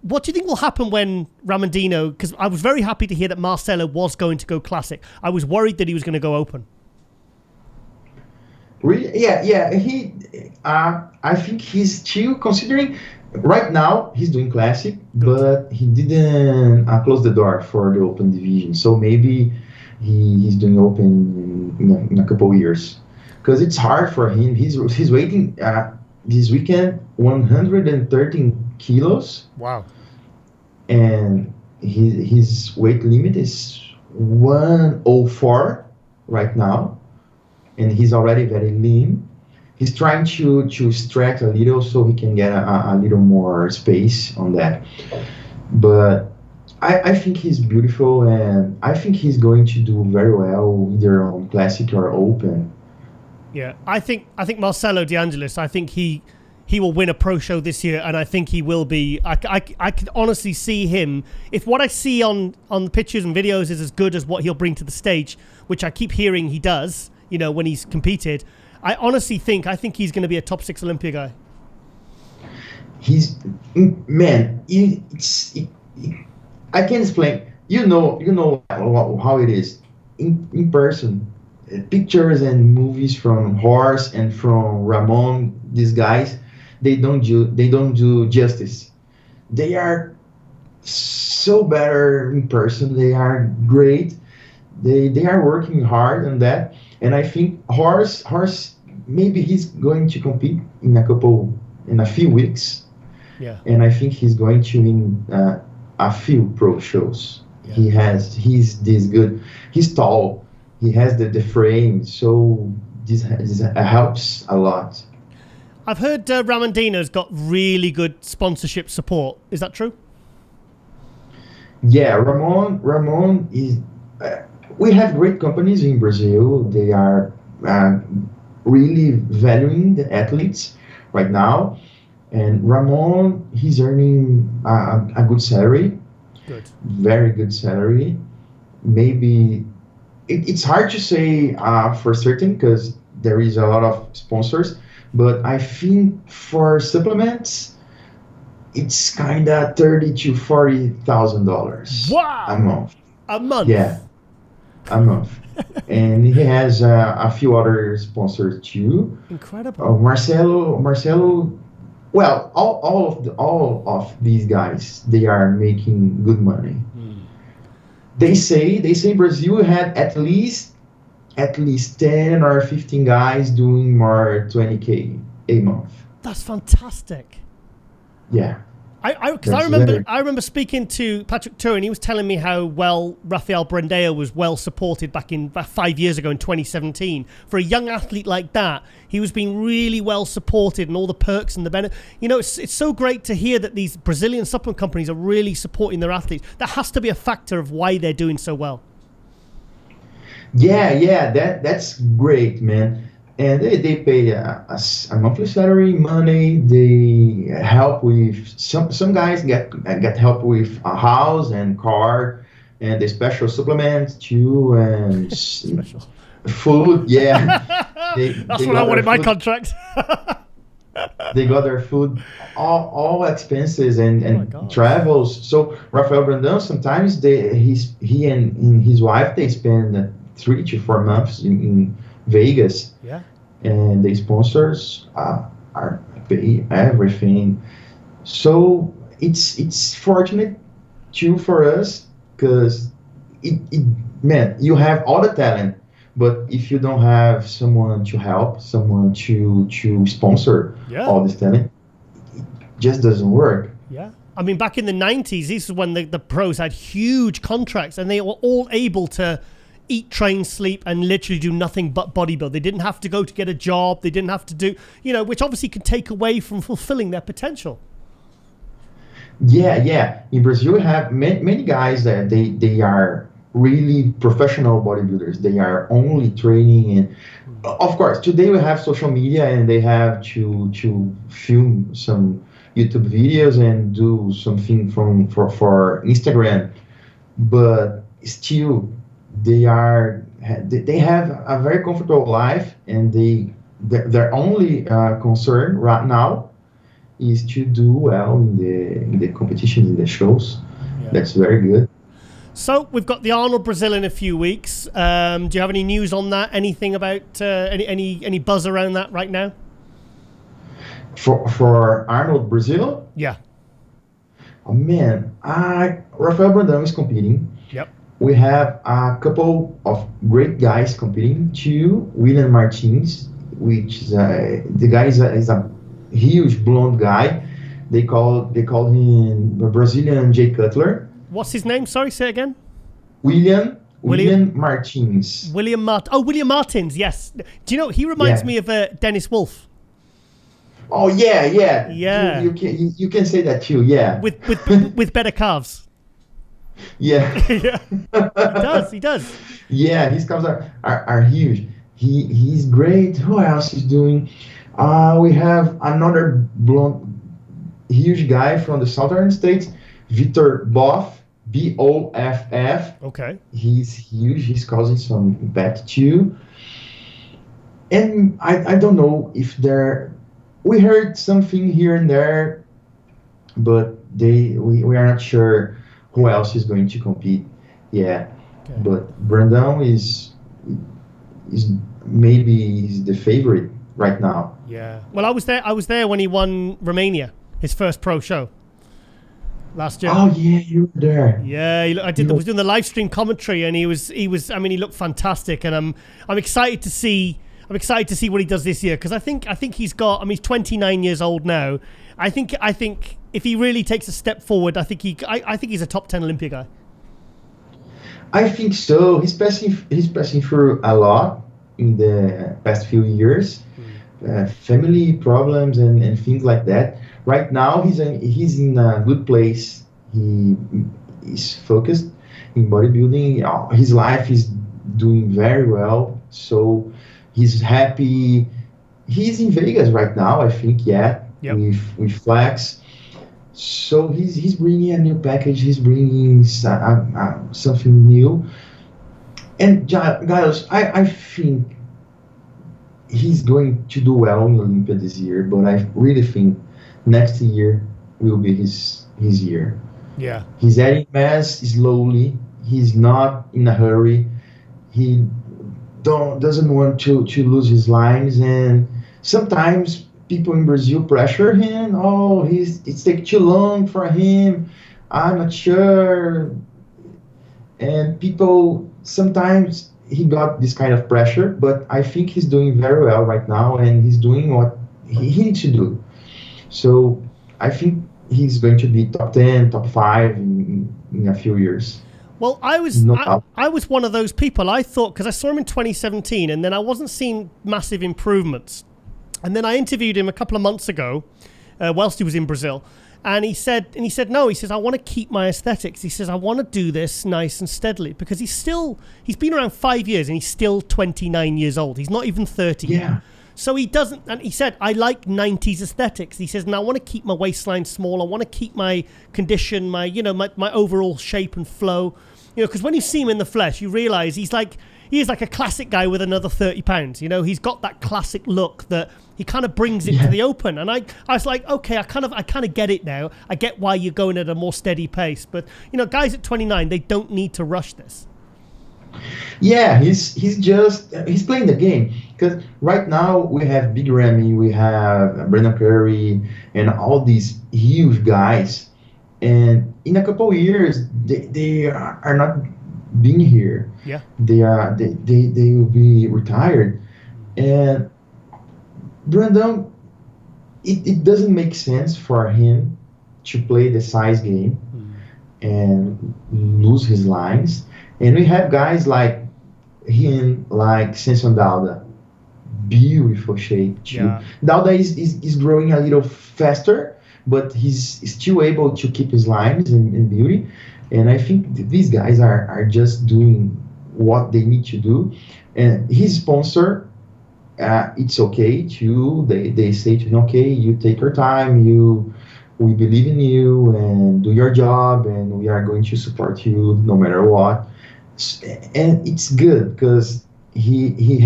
[SPEAKER 1] What do you think will happen when Ramondino, because I was very happy to hear that Marcelo was going to go classic. I was worried that he was going to go open.
[SPEAKER 3] Really? Yeah. I think he's still considering. Right now, he's doing classic, but he didn't close the door for the open division. So maybe he's doing open in a couple of years, because it's hard for him. He's weighing this weekend 113 kilos.
[SPEAKER 1] Wow.
[SPEAKER 3] And his weight limit is 104 right now, and he's already very lean. He's trying to stretch a little so he can get a little more space on that. But I think he's beautiful, and I think he's going to do very well either on classic or open.
[SPEAKER 1] Yeah, I think Marcelo De Angelis, I think he will win a pro show this year, and I think he will be. I can honestly see him. If what I see on the pictures and videos is as good as what he'll bring to the stage, which I keep hearing he does, you know, when he's competed, I honestly think he's going to be a top 6 Olympia guy.
[SPEAKER 3] He's, man, I can explain. You know how it is in person. Pictures and movies from Horse and from Ramon, these guys, they don't do justice. They are so better in person. They are great. They are working hard on that. And I think Horse, maybe he's going to compete in a few weeks.
[SPEAKER 1] Yeah.
[SPEAKER 3] And I think he's going to win a few pro shows. Yeah. He's this good. He's tall. He has the frame. So this helps a lot.
[SPEAKER 1] I've heard Ramondino's got really good sponsorship support. Is that true?
[SPEAKER 3] Yeah, Ramon is. We have great companies in Brazil. They are really valuing the athletes right now. And Ramon, he's earning a good salary.
[SPEAKER 1] Good. Very
[SPEAKER 3] good salary. Maybe it's hard to say for certain because there is a lot of sponsors. But I think for supplements, it's kind of $30,000 to $40,000
[SPEAKER 1] wow.
[SPEAKER 3] a month.
[SPEAKER 1] A month?
[SPEAKER 3] Yeah. a month. And he has a few other sponsors too.
[SPEAKER 1] Incredible.
[SPEAKER 3] Marcelo. Well, all of these guys, they are making good money. They say Brazil had at least 10 or 15 guys doing more 20K a month.
[SPEAKER 1] That's fantastic.
[SPEAKER 3] Yeah.
[SPEAKER 1] Because I remember speaking to Patrick Turin. He was telling me how well Rafael Brandao was well supported back 5 years ago in 2017. For a young athlete like that, he was being really well supported and all the perks and the benefits. You know, it's so great to hear that these Brazilian supplement companies are really supporting their athletes. That has to be a factor of why they're doing so well.
[SPEAKER 3] Yeah, that's great, man. And they pay a monthly salary, money. They help with some guys get help with a house and car, and the special supplements too, and
[SPEAKER 1] special
[SPEAKER 3] food. Yeah,
[SPEAKER 1] that's what I want in my contract.
[SPEAKER 3] They got their food, all expenses and travels. So Rafael Brandão, sometimes he and his wife, they spend 3 to 4 months in Vegas.
[SPEAKER 1] Yeah.
[SPEAKER 3] And the sponsors are pay everything. So it's fortunate too for us, because man, you have all the talent, but if you don't have someone to help, someone to sponsor all this talent, it just doesn't work.
[SPEAKER 1] Yeah. I mean, back in the 90s, this is when the pros had huge contracts and they were all able to eat, train, sleep, and literally do nothing but bodybuild. They didn't have to go to get a job. They didn't have to do, which obviously can take away from fulfilling their potential.
[SPEAKER 3] Yeah. In Brazil, we have many guys that they are really professional bodybuilders. They are only training, and of course, today we have social media, and they have to film some YouTube videos and do something for Instagram, but still they have a very comfortable life, and their only concern right now is to do well in the competitions, in the shows. Yeah. That's very good.
[SPEAKER 1] So we've got the Arnold Brazil in a few weeks. Do you have any news on that? Anything about any buzz around that right now?
[SPEAKER 3] For Arnold Brazil?
[SPEAKER 1] Yeah.
[SPEAKER 3] Oh man, Rafael Brandão is competing.
[SPEAKER 1] Yep.
[SPEAKER 3] We have a couple of great guys competing too. William Martins, which is the guy is a huge blonde guy. They call him the Brazilian Jay Cutler.
[SPEAKER 1] What's his name? Sorry, say it again.
[SPEAKER 3] William Martins.
[SPEAKER 1] William Martins, yes. Do you know, he reminds me of Dennis Wolf.
[SPEAKER 3] Oh yeah.
[SPEAKER 1] Yeah.
[SPEAKER 3] You can say that too, yeah.
[SPEAKER 1] With better calves.
[SPEAKER 3] Yeah.
[SPEAKER 1] Yeah. He does.
[SPEAKER 3] Yeah, his calves are huge. He's great. Who else is doing? We have another blonde, huge guy from the southern states, Victor Boff, Boff.
[SPEAKER 1] Okay.
[SPEAKER 3] He's huge. He's causing some impact too. And I don't know if we heard something here and there, but we are not sure who else is going to compete. Yeah. Okay. But Brandão is maybe the favorite right now.
[SPEAKER 1] Yeah. Well, I was there when he won Romania, his first pro show last year.
[SPEAKER 3] Oh yeah, you were there.
[SPEAKER 1] Yeah, I was doing the live stream commentary, and he was. I mean, he looked fantastic, and I'm excited to see. I'm excited to see what he does this year, because I think he's got. I mean, he's 29 years old now. I think if he really takes a step forward, I think he's a top 10 Olympia guy.
[SPEAKER 3] I think so. He's passing through a lot in the past few years, family problems and things like that. Right now, he's in a good place. He is focused in bodybuilding. His life is doing very well, so he's happy. He's in Vegas right now, I think. Yeah, yep. with Flex. So he's bringing a new package. He's bringing something new. And Giles, I think he's going to do well in Olympia this year, but I really think next year will be his year.
[SPEAKER 1] Yeah.
[SPEAKER 3] He's adding mass slowly. He's not in a hurry. he doesn't want to lose his lines, and sometimes people in Brazil pressure him. Oh, it's taking too long for him. I'm not sure. And people sometimes he got this kind of pressure, but I think he's doing very well right now, and he's doing what he needs to do. So I think he's going to be top 10, top 5 in a few years.
[SPEAKER 1] Well, I was one of those people. I thought, because I saw him in 2017, and then I wasn't seeing massive improvements. And then I interviewed him a couple of months ago, whilst he was in Brazil, and he said no. He says, I want to keep my aesthetics. He says, I want to do this nice and steadily, because he's been around 5 years and he's still 29 years old. He's not even 30.
[SPEAKER 3] Yeah.
[SPEAKER 1] So he doesn't, and he said, I like 90s aesthetics. He says, and I want to keep my waistline small. I want to keep my condition, my overall shape and flow. Because when you see him in the flesh, you realize he is like a classic guy with another 30 pounds. He's got that classic look that he kind of brings it to the open. And I was like, okay, I kind of get it now. I get why you're going at a more steady pace. But, guys at 29, they don't need to rush this.
[SPEAKER 3] Yeah, he's playing the game, because right now we have Big Ramy, we have Neil Currey, and all these huge guys, and in a couple of years they are not being here.
[SPEAKER 1] Yeah,
[SPEAKER 3] they will be retired, and Brandon, it doesn't make sense for him to play the size game and lose his lines. And we have guys like him, like Samson Dauda, beautiful shape too. Yeah. Dauda is growing a little faster, but he's still able to keep his lines and beauty. And I think these guys are just doing what they need to do. And his sponsor, it's okay too. They say to him, okay, you take your time, we believe in you, and do your job, and we are going to support you no matter what. And it's good, because he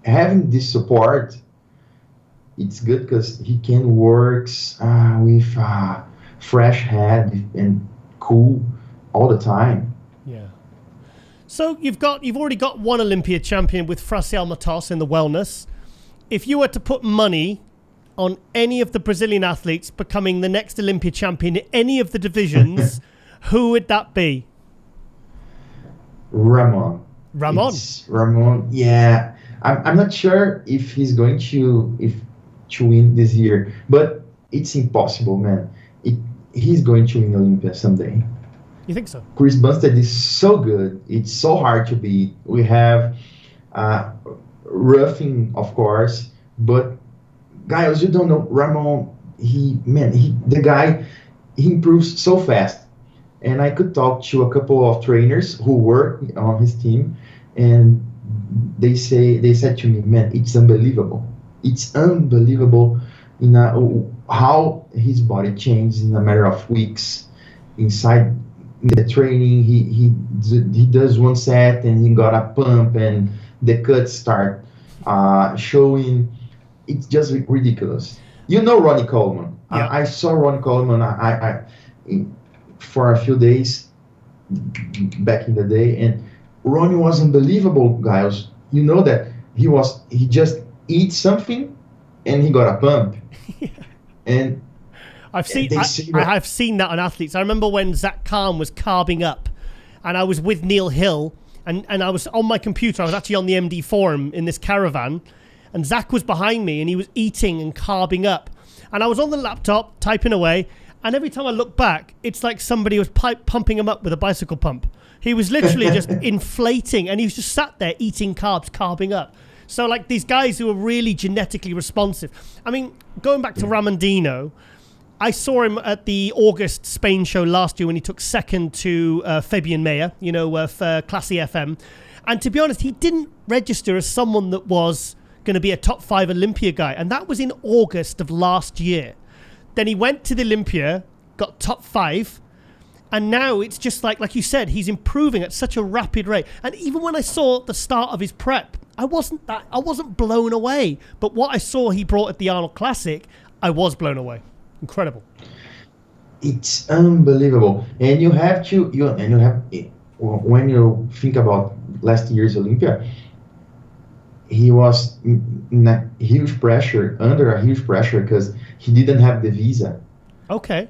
[SPEAKER 3] having this support. It's good because he can work with fresh head and cool all the time.
[SPEAKER 1] Yeah. So you've already got one Olympia champion with Fraciel Matos in the wellness. If you were to put money on any of the Brazilian athletes becoming the next Olympia champion in any of the divisions, who would that be?
[SPEAKER 3] Ramon.
[SPEAKER 1] Ramon,
[SPEAKER 3] yeah. I'm not sure if he's going to win this year, but it's impossible, man. He's going to win Olympia someday.
[SPEAKER 1] You think so?
[SPEAKER 3] Chris Bumstead is so good. It's so hard to beat. We have Ruffin, of course, but guys, you don't know Ramon. The guy improves so fast. And I could talk to a couple of trainers who work on his team, and they said to me, man, it's unbelievable. It's unbelievable how his body changed in a matter of weeks. Inside the training, he does one set and he got a pump, and the cuts start showing. It's just ridiculous. Ronnie Coleman.
[SPEAKER 1] Yeah.
[SPEAKER 3] I saw Ronnie Coleman. For a few days back in the day, and Ronnie was unbelievable, guys. You know that he just eats something and he got a pump.
[SPEAKER 1] Yeah.
[SPEAKER 3] And
[SPEAKER 1] I've seen that on athletes. I remember when Zach Kahn was carbing up, and I was with Neil Hill, and I was on my computer. I was actually on the MD forum in this caravan, and Zach was behind me, and he was eating and carbing up, and I was on the laptop typing away. And every time I look back, it's like somebody was pumping him up with a bicycle pump. He was literally just inflating, and he was just sat there eating carbs, carbing up. So like these guys who are really genetically responsive. I mean, going back to Ramondino, I saw him at the August Spain show last year when he took second to Fabian Mayer, for Classy FM. And to be honest, he didn't register as someone that was going to be a top 5 Olympia guy. And that was in August of last year. Then he went to the Olympia, got top 5, and now it's just like you said, he's improving at such a rapid rate. And even when I saw the start of his prep, I wasn't blown away. But what I saw he brought at the Arnold Classic, I was blown away. Incredible.
[SPEAKER 3] It's unbelievable, and you have when you think about last year's Olympia, he was under a huge pressure because he didn't have the visa.
[SPEAKER 1] Okay.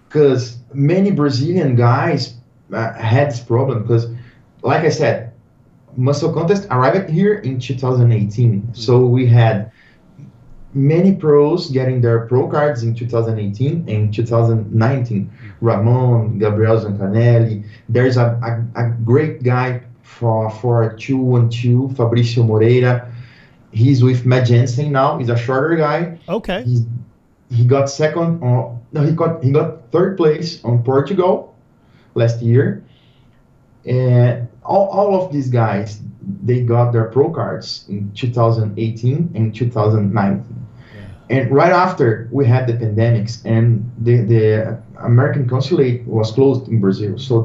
[SPEAKER 3] Because many Brazilian guys had this problem because, like I said, Muscle Contest arrived here in 2018. So we had many pros getting their pro cards in 2018 and 2019. Ramon, Gabriel Zancanelli. There's a great guy for 212, Fabricio Moreira. He's with Matt Jensen now. He's a shorter guy.
[SPEAKER 1] Okay.
[SPEAKER 3] He got second. He got third place on Portugal last year. And all of these guys, they got their pro cards in 2018 and 2019. And right after we had the pandemics and the American consulate was closed in Brazil, so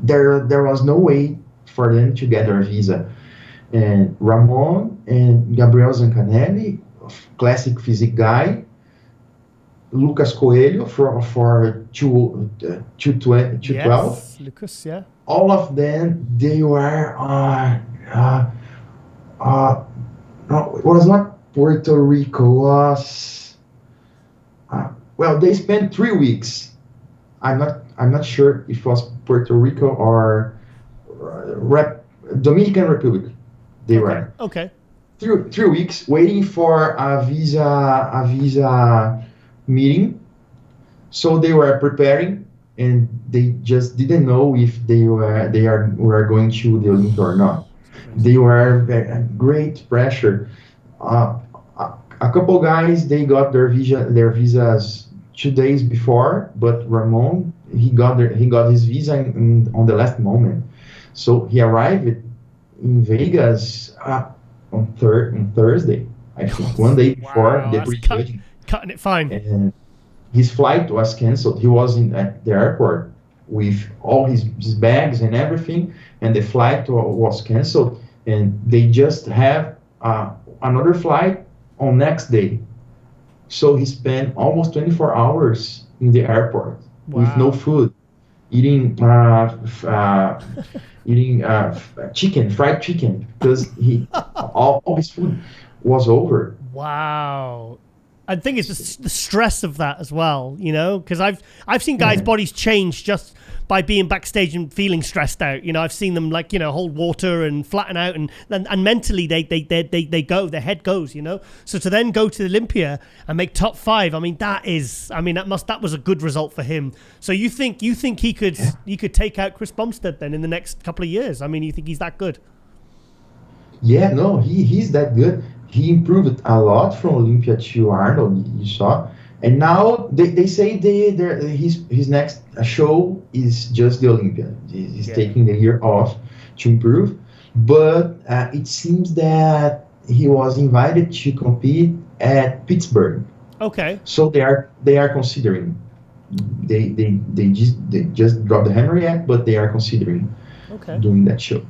[SPEAKER 3] there was no way for them to get their visa. And Ramon and Gabriel Zancanelli, classic physique guy, Lucas Coelho for 212.
[SPEAKER 1] Yes, Lucas, yeah.
[SPEAKER 3] All of them, they were no, it was not Puerto Rico, was well, they spent 3 weeks. I'm not sure if it was Puerto Rico or Dominican Republic. They were
[SPEAKER 1] okay.
[SPEAKER 3] 3 weeks waiting for a visa meeting. So they were preparing, and they just didn't know if they were going to the Olympia or not. They were great pressure. A couple guys, they got their visas 2 days before, but Ramon, he got his visa on the last moment. So he arrived in Vegas on Thursday, I think, 1 day before the pre-judging.
[SPEAKER 1] Cutting it fine.
[SPEAKER 3] And his flight was canceled. He was at the airport with all his bags and everything, and the flight was canceled. And they just have another flight on next day. So he spent almost 24 hours in the airport with no food, eating fried chicken, because all his food was over.
[SPEAKER 1] Wow. I think it's the stress of that as well, you know, because I've seen guys' bodies change just by being backstage and feeling stressed out. You know, I've seen them hold water and flatten out, and mentally they go, their head goes, you know. So to then go to Olympia and make top 5, I mean that was a good result for him. So you think he could take out Chris Bumstead then in the next couple of years? I mean, you think he's that good?
[SPEAKER 3] Yeah, no, he's that good. He improved a lot from Olympia to Arnold, you saw. And now they say his next show is just the Olympia. He's taking the year off to improve. But it seems that he was invited to compete at Pittsburgh. Okay. So they are considering. They just dropped the hammer yet, but they are considering doing that show.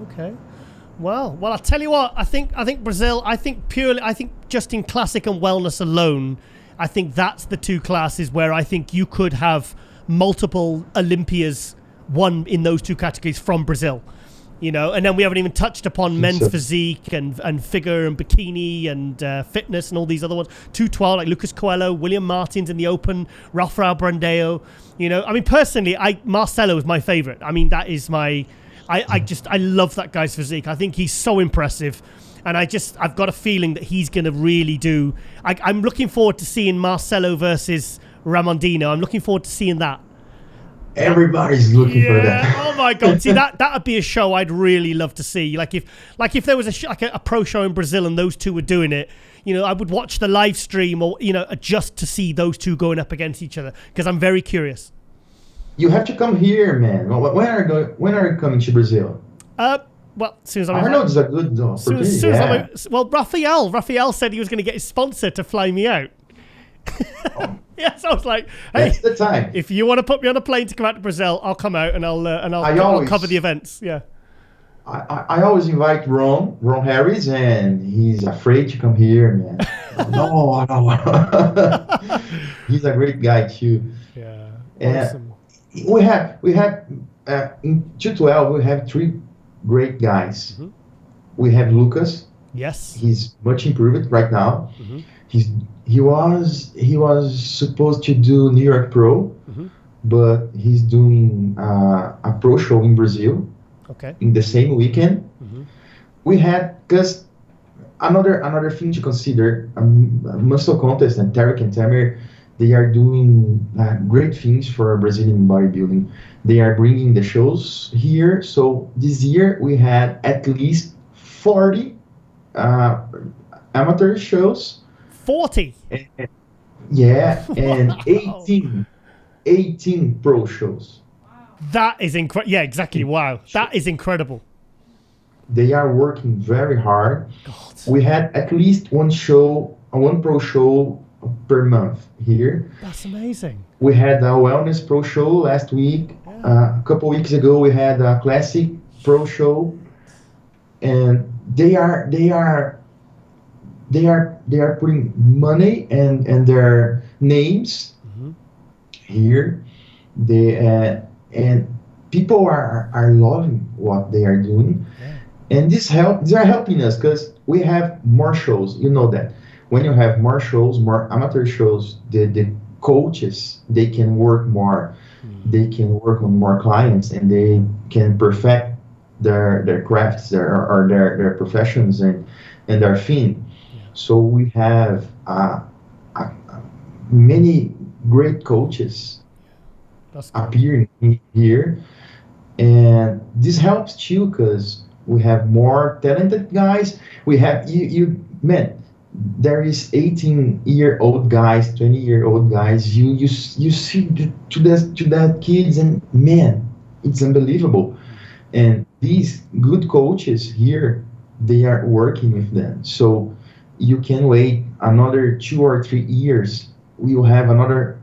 [SPEAKER 1] Okay. Well, I'll tell you what. I think Brazil. I think just in classic and wellness alone, I think that's the two classes where I think you could have multiple Olympias won in those two categories from Brazil. You know, and then we haven't even touched upon men's physique and figure and bikini and fitness and all these other ones. 212 like Lucas Coelho, William Martins in the open, Rafael Brandao. You know, I mean, personally, Marcelo is my favorite. I mean, that is my. I love that guy's physique. I think he's so impressive. And I've got a feeling that he's going to really do. I'm looking forward to seeing Marcelo versus Ramondino. I'm looking forward to seeing that.
[SPEAKER 3] Everybody's looking for that.
[SPEAKER 1] Oh my God! See, that would be a show I'd really love to see. Like if there was a pro show in Brazil and those two were doing it, you know, I would watch the live stream or just to see those two going up against each other because I'm very curious.
[SPEAKER 3] You have to come here, man. When are you coming to Brazil?
[SPEAKER 1] Well, as soon as I'm
[SPEAKER 3] Arnold is a good opportunity.
[SPEAKER 1] Rafael said he was going to get his sponsor to fly me out. Yes, I was like, hey,
[SPEAKER 3] that's the time.
[SPEAKER 1] If you want to put me on a plane to come out to Brazil, I'll come out and I'll cover the events. Yeah.
[SPEAKER 3] I always invite Ron Harris, and he's afraid to come here, man. No. He's a great guy too.
[SPEAKER 1] Yeah.
[SPEAKER 3] And
[SPEAKER 1] awesome.
[SPEAKER 3] we had in 212 we have three great guys.
[SPEAKER 1] Mm-hmm.
[SPEAKER 3] We have Lucas.
[SPEAKER 1] Yes.
[SPEAKER 3] He's much improved right now.
[SPEAKER 1] Mm-hmm.
[SPEAKER 3] He was supposed to do New York Pro,
[SPEAKER 1] mm-hmm.
[SPEAKER 3] but he's doing a pro show in Brazil.
[SPEAKER 1] Okay.
[SPEAKER 3] In the same weekend.
[SPEAKER 1] Mm-hmm.
[SPEAKER 3] We had, because another thing to consider, Muscle Contest and Tarek and Tamir, they are doing great things for Brazilian bodybuilding. They are bringing the shows here. So this year we had at least 40 amateur shows.
[SPEAKER 1] 40?
[SPEAKER 3] Yeah, and
[SPEAKER 1] Wow.
[SPEAKER 3] 18 pro shows.
[SPEAKER 1] That is incredible. Yeah, exactly. Wow. That is incredible.
[SPEAKER 3] They are working very hard.
[SPEAKER 1] God.
[SPEAKER 3] We had at least one pro show per month here.
[SPEAKER 1] That's amazing.
[SPEAKER 3] We had a wellness pro show last week.
[SPEAKER 1] Yeah.
[SPEAKER 3] A couple weeks ago, we had a classic pro show, and they are putting money and their names
[SPEAKER 1] Mm-hmm.
[SPEAKER 3] here. And people are loving what they are doing.
[SPEAKER 1] Yeah.
[SPEAKER 3] And they are helping us because we have more shows. You know that when you have more shows, more amateur shows, the coaches, they can work more.
[SPEAKER 1] Mm-hmm.
[SPEAKER 3] They can work on more clients, and they can perfect their crafts, their professions, and their thing.
[SPEAKER 1] Yeah.
[SPEAKER 3] So we have many great coaches
[SPEAKER 1] That's good.
[SPEAKER 3] appearing here, and this helps too because we have more talented guys. We have there is 18-year-old guys, 20-year-old guys. You see to that kids, and man, it's unbelievable. And these good coaches here, they are working with them. So you can wait another 2 or 3 years. We will have another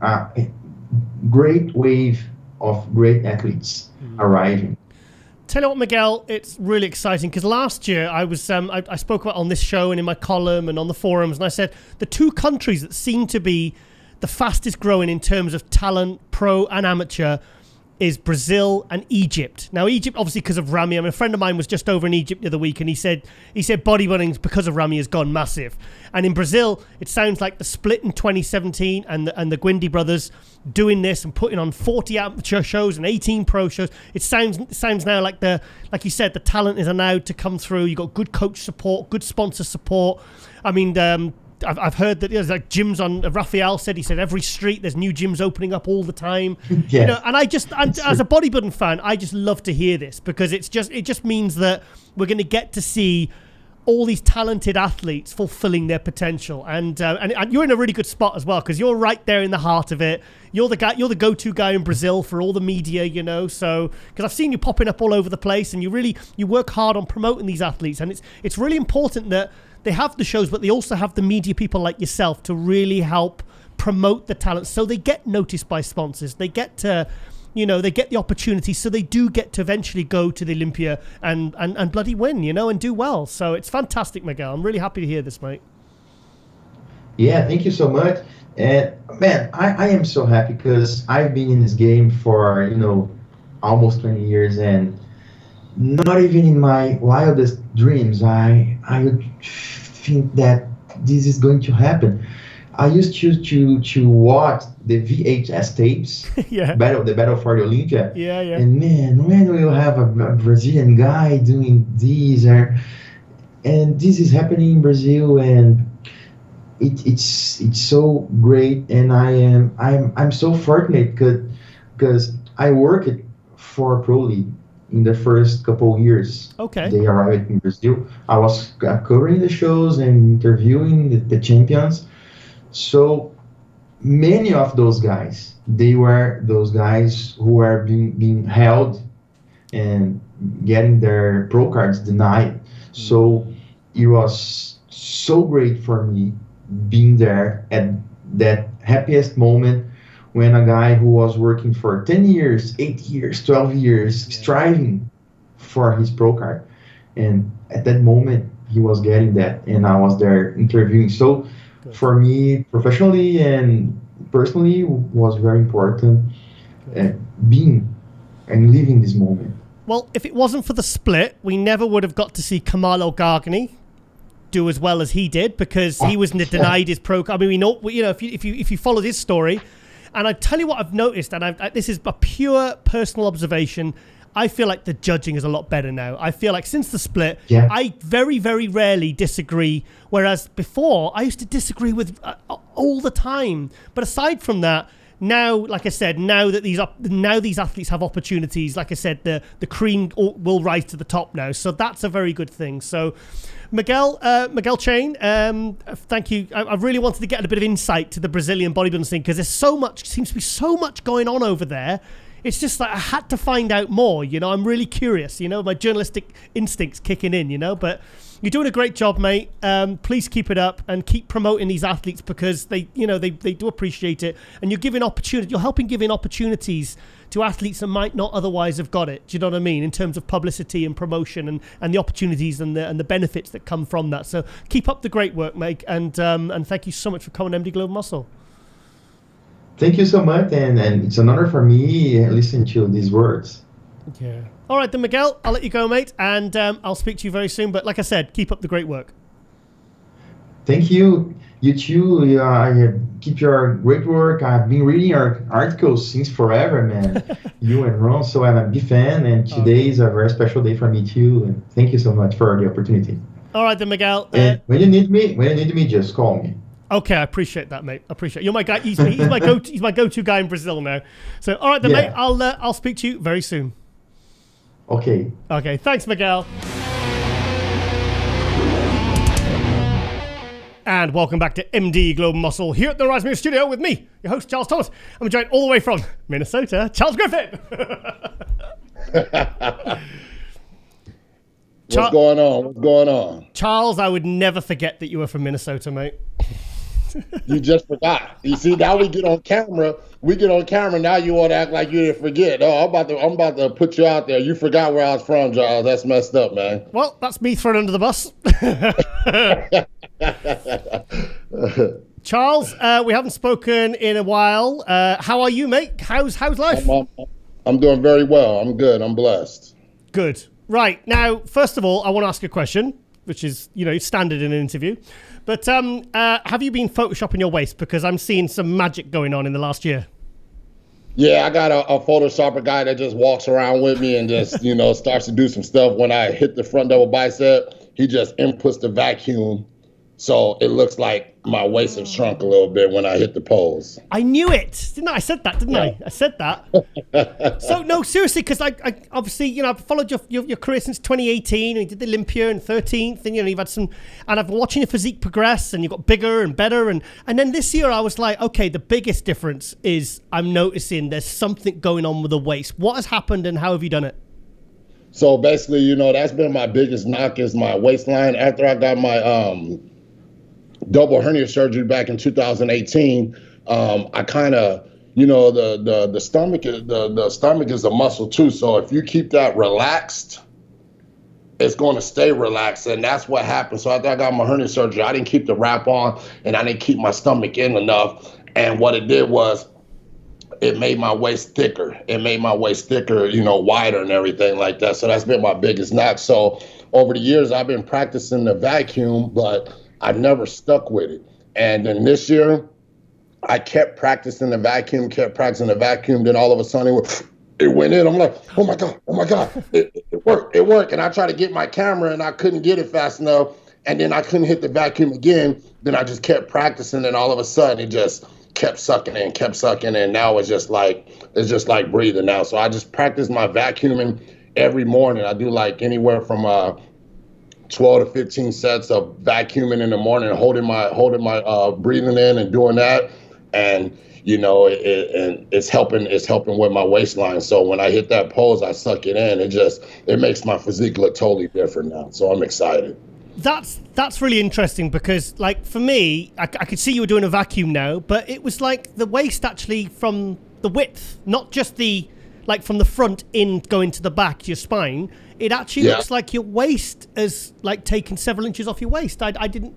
[SPEAKER 3] great wave of great athletes arriving.
[SPEAKER 1] Tell you what, Miguel, it's really exciting because last year I was I spoke about on this show and in my column and on the forums, and I said the two countries that seem to be the fastest growing in terms of talent, pro and amateur, is Brazil and Egypt. Now, Egypt, obviously, because of Ramy. I mean, a friend of mine was just over in Egypt the other week, and he said bodybuilding because of Ramy has gone massive. And in Brazil, it sounds like the split in 2017 and the Guindy brothers doing this and putting on 40 amateur shows and 18 pro shows. It sounds now like you said, the talent is allowed to come through. You've got good coach support, good sponsor support. I mean, I've heard that there's like gyms on. Raphael said every street there's new gyms opening up all the time.
[SPEAKER 3] Yeah.
[SPEAKER 1] You know, and as a bodybuilding fan, I just love to hear this because it just means that we're going to get to see all these talented athletes fulfilling their potential. And you're in a really good spot as well because you're right there in the heart of it. You're the go-to guy in Brazil for all the media, you know. So because I've seen you popping up all over the place, and you work hard on promoting these athletes, and it's really important that they have the shows, but they also have the media people like yourself to really help promote the talent so they get noticed by sponsors. They get to, they get the opportunity, so they do get to eventually go to the Olympia and bloody win, and do well. So it's fantastic, Miguel. I'm really happy to hear this, mate.
[SPEAKER 3] Yeah, thank you so much. And man, I am so happy because I've been in this game for, almost 20 years, and not even in my wildest dreams I would think that this is going to happen. I used to watch the VHS tapes,
[SPEAKER 1] Yeah.
[SPEAKER 3] the Battle for the Olympia.
[SPEAKER 1] Yeah.
[SPEAKER 3] And man, when we will have a Brazilian guy doing these, and this is happening in Brazil, and it's so great, and I'm so fortunate because I worked for Pro League in the first couple of years.
[SPEAKER 1] Okay.
[SPEAKER 3] They arrived in Brazil. I was covering the shows and interviewing the champions. So many of those guys, they were those guys who were being held and getting their pro cards denied. So it was so great for me being there at that happiest moment when a guy who was working for 10 years, 8 years, 12 years, striving for his pro card. And at that moment, he was getting that, and I was there interviewing. So for me, professionally and personally, was very important being and living this moment.
[SPEAKER 1] Well, if it wasn't for the split, we never would have got to see Kamalo Gargani do as well as he did, because he was denied his pro. I mean, we know, you know, if you followed his story, and I tell you what I've noticed, and this is a pure personal observation. I feel like the judging is a lot better now. I feel like since the split, I very, very rarely disagree. Whereas before, I used to disagree with all the time. But aside from that, now, like I said, now these athletes have opportunities. Like I said, the cream will rise to the top now. So that's a very good thing. So Miguel Chain, thank you. I really wanted to get a bit of insight to the Brazilian bodybuilding scene, because seems to be so much going on over there. It's just like I had to find out more, you know. I'm really curious, you know, my journalistic instincts kicking in, you know. But you're doing a great job, mate. Please keep it up and keep promoting these athletes, because they do appreciate it. And you're helping giving opportunities to athletes that might not otherwise have got it. Do you know what I mean? In terms of publicity and promotion and the opportunities and the benefits that come from that. So keep up the great work, mate. And thank you so much for coming on MD Global Muscle.
[SPEAKER 3] Thank you so much, and it's an honor for me listening to these words.
[SPEAKER 1] Yeah. All right, then, Miguel, I'll let you go, mate, and I'll speak to you very soon. But like I said, keep up the great work.
[SPEAKER 3] Thank you. You too. Keep your great work. I've been reading your articles since forever, man. You and Ron, so I'm a big fan, and today is a very special day for me too. And thank you so much for the opportunity.
[SPEAKER 1] All right, then, Miguel.
[SPEAKER 3] And when you need me, just call me.
[SPEAKER 1] Okay, I appreciate that, mate. I appreciate it. You're my guy. He's my go-to guy in Brazil now. So, all right then, mate. I'll speak to you very soon.
[SPEAKER 3] Okay.
[SPEAKER 1] Okay. Thanks, Miguel. And welcome back to MD Global Muscle here at the Rise Media Studio with me, your host Charles Thomas. I'm joined all the way from Minnesota, Charles Griffen.
[SPEAKER 4] What's going on?
[SPEAKER 1] Charles, I would never forget that you were from Minnesota, mate.
[SPEAKER 4] You just forgot. You see, now we get on camera. Now you want to act like you didn't forget. Oh, I'm about to put you out there. You forgot where I was from, Giles. That's messed up, man.
[SPEAKER 1] Well, that's me thrown under the bus. Charles, we haven't spoken in a while. How are you, mate? How's life?
[SPEAKER 4] I'm doing very well. I'm good. I'm blessed.
[SPEAKER 1] Good. Right. Now, first of all, I want to ask a question, which is, standard in an interview. But have you been photoshopping your waist? Because I'm seeing some magic going on in the last year.
[SPEAKER 4] Yeah, I got a photoshopper guy that just walks around with me and just, starts to do some stuff. When I hit the front double bicep, he just inputs the vacuum. So it looks like my waist has shrunk a little bit when I hit the pose.
[SPEAKER 1] I knew it. Didn't I? I said that, didn't I? I said that. So, no, seriously, because I obviously, I've followed your career since 2018, and you did the Olympia in 13th, and, you've had some, and I've been watching your physique progress, and you got bigger and better. And then this year I was like, okay, the biggest difference is I'm noticing there's something going on with the waist. What has happened and how have you done it?
[SPEAKER 4] So basically, that's been my biggest knock is my waistline. After I got my double hernia surgery back in 2018, I kind of, the stomach is a muscle too. So if you keep that relaxed, it's going to stay relaxed. And that's what happened. So after I got my hernia surgery, I didn't keep the wrap on and I didn't keep my stomach in enough. And what it did was it made my waist thicker. Wider and everything like that. So that's been my biggest knock. So over the years, I've been practicing the vacuum, but I never stuck with it. And then this year, I kept practicing the vacuum. Then all of a sudden, it went in. I'm like, oh my God. It worked. And I tried to get my camera, and I couldn't get it fast enough. And then I couldn't hit the vacuum again. Then I just kept practicing, and all of a sudden, it just kept sucking in. And now it's just like breathing now. So I just practice my vacuuming every morning. I do like anywhere from 12 to 15 sets of vacuuming in the morning, holding my breathing in and doing that. And, it's helping with my waistline. So when I hit that pose, I suck it in. It makes my physique look totally different now. So I'm excited.
[SPEAKER 1] That's really interesting because, like, for me, I could see you were doing a vacuum now, but it was like the waist actually from the width, not just from the front in going to the back to your spine. It actually looks like your waist is like taken several inches off your waist. I didn't.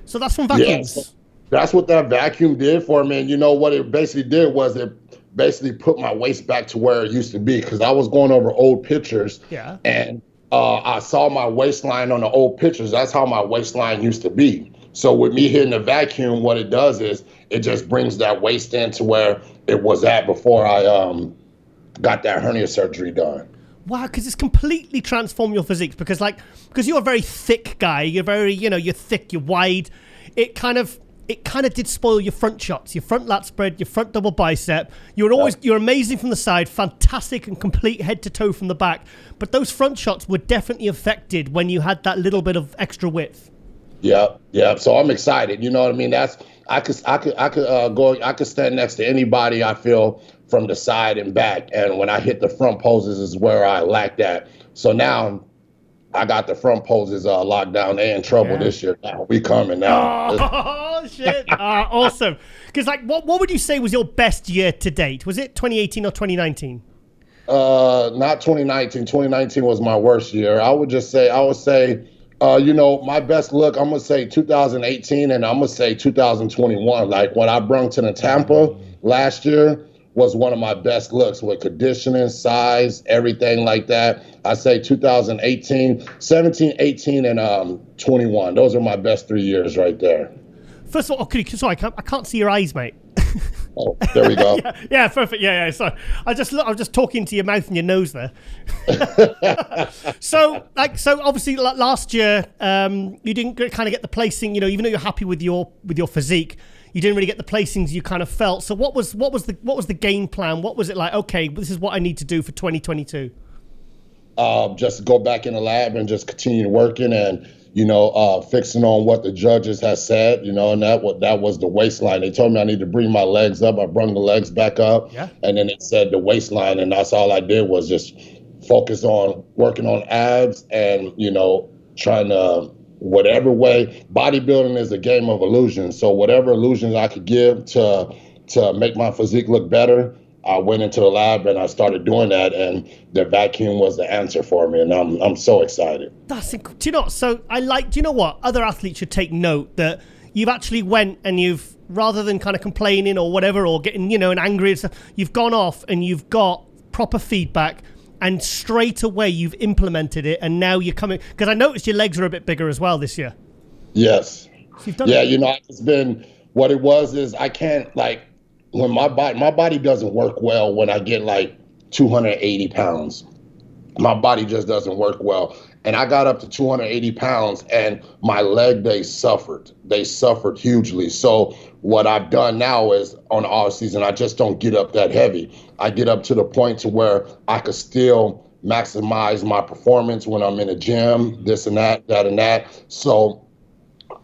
[SPEAKER 1] So that's from vacuums.
[SPEAKER 4] Yeah, so that's what that vacuum did for me. And what it basically did was it basically put my waist back to where it used to be, because I was going over old pictures.
[SPEAKER 1] Yeah.
[SPEAKER 4] And I saw my waistline on the old pictures. That's how my waistline used to be. So with me hitting the vacuum, what it does is it just brings that waist in to where it was at before I got that hernia surgery done.
[SPEAKER 1] Wow, because it's completely transformed your physique. Because you're a very thick guy. You're very, you're thick, you're wide. It kind of did spoil your front shots, your front lat spread, your front double bicep. You're amazing from the side, fantastic and complete head to toe from the back. But those front shots were definitely affected when you had that little bit of extra width.
[SPEAKER 4] Yeah. So I'm excited. You know what I mean? I could stand next to anybody, I feel, from the side and back. And when I hit the front poses is where I lack that. So now I got the front poses locked down. They in trouble this year. Now we coming now.
[SPEAKER 1] Oh shit! Awesome. Because what would you say was your best year to date? Was it 2018 or 2019?
[SPEAKER 4] Not 2019. 2019 was my worst year. I would say, my best look, I'm going to say 2018, and I'm going to say 2021. Like what I brung to the Tampa last year was one of my best looks with conditioning, size, everything like that. I say 2018, 17, 18, and 21. Those are my best 3 years right there.
[SPEAKER 1] First of all, sorry, I can't see your eyes, mate.
[SPEAKER 4] Oh, there we go.
[SPEAKER 1] yeah, perfect. Yeah. Sorry, I was just talking to your mouth and your nose there. So obviously last year, you didn't kind of get the placing. Even though you're happy with your physique, you didn't really get the placings you kind of felt. So what was the game plan? What was it like? Okay, this is what I need to do for 2022.
[SPEAKER 4] Just go back in the lab and just continue working and. Fixing on what the judges have said, and that was the waistline. They told me I need to bring my legs up. I brung the legs back up, and then it said the waistline, and that's all I did was just focus on working on abs and, trying to, whatever way, bodybuilding is a game of illusions. So whatever illusions I could give to make my physique look better, I went into the lab and I started doing that, and the vacuum was the answer for me, and I'm so excited.
[SPEAKER 1] Do you know? So do you know what? Other athletes should take note that you've actually went and you've, rather than kind of complaining or whatever or getting and angry and stuff, you've gone off and you've got proper feedback and straight away you've implemented it, and now you're coming, because I noticed your legs are a bit bigger as well this year.
[SPEAKER 4] Yes.
[SPEAKER 1] So you've done
[SPEAKER 4] it's been, what it was is I can't when my body doesn't work well when I get 280 pounds. My body just doesn't work well. And I got up to 280 pounds and my leg days suffered. They suffered hugely. So what I've done now is on the off season, I just don't get up that heavy. I get up to the point to where I could still maximize my performance when I'm in the gym, this and that and that. So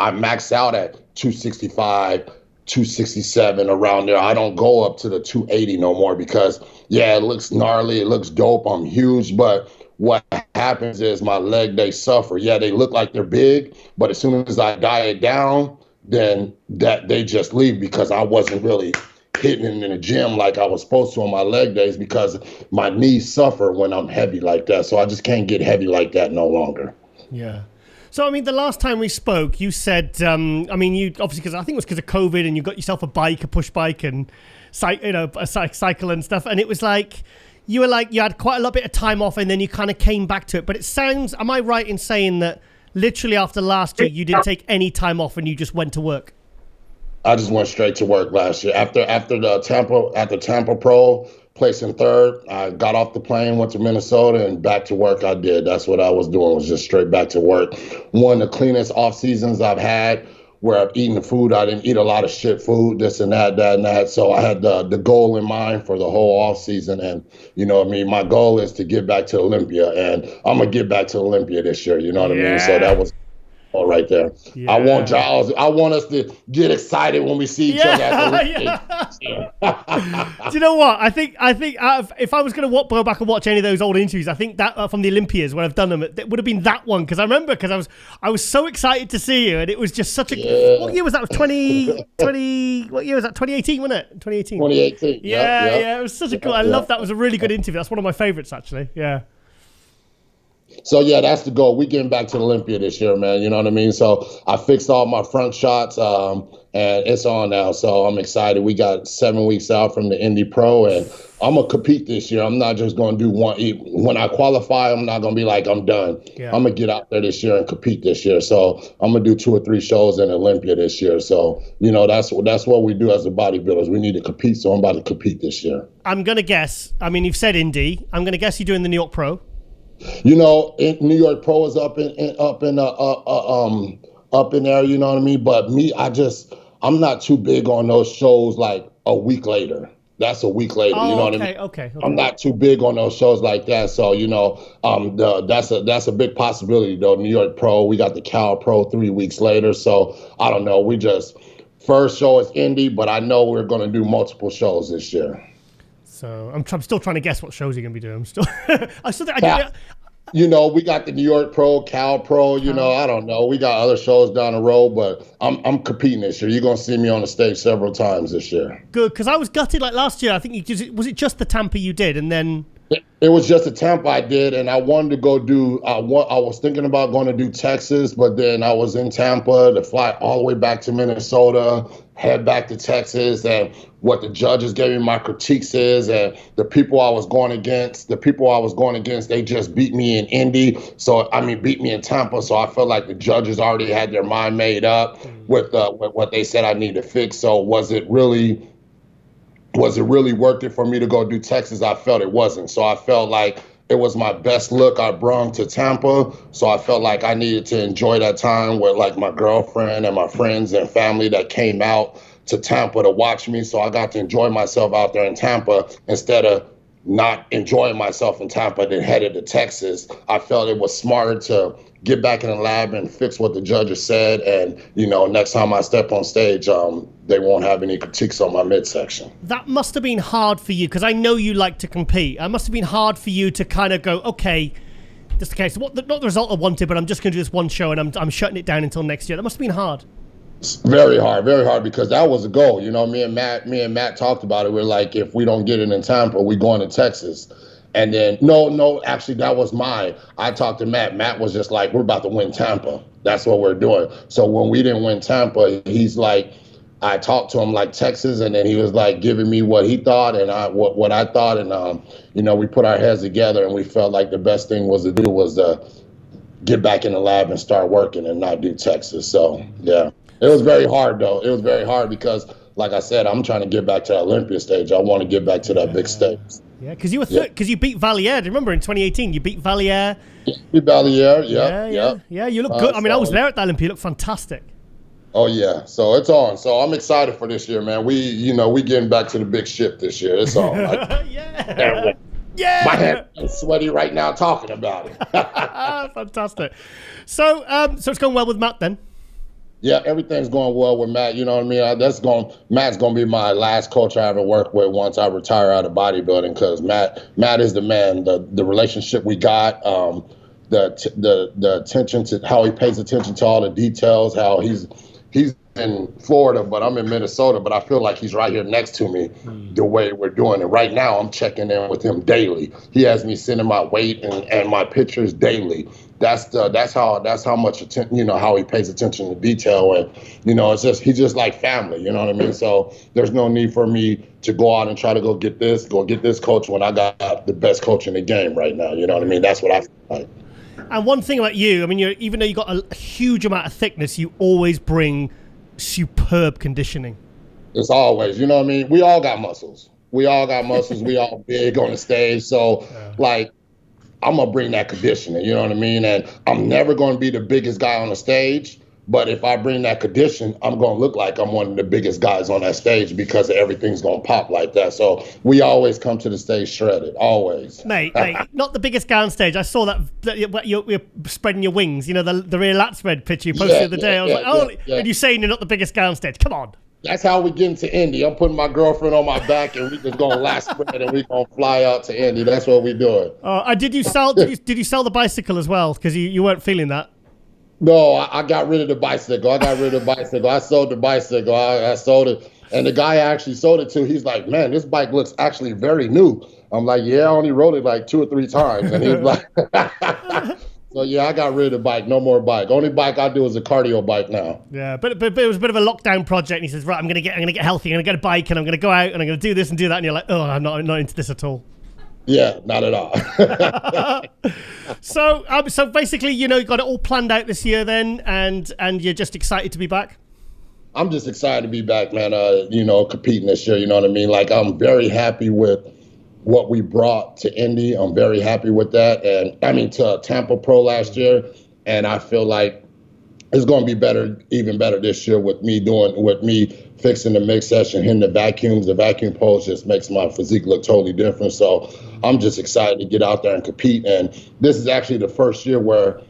[SPEAKER 4] I max out at 265, 267, around there. I don't go up to the 280 no more because, it looks gnarly. It looks dope. I'm huge. But what happens is my leg, they suffer. Yeah, they look like they're big. But as soon as I diet down, then they just leave because I wasn't really hitting it in the gym like I was supposed to on my leg days because my knees suffer when I'm heavy like that. So I just can't get heavy like that no longer.
[SPEAKER 1] Yeah. So, the last time we spoke, you said, you obviously, because I think it was because of COVID and you got yourself a push bike and, a cycle and stuff. And it was you had quite a bit of time off and then you kind of came back to it. But it sounds, am I right in saying that literally after last year, you didn't take any time off and you just went to work?
[SPEAKER 4] I just went straight to work last year. After the Tampa Pro, placing third, I got off the plane, went to Minnesota, and back to work I did. That's what I was doing, was just straight back to work. One of the cleanest off seasons I've had, where I've eaten the food. I didn't eat a lot of shit food, this and that, and that. So I had the goal in mind for the whole off season. And, my goal is to get back to Olympia, and I'm going to get back to Olympia this year. You know what I mean? So that was all right there. Yeah. I want Giles. I want us to get excited when we see each other at the
[SPEAKER 1] Do you know what? I think if I was going to go back and watch any of those old interviews, I think that from the Olympias when I've done them, it would have been that one, because I remember I was so excited to see you, and it was just such a. What year was that? 2020. What year was that? 2018, wasn't it? 2018.
[SPEAKER 4] 2018.
[SPEAKER 1] Yeah. It was such a cool. I love that. It was a really good interview. That's one of my favorites, actually. Yeah.
[SPEAKER 4] So yeah, that's the goal. We getting back to Olympia this year, man. You know what I mean? So I fixed all my front shots, and it's on now. So I'm excited. We got 7 weeks out from the Indy Pro, and I'm gonna compete this year. I'm not just gonna do one. When I qualify, I'm not gonna be like I'm done.
[SPEAKER 1] Yeah.
[SPEAKER 4] I'm gonna get out there this year and compete this year. So I'm gonna do 2 or 3 shows in Olympia this year. So that's what we do as a bodybuilders. We need to compete. So I'm about to compete this year.
[SPEAKER 1] I'm gonna guess. I mean, you've said Indy. I'm gonna guess you're doing the New York Pro.
[SPEAKER 4] New York Pro is up in there. You know what I mean? But me, I'm not too big on those shows like a week later. That's a week later.
[SPEAKER 1] Oh,
[SPEAKER 4] you know what I mean?
[SPEAKER 1] Okay.
[SPEAKER 4] I'm not too big on those shows like that. So, that's a big possibility though. New York Pro, we got the Cal Pro 3 weeks later. So I don't know. First show is Indy, but I know we're going to do multiple shows this year.
[SPEAKER 1] So I'm still trying to guess what shows you're going to be doing.
[SPEAKER 4] We got the New York Pro, Cal Pro, I don't know. We got other shows down the road, but I'm competing this year. You're going to see me on the stage several times this year.
[SPEAKER 1] Good, because I was gutted like last year. I think was it just the Tampa you did, and then...
[SPEAKER 4] It was just a Tampa I did, and I wanted to go do, I was thinking about going to do Texas, but then I was in Tampa to fly all the way back to Minnesota, head back to Texas, and what the judges gave me my critiques is, and the people I was going against, they just beat me in Indy. So, beat me in Tampa. So I felt like the judges already had their mind made up with what they said I need to fix. So was it really worth it for me to go do Texas? I felt it wasn't. So I felt like it was my best look I brought to Tampa. So I felt like I needed to enjoy that time with like my girlfriend and my friends and family that came out to Tampa to watch me. So I got to enjoy myself out there in Tampa instead of not enjoying myself in Tampa, then headed to Texas. I felt it was smarter to get back in the lab and fix what the judges said. And, next time I step on stage, they won't have any critiques on my midsection.
[SPEAKER 1] That must have been hard for you, because I know you like to compete. It must have been hard for you to kind of go, okay, just okay, so not the result I wanted, but I'm just going to do this one show and I'm shutting it down until next year. That must have been hard.
[SPEAKER 4] It's very hard, because that was a goal. Me and Matt talked about it. We're like, if we don't get it in Tampa, we going to Texas. And then, no, actually, that was mine. I talked to Matt. Matt was just like, we're about to win Tampa. That's what we're doing. So when we didn't win Tampa, he's like, I talked to him like Texas, and then he was like giving me what he thought and what I thought. And, we put our heads together, and we felt like the best thing was to do was get back in the lab and start working and not do Texas. So, yeah. It was very hard, though. It was very hard because, like I said, I'm trying to get back to the Olympia stage. I want to get back to that big stage.
[SPEAKER 1] Yeah, because you beat Valier. Do you remember in 2018 you beat Valier?
[SPEAKER 4] Beat Valier, yeah.
[SPEAKER 1] Yeah, you look good. I was there at the Olympia. You look fantastic.
[SPEAKER 4] Oh yeah, so it's on. So I'm excited for this year, man. We getting back to the big ship this year. It's on.
[SPEAKER 1] Yeah.
[SPEAKER 4] My hands are sweaty right now talking about it.
[SPEAKER 1] Fantastic. So it's going well with Matt then.
[SPEAKER 4] Yeah, everything's going well with Matt. You know what I mean? Matt's going to be my last coach I ever worked with once I retire out of bodybuilding, because Matt is the man. The relationship we got, the attention to how he pays attention to all the details, how he's in Florida, but I'm in Minnesota, but I feel like he's right here next to me the way we're doing it. Right now, I'm checking in with him daily. He has me sending my weight and my pictures daily. That's how much attention, how he pays attention to detail. And, he's just like family, you know what I mean? So there's no need for me to go out and try to go get this coach when I got the best coach in the game right now. You know what I mean? That's what I feel like. And
[SPEAKER 1] one thing about you, I mean, even though you got a huge amount of thickness, you always bring superb conditioning.
[SPEAKER 4] It's always, you know what I mean? We all got muscles. We all big on the stage. So I'm going to bring that conditioning, you know what I mean? And I'm never going to be the biggest guy on the stage, but if I bring that condition, I'm going to look like I'm one of the biggest guys on that stage because everything's going to pop like that. So we always come to the stage shredded, always.
[SPEAKER 1] Mate, not the biggest guy on stage. I saw that you're spreading your wings, the rear lat spread picture you posted the other day. I was and you're saying you're not the biggest guy on stage. Come on.
[SPEAKER 4] That's how we get into Indy. I'm putting my girlfriend on my back, and we just going to last spread, and we going to fly out to Indy. That's what we doing.
[SPEAKER 1] Did you sell the bicycle as well? Because you weren't feeling that.
[SPEAKER 4] No, I got rid of the bicycle. I sold the bicycle. I sold it. And the guy I actually sold it to, he's like, man, this bike looks actually very new. I'm like, yeah, I only rode it like 2 or 3 times. And he's like, So yeah, I got rid of the bike. No more bike. Only bike I do is a cardio bike now.
[SPEAKER 1] Yeah, but it was a bit of a lockdown project. And he says, right, I'm gonna get healthy. I'm gonna get a bike, and I'm gonna go out, and I'm gonna do this and do that. And you're like, oh, I'm not into this at all.
[SPEAKER 4] Yeah, not at all.
[SPEAKER 1] So basically, you got it all planned out this year then, and you're just excited to be back.
[SPEAKER 4] I'm just excited to be back, man. Competing this year. You know what I mean? Like, I'm very happy with what we brought to Indy. I'm very happy with that. And to Tampa Pro last year. And I feel like it's going to be better, even better this year with me fixing the mix session, hitting the vacuums. The vacuum pose just makes my physique look totally different. So I'm just excited to get out there and compete. And this is actually the first year where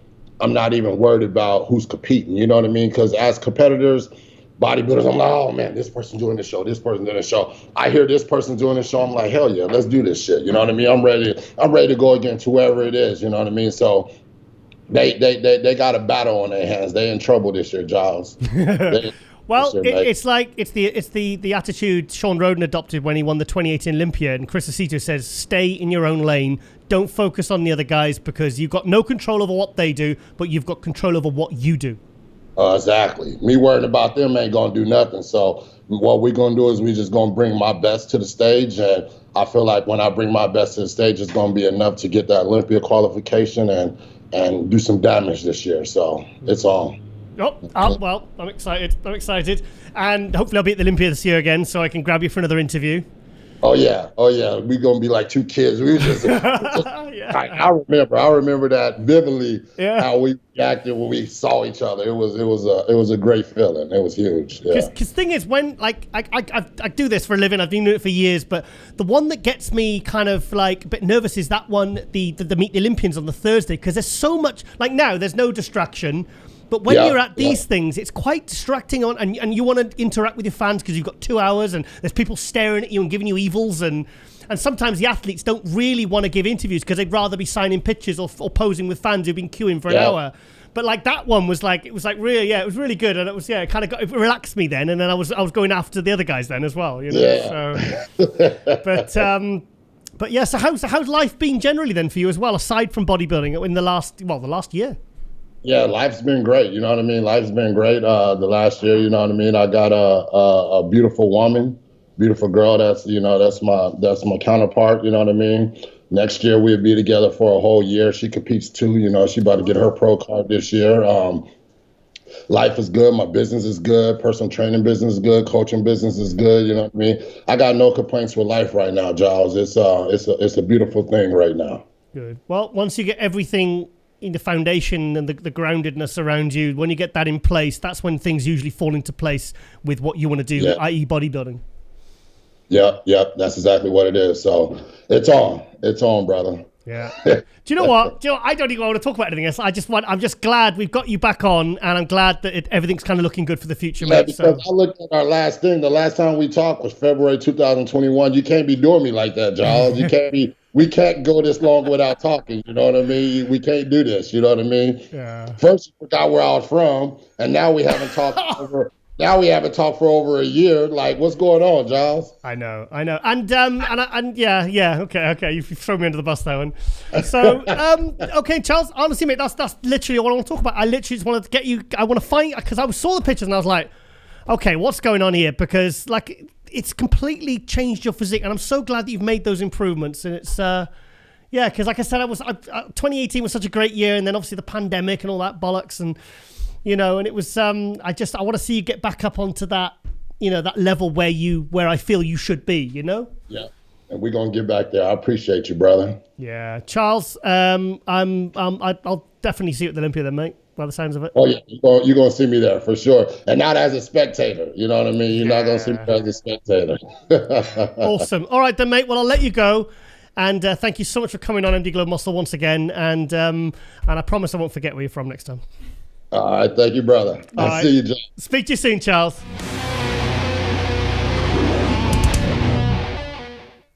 [SPEAKER 4] I'm not even worried about who's competing. You know what I mean? Because as competitors, bodybuilders, I'm like, oh man, this person's doing this show, this person's doing this show. I hear this person's doing this show, I'm like, hell yeah, let's do this shit. You know what I mean? I'm ready to go against whoever it is, you know what I mean? So they got a battle on their hands. They in trouble this year, Giles.
[SPEAKER 1] Well, it's the attitude Sean Roden adopted when he won the 2018 Olympia, and Chris Aceto says, stay in your own lane. Don't focus on the other guys because you've got no control over what they do, but you've got control over what you do.
[SPEAKER 4] Exactly. Me worrying about them ain't going to do nothing. So what we're going to do is we just going to bring my best to the stage. And I feel like when I bring my best to the stage, it's going to be enough to get that Olympia qualification and do some damage this year. So it's on.
[SPEAKER 1] Well, I'm excited. And hopefully I'll be at the Olympia this year again so I can grab you for another interview.
[SPEAKER 4] Oh yeah. We're gonna be like two kids. We were just
[SPEAKER 1] yeah.
[SPEAKER 4] I remember that vividly. Yeah. How we reacted when we saw each other. It was a great feeling. It was huge. Yeah.
[SPEAKER 1] Because thing is, when like I do this for a living, I've been doing it for years, but the one that gets me kind of like a bit nervous is that one, the Meet the Olympians on the Thursday, because there's so much. Like now, there's no distraction. But when you're at these things, it's quite distracting and you want to interact with your fans because you've got 2 hours and there's people staring at you and giving you evils and sometimes the athletes don't really want to give interviews because they'd rather be signing pictures or posing with fans who've been queuing for an hour. But like that one was like, it was really good, and it kind of it relaxed me then, and then I was going after the other guys then as well, you know.
[SPEAKER 4] Yeah.
[SPEAKER 1] So, but yeah. So how's life been generally then for you as well, aside from bodybuilding in the last year?
[SPEAKER 4] Yeah, life's been great. You know what I mean? Life's been great. The last year, you know what I mean? I got a beautiful woman, beautiful girl. That's my counterpart. You know what I mean? Next year we'll be together for a whole year. She competes too. You know, she about to get her pro card this year. Life is good. My business is good. Personal training business is good. Coaching business is good. You know what I mean? I got no complaints with life right now, Giles. It's a beautiful thing right now.
[SPEAKER 1] Good. Well, once you get everything in the foundation and the groundedness around you, when you get that in place, that's when things usually fall into place with what you want to do, i.e. bodybuilding.
[SPEAKER 4] Yep, that's exactly what it is. So it's on, brother.
[SPEAKER 1] Yeah. Do you know what? I don't even want to talk about anything else. I'm just glad we've got you back on, and I'm glad that everything's kind of looking good for the future, mate.
[SPEAKER 4] Because I looked at our last thing. The last time we talked was February 2021. You can't be doing me like that, Giles. You can't be. We can't go this long without talking. You know what I mean? We can't do this. You know what I mean? Yeah. First, you forgot where I was from, and now we haven't talked for over a year. Like, what's going on, Giles?
[SPEAKER 1] I know. And yeah. Okay. You've thrown me under the bus there one. So, okay, Charles. Honestly, mate, that's literally what I want to talk about. I literally just wanted to get you. I want to find, because I saw the pictures and I was like, okay, what's going on here? Because like, it's completely changed your physique, and I'm so glad that you've made those improvements. And it's because like I said, 2018 was such a great year, and then obviously the pandemic and all that bollocks, and and it was I want to see you get back up onto that that level where I feel you should be.
[SPEAKER 4] Yeah, and we're gonna get back there. I appreciate you, brother.
[SPEAKER 1] Yeah, Charles. I'll definitely see you at the Olympia then, mate. By the sounds of it.
[SPEAKER 4] Oh yeah, you're gonna see me there for sure, and not as a spectator. You know what I mean? You're not gonna see me as a spectator.
[SPEAKER 1] Awesome. All right then, mate. Well, I'll let you go, and thank you so much for coming on MD Globe Muscle once again, and I promise I won't forget where you're from next time.
[SPEAKER 4] All right, thank you, brother. I'll see you, John.
[SPEAKER 1] Speak to you soon, Charles.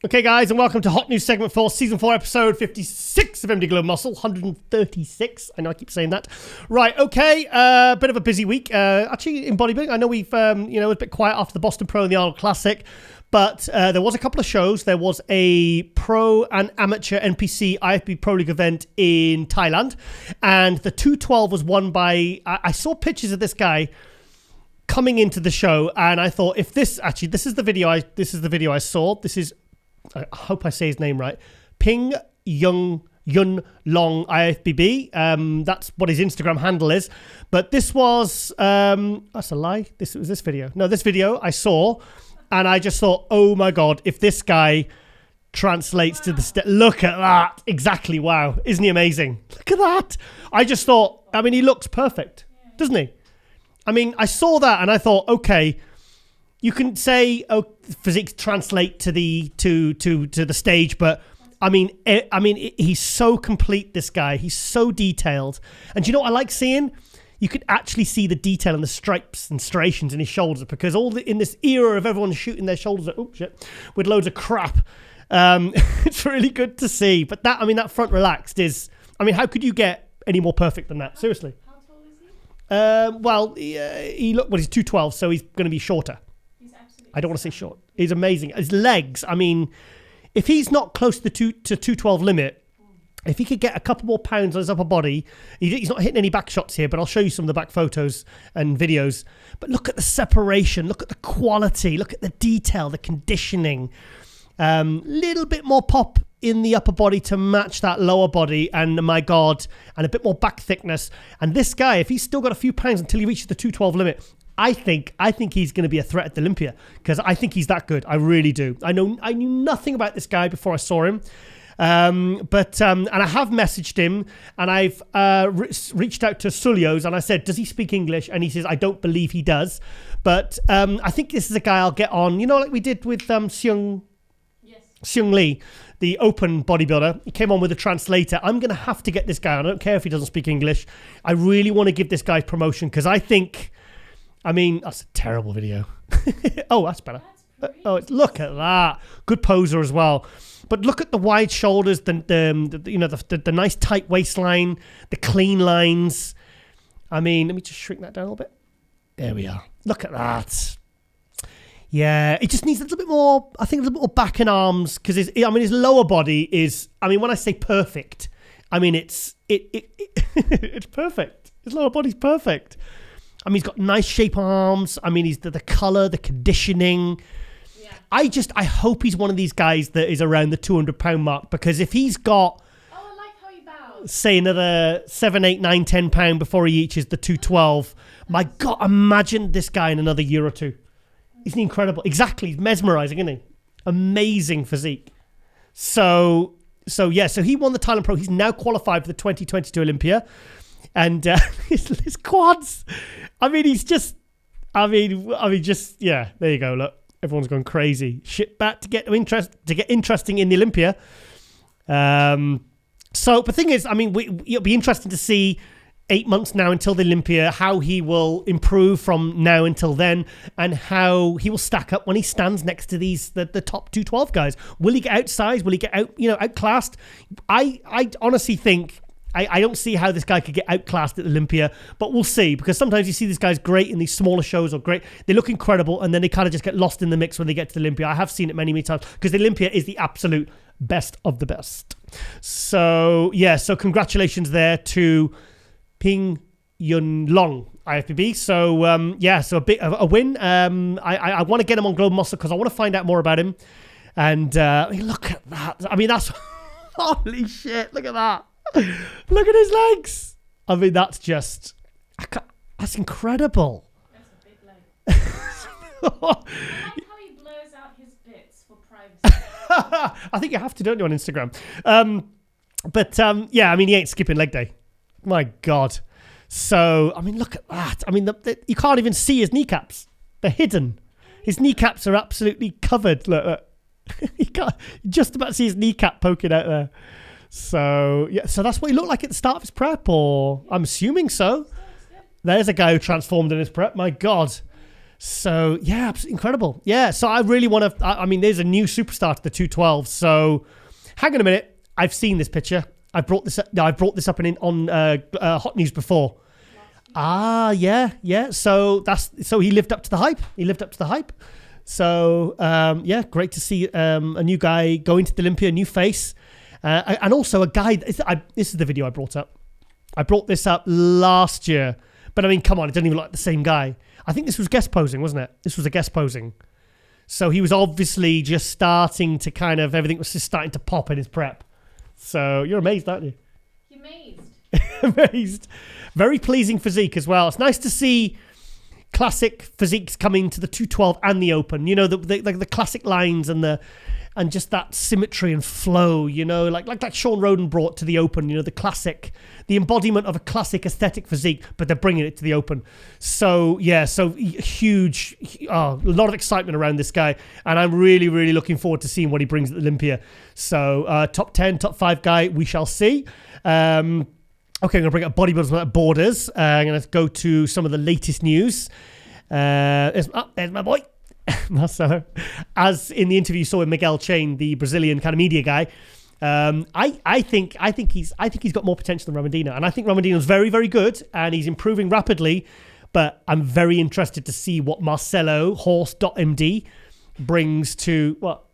[SPEAKER 1] Okay, guys, and welcome to Hot News Segment 4, Season 4, Episode 56 of MD Globe Muscle, 136. I know I keep saying that. Right, okay, bit of a busy week. Actually, in bodybuilding, I know we've, it was a bit quiet after the Boston Pro and the Arnold Classic, But there was a couple of shows. There was a pro and amateur NPC IFB Pro League event in Thailand, and the 212 was won by. I saw pictures of this guy coming into the show, and I thought, if this is the video I saw. This is, I hope I say his name right, Ping Yun Long IFBB. That's what his Instagram handle is. But this was that's a lie. This was this video. No, this video I saw, and I just thought, oh my god, if this guy translates to the look at that. Exactly. Wow. Isn't he amazing? Look at that. I just thought, I mean, he looks perfect, doesn't he? I mean, I saw that and I thought, okay, you can say, oh, physiques translate to the stage, but I mean, he's so complete, this guy. He's so detailed. And do you know what I like seeing? You could actually see the detail and the stripes and striations in his shoulders, because in this era of everyone shooting their shoulders with loads of crap, it's really good to see. But that front relaxed is, I mean, how could you get any more perfect than that? Seriously.
[SPEAKER 5] How tall is he?
[SPEAKER 1] He's 212, so he's going to be shorter.
[SPEAKER 5] He's absolutely.
[SPEAKER 1] I don't want to say short. He's amazing. His legs, I mean, if he's not close to 212 limit, if he could get a couple more pounds on his upper body, he's not hitting any back shots here, but I'll show you some of the back photos and videos. But look at the separation, look at the quality, look at the detail, the conditioning. Little bit more pop in the upper body to match that lower body, and my God, and a bit more back thickness. And this guy, if he's still got a few pounds until he reaches the 212 limit, I think he's going to be a threat at the Olympia, because I think he's that good. I really do. I knew nothing about this guy before I saw him. And I have messaged him, and I've reached out to Sulio's, and I said, does he speak English? And he says, I don't believe he does. But I think this is a guy I'll get on, like we did with Seung Lee, the open bodybuilder. He came on with a translator. I'm going to have to get this guy on. I don't care if he doesn't speak English. I really want to give this guy promotion, because I think, that's a terrible video. Oh, that's better. Look at that. Good poser as well. But look at the wide shoulders, the nice tight waistline, the clean lines. Let me just shrink that down a little bit. There we are. Look at that. Yeah, it just needs a little bit more, I think a little bit more back and arms, because his lower body is, when I say perfect, it's perfect. His lower body's perfect. He's got nice shape arms. He's the color, the conditioning. Yeah. I hope he's one of these guys that is around the 200-pound mark, because if he's got,
[SPEAKER 5] I like how he bows,
[SPEAKER 1] say another 7, 8, 9, 10 pound before he reaches the 212, my God, imagine this guy in another year or two. Isn't he incredible? Exactly. He's mesmerizing, isn't he? Amazing physique. So he won the Thailand Pro. He's now qualified for the 2022 Olympia. And his quads. He's just, yeah, there you go. Look, everyone's gone crazy. Shit back to get interesting in the Olympia. So the thing is, it'll be interesting to see 8 months now until the Olympia, how he will improve from now until then, and how he will stack up when he stands next to the top 212 guys. Will he get outsized? Will he get outclassed? I honestly think, I don't see how this guy could get outclassed at the Olympia, but we'll see, because sometimes you see these guys great in these smaller shows, or great, they look incredible, and then they kind of just get lost in the mix when they get to the Olympia. I have seen it many, many times, because the Olympia is the absolute best of the best. So congratulations there to Ping Yun Long IFBB. So so a bit of a win. I want to get him on Global Muscle, because I want to find out more about him. And look at that. That's holy shit. Look at that. Look at his legs. That's just, that's incredible.
[SPEAKER 5] That's a big leg. I like how he blurs out his bits for privacy.
[SPEAKER 1] I think you have to, don't you, on Instagram? He ain't skipping leg day. My God. So, look at that. You can't even see his kneecaps. They're hidden. His kneecaps are absolutely covered. Look. You can't just about see his kneecap poking out there. So, so that's what he looked like at the start of his prep, or I'm assuming so. There's a guy who transformed in his prep. My God. So, absolutely incredible. Yeah, so I really want to, there's a new superstar to the 212. So, hang on a minute. I've seen this picture. I brought this up on Hot News before. Yeah. So he lived up to the hype. So, yeah, great to see a new guy going to the Olympia, a new face. And also a guy, this is the video I brought up. I brought this up last year. But I mean, come on, it doesn't even look like the same guy. I think this was guest posing, wasn't it? This was a guest posing. So he was obviously just starting to kind of, everything was just starting to pop in his prep. So you're amazed, aren't you?
[SPEAKER 5] You're amazed.
[SPEAKER 1] Amazed. Very pleasing physique as well. It's nice to see classic physiques coming to the 212 and the open. You know, the classic lines and just that symmetry and flow, you know, like Sean Roden brought to the open, you know, the embodiment of a classic aesthetic physique, but they're bringing it to the open. So, yeah, so huge, a lot of excitement around this guy. And I'm really, really looking forward to seeing what he brings at Olympia. So, top 10, top 5 guy, we shall see. Okay, I'm going to bring up Bodybuilders Without Borders. I'm going to go to some of the latest news. There's my boy. Marcelo. As in the interview you saw with Miguel Chain, the Brazilian kind of media guy, I think he's got more potential than Ramadina, and I think Ramadina's very, very good, and he's improving rapidly. But I'm very interested to see what Marcelo Horse.md brings to what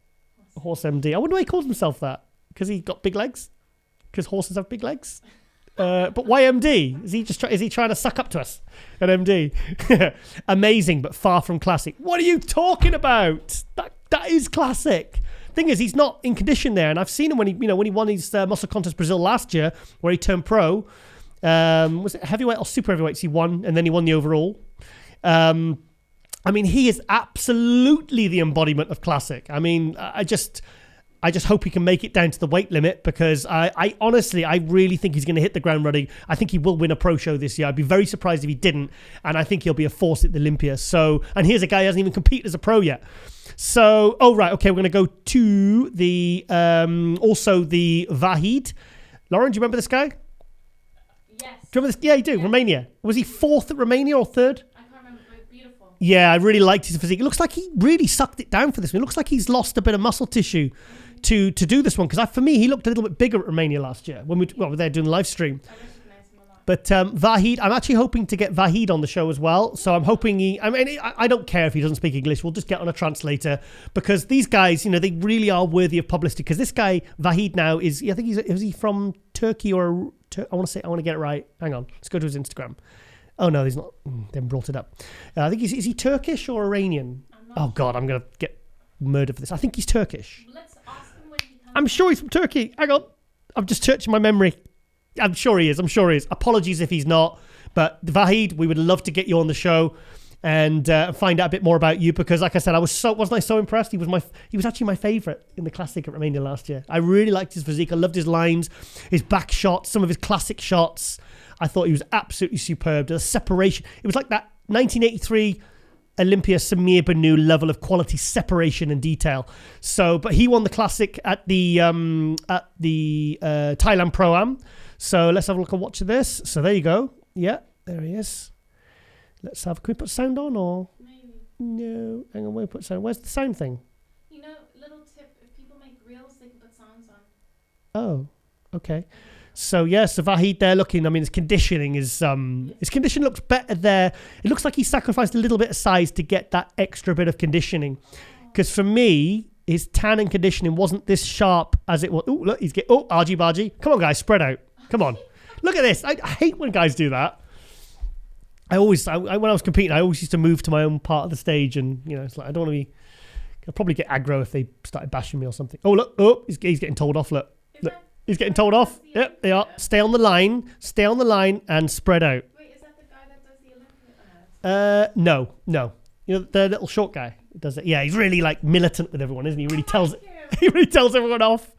[SPEAKER 1] Horse MD. I wonder why he calls himself that, because he got big legs, because horses have big legs. But why MD? Is he trying to suck up to us? An MD. Amazing, but far from classic. What are you talking about? That is classic. Thing is, he's not in condition there, and I've seen him when he won his Muscle Contest Brazil last year, where he turned pro. Was it heavyweight or super heavyweights he won, and then he won the overall. I mean, he is absolutely the embodiment of classic. I mean, I just hope he can make it down to the weight limit, because I honestly really think he's going to hit the ground running. I think he will win a pro show this year. I'd be very surprised if he didn't. And I think he'll be a force at the Olympia. So, and here's a guy who hasn't even competed as a pro yet. So, we're going to go to the, also the Vahid. Lauren, do you remember this guy?
[SPEAKER 5] Yes.
[SPEAKER 1] Do you remember this? Yeah, you do. Yeah. Romania. Was he 4th at Romania or 3rd?
[SPEAKER 5] I can't remember, but beautiful.
[SPEAKER 1] Yeah, I really liked his physique. It looks like he really sucked it down for this one. It looks like he's lost a bit of muscle tissue to do this one, because for me he looked a little bit bigger at Romania last year when we were there doing the live stream.
[SPEAKER 5] I recognize him a lot.
[SPEAKER 1] But Vahid, I'm actually hoping to get Vahid on the show as well. So I'm hoping I don't care if he doesn't speak English. We'll just get on a translator, because these guys, you know, they really are worthy of publicity. Because this guy Vahid now is he from Turkey or I want to get it right. Hang on, let's go to his Instagram. Oh no, he's not. They brought it up. I think is he Turkish or Iranian? Oh God, I'm gonna get murdered for this. I think he's Turkish.
[SPEAKER 5] Let's ask him when he comes.
[SPEAKER 1] I'm sure he's from Turkey. Hang on. I'm just searching my memory. I'm sure he is. Apologies if he's not. But Vahid, we would love to get you on the show and find out a bit more about you, because like I said, wasn't I so impressed? He was actually my favourite in the Classic at Romania last year. I really liked his physique. I loved his lines, his back shots, some of his classic shots. I thought he was absolutely superb. The separation. It was like that 1983 Olympia Samir Banu level of quality, separation and detail. So, but he won the Classic at the Thailand Pro-Am. So let's have a look and watch this. So there you go. Yeah, there he is. Can we put sound on or?
[SPEAKER 5] Maybe.
[SPEAKER 1] No, hang on, where's the sound thing?
[SPEAKER 5] You know, little tip, if people make reels, they can put songs on.
[SPEAKER 1] Oh, okay. So Vahid there looking, I mean, his conditioning looks better there. It looks like he sacrificed a little bit of size to get that extra bit of conditioning. Because for me, his tan and conditioning wasn't this sharp as it was. Oh, look, argy bargy. Come on, guys, spread out. Come on. Look at this. I hate when guys do that. When I was competing, I always used to move to my own part of the stage, and, you know, it's like, I don't want to be, I'll probably get aggro if they started bashing me or something. Oh, look. Oh, he's getting told off. Look. He's getting told off. Yep, they are. Stay on the line, and spread out.
[SPEAKER 5] Wait, is that the guy that does the Olympia?
[SPEAKER 1] No. You know, the little short guy that does it. Yeah, he's really like militant with everyone, isn't he? He really tells everyone off.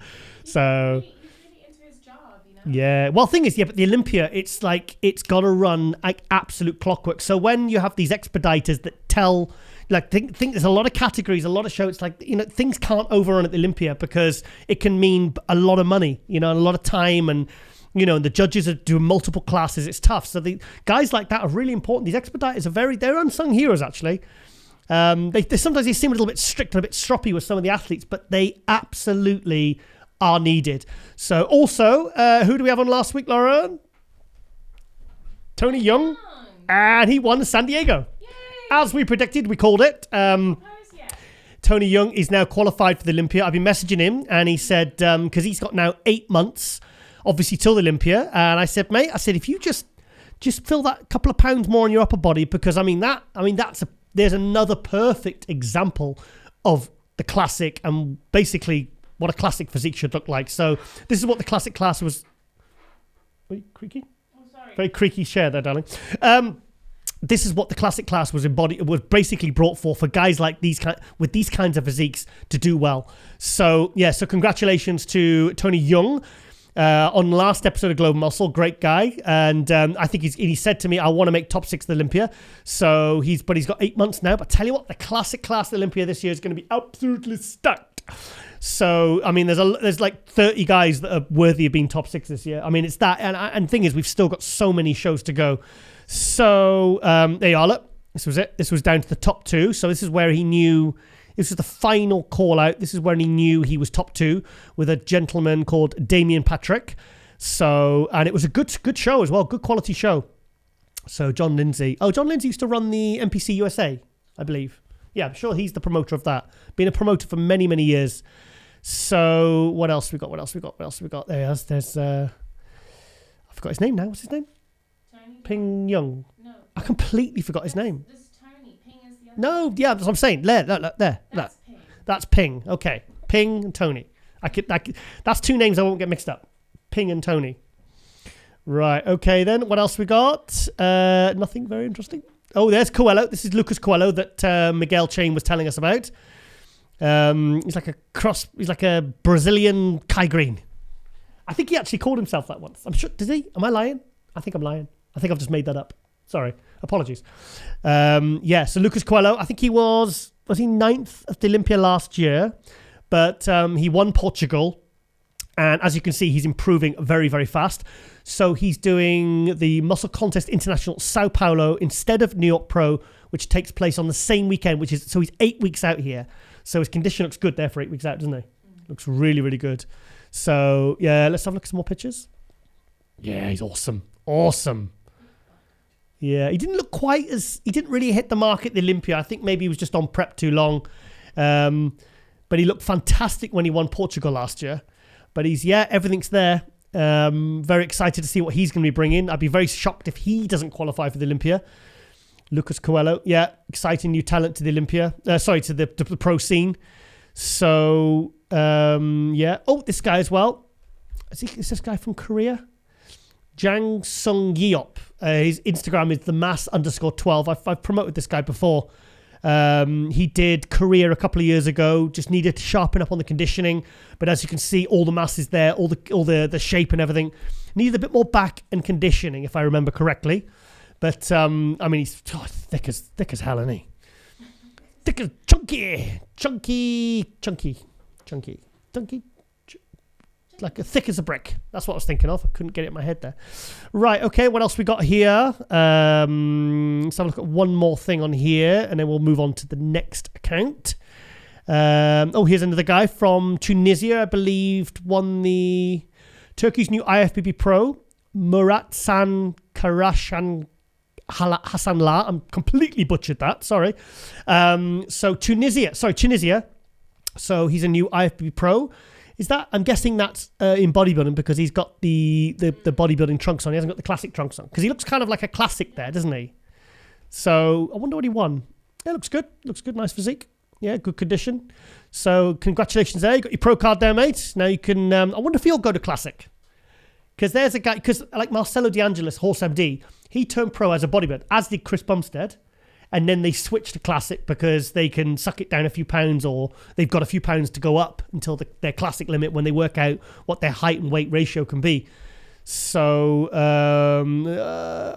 [SPEAKER 1] So
[SPEAKER 5] He's really into his job, you know?
[SPEAKER 1] yeah. Well, thing is, but the Olympia, it's like it's got to run like absolute clockwork. So when you have these expediters that tell. Like, think there's a lot of categories, a lot of shows. It's like, you know, things can't overrun at the Olympia, because it can mean a lot of money, you know, and a lot of time, and, you know, and the judges are doing multiple classes. It's tough. So the guys like that are really important. These expediters they're unsung heroes, actually. They sometimes they seem a little bit strict and a bit stroppy with some of the athletes, but they absolutely are needed. So also, who do we have on last week, Lauren? Tony Young, and he won San Diego. As we predicted, we called it. Tony Young is now qualified for the Olympia. I've been messaging him, and he said, because he's got now 8 months, obviously, till the Olympia. And I said, mate, if you just fill that couple of pounds more on your upper body, because there's another perfect example of the classic and basically what a classic physique should look like. So this is what the classic class was. Wait, creaky?
[SPEAKER 5] Oh, sorry.
[SPEAKER 1] Very creaky chair there, darling. This is what the classic class was basically brought for guys like with these kinds of physiques to do well. So yeah, so congratulations to Tony Young on last episode of Global Muscle. Great guy, and I think he said to me, I want to make top 6 of the Olympia. So he's got 8 months now. But tell you what, the classic class of the Olympia this year is going to be absolutely stacked. So I mean, there's like 30 guys that are worthy of being top 6 this year. I mean, it's that, and the thing is, we've still got so many shows to go. So there you are. Look, this was it. This was down to the top 2. So this is where he knew. This was the final call out. This is when he knew he was top 2 with a gentleman called Damien Patrick. So, and it was a good show as well. Good quality show. So John Lindsay. Oh, John Lindsay used to run the NPC USA, I believe. Yeah, I'm sure he's the promoter of that. Been a promoter for many, many years. So what else we got? There he is. There's I forgot his name now. What's his name?
[SPEAKER 5] Tony
[SPEAKER 1] Ping Young.
[SPEAKER 5] No.
[SPEAKER 1] I completely forgot his name.
[SPEAKER 5] This is Tony. Ping is the other.
[SPEAKER 1] No, yeah, that's what I'm saying. There.
[SPEAKER 5] That's Ping.
[SPEAKER 1] That's Ping. Okay, Ping and Tony. That's 2 names I won't get mixed up. Ping and Tony. Right. Okay, then what else we got? Nothing very interesting. Oh, there's Coelho. This is Lucas Coelho that Miguel Chain was telling us about. He's like a Brazilian Kai Green. I think he actually called himself that once. I'm sure. Did he? Am I lying? I think I'm lying. I think I've just made that up. Sorry. Apologies. So Lucas Coelho, I think was he 9th at the Olympia last year, but he won Portugal. And as you can see, he's improving very, very fast. So he's doing the Muscle Contest International Sao Paulo instead of New York Pro, which takes place on the same weekend, so he's 8 weeks out here. So his condition looks good there for 8 weeks out, doesn't he? Looks really, really good. So yeah, let's have a look at some more pictures. Yeah, he's awesome. Awesome. Yeah, he didn't really hit the mark at the Olympia. I think maybe he was just on prep too long. But he looked fantastic when he won Portugal last year. But everything's there. Very excited to see what he's going to be bringing. I'd be very shocked if he doesn't qualify for the Olympia. Lucas Coelho, exciting new talent to the Olympia. To the pro scene. So, Oh, this guy as well. Is this guy from Korea? Jang Sung Yeop. His Instagram is themass_12. I've promoted this guy before. He did Korea a couple of years ago. Just needed to sharpen up on the conditioning, but as you can see, all the mass is there, all the shape and everything. Needed a bit more back and conditioning, if I remember correctly. But he's thick as hell, isn't he? Thick as chunky, like thick as a brick. That's what I was thinking of. I couldn't get it in my head there. Right, okay, what else we got here? Let's have a look at one more thing on here, and then we'll move on to the next account. Here's another guy from Tunisia, I believe, won the Turkey's new IFBB Pro, Murat San Karashan Hassanla. I'm completely butchered that, sorry. Tunisia. So he's a new IFBB Pro. I'm guessing that's in bodybuilding because he's got the bodybuilding trunks on. He hasn't got the classic trunks on because he looks kind of like a classic there, doesn't he? So I wonder what he won. Yeah, looks good. Nice physique. Yeah, good condition. So congratulations there. You got your pro card there, mate. Now you can. I wonder if he'll go to classic because there's a guy. Because like Marcelo De Angelis, Horse MD, he turned pro as a bodybuilder, as did Chris Bumstead. And then they switch to classic because they can suck it down a few pounds, or they've got a few pounds to go up until their classic limit when they work out what their height and weight ratio can be. So,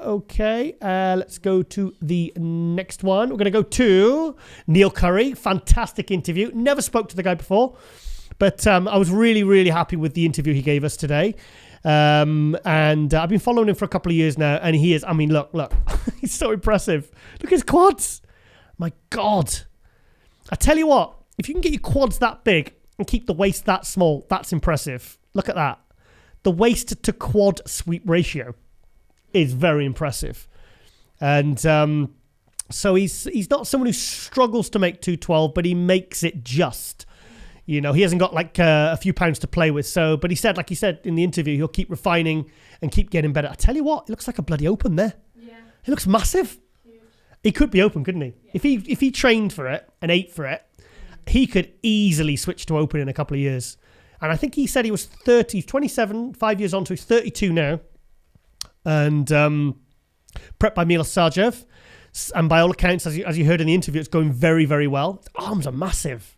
[SPEAKER 1] okay. Let's go to the next one. We're going to go to Neil Currey. Fantastic interview. Never spoke to the guy before, but I was really, really happy with the interview he gave us today. And I've been following him for a couple of years now, and he is, look, he's so impressive. Look at his quads. My God. I tell you what, if you can get your quads that big and keep the waist that small, that's impressive. Look at that. The waist to quad sweep ratio is very impressive. And So he's not someone who struggles to make 212, but he makes it just. You know, he hasn't got like a few pounds to play with. So, but he said, like he said in the interview, he'll keep refining and keep getting better. I tell you what, it looks like a bloody open there.
[SPEAKER 5] Yeah.
[SPEAKER 1] It looks massive.
[SPEAKER 5] Huge.
[SPEAKER 1] He could be open, couldn't he?
[SPEAKER 5] Yeah.
[SPEAKER 1] If he trained for it and ate for it, he could easily switch to open in a couple of years. And I think he said he was 27, 5 years on, so he's 32 now. And prepped by Miguel Chain. And by all accounts, as you heard in the interview, it's going very, very well. His arms are massive.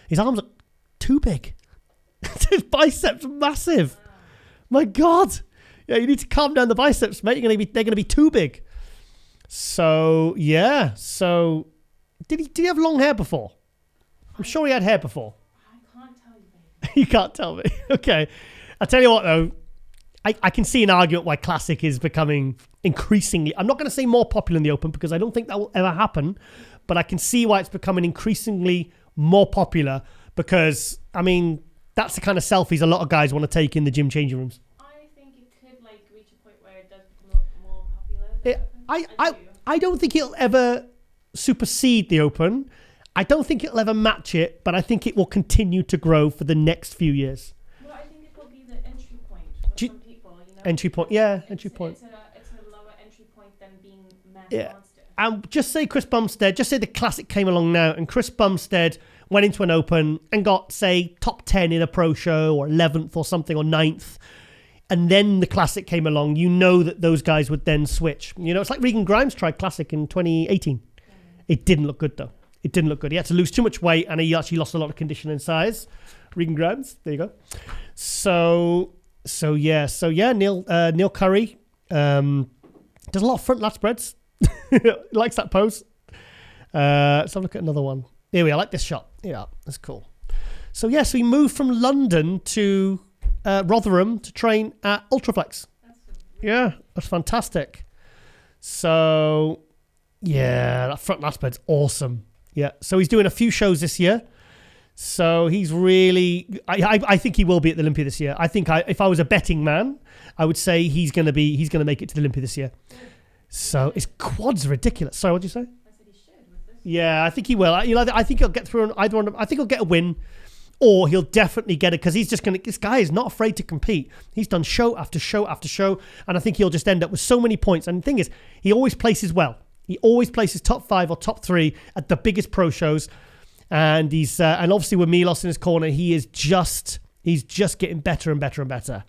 [SPEAKER 1] His arms are too big. His biceps are massive. My God. Yeah, you need to calm down the biceps, mate. They're gonna be too big. So yeah. So did he have long hair before? I'm sure he had hair before.
[SPEAKER 5] I can't tell you, baby.
[SPEAKER 1] You can't tell me. Okay. I'll tell you what though. I can see an argument why Classic is becoming increasingly, I'm not going to say more popular in the Open because I don't think that will ever happen, but I can see why it's becoming increasingly more popular because, I mean, that's the kind of selfies a lot of guys want to take in the gym changing rooms.
[SPEAKER 5] I think it could like reach a point where it does become more popular.
[SPEAKER 1] I don't think it'll ever supersede the Open. I don't think it'll ever match it, but I think it will continue to grow for the next few years.
[SPEAKER 5] Well, I think it will be the entry point for some people, you know.
[SPEAKER 1] Entry point, yeah, entry point.
[SPEAKER 5] It's a lower entry point than being mass monster.
[SPEAKER 1] And just say Chris Bumstead, just say the Classic came along now and Chris Bumstead went into an Open and got, say, top 10 in a pro show or 11th or something or 9th. And then the Classic came along. You know that those guys would then switch. You know, it's like Regan Grimes tried Classic in 2018. It didn't look good, though. It didn't look good. He had to lose too much weight and he actually lost a lot of condition and size. Regan Grimes, there you go. So yeah, Neil Currey does a lot of front lat spreads. Likes that pose. Let's have a look at another one. Here we are. I like this shot. Yeah, that's cool. So we moved from London to Rotherham to train at Ultraflex. Yeah, that's fantastic. So yeah, that front lat spread's awesome. Yeah, so he's doing a few shows this year. So he's really, I think he will be at the Olympia this year. I think if I was a betting man, I would say he's going to make it to the Olympia this year. So his quads are ridiculous. Sorry, what did you say?
[SPEAKER 5] I said he should with this.
[SPEAKER 1] Yeah, I think he will. I think he'll get through either one. I think he'll get a win, or he'll definitely get it because he's just going to. This guy is not afraid to compete. He's done show after show after show, and I think he'll just end up with so many points. And the thing is, he always places well. He always places top 5 or top 3 at the biggest pro shows. And he's and obviously with Milos in his corner, he's just getting better and better and better.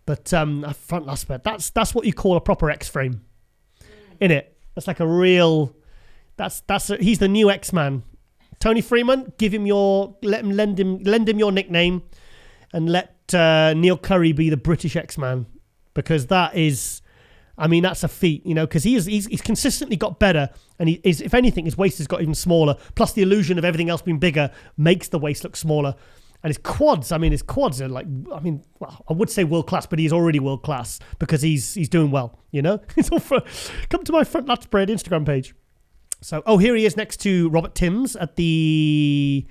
[SPEAKER 1] But front lat spread, that's what you call a proper X frame, in it. That's like a real. He's the new X-Man. Tony Freeman, lend him your nickname, and let Neil Currey be the British X-Man, because that is. I mean, that's a feat, you know, because he's consistently got better, and if anything, his waist has got even smaller. Plus, the illusion of everything else being bigger makes the waist look smaller. And his quads are like, well, I would say world class, but he's already world class because he's doing well, you know. Come to my front lat spread Instagram page. So, here he is next to Robert Timms at the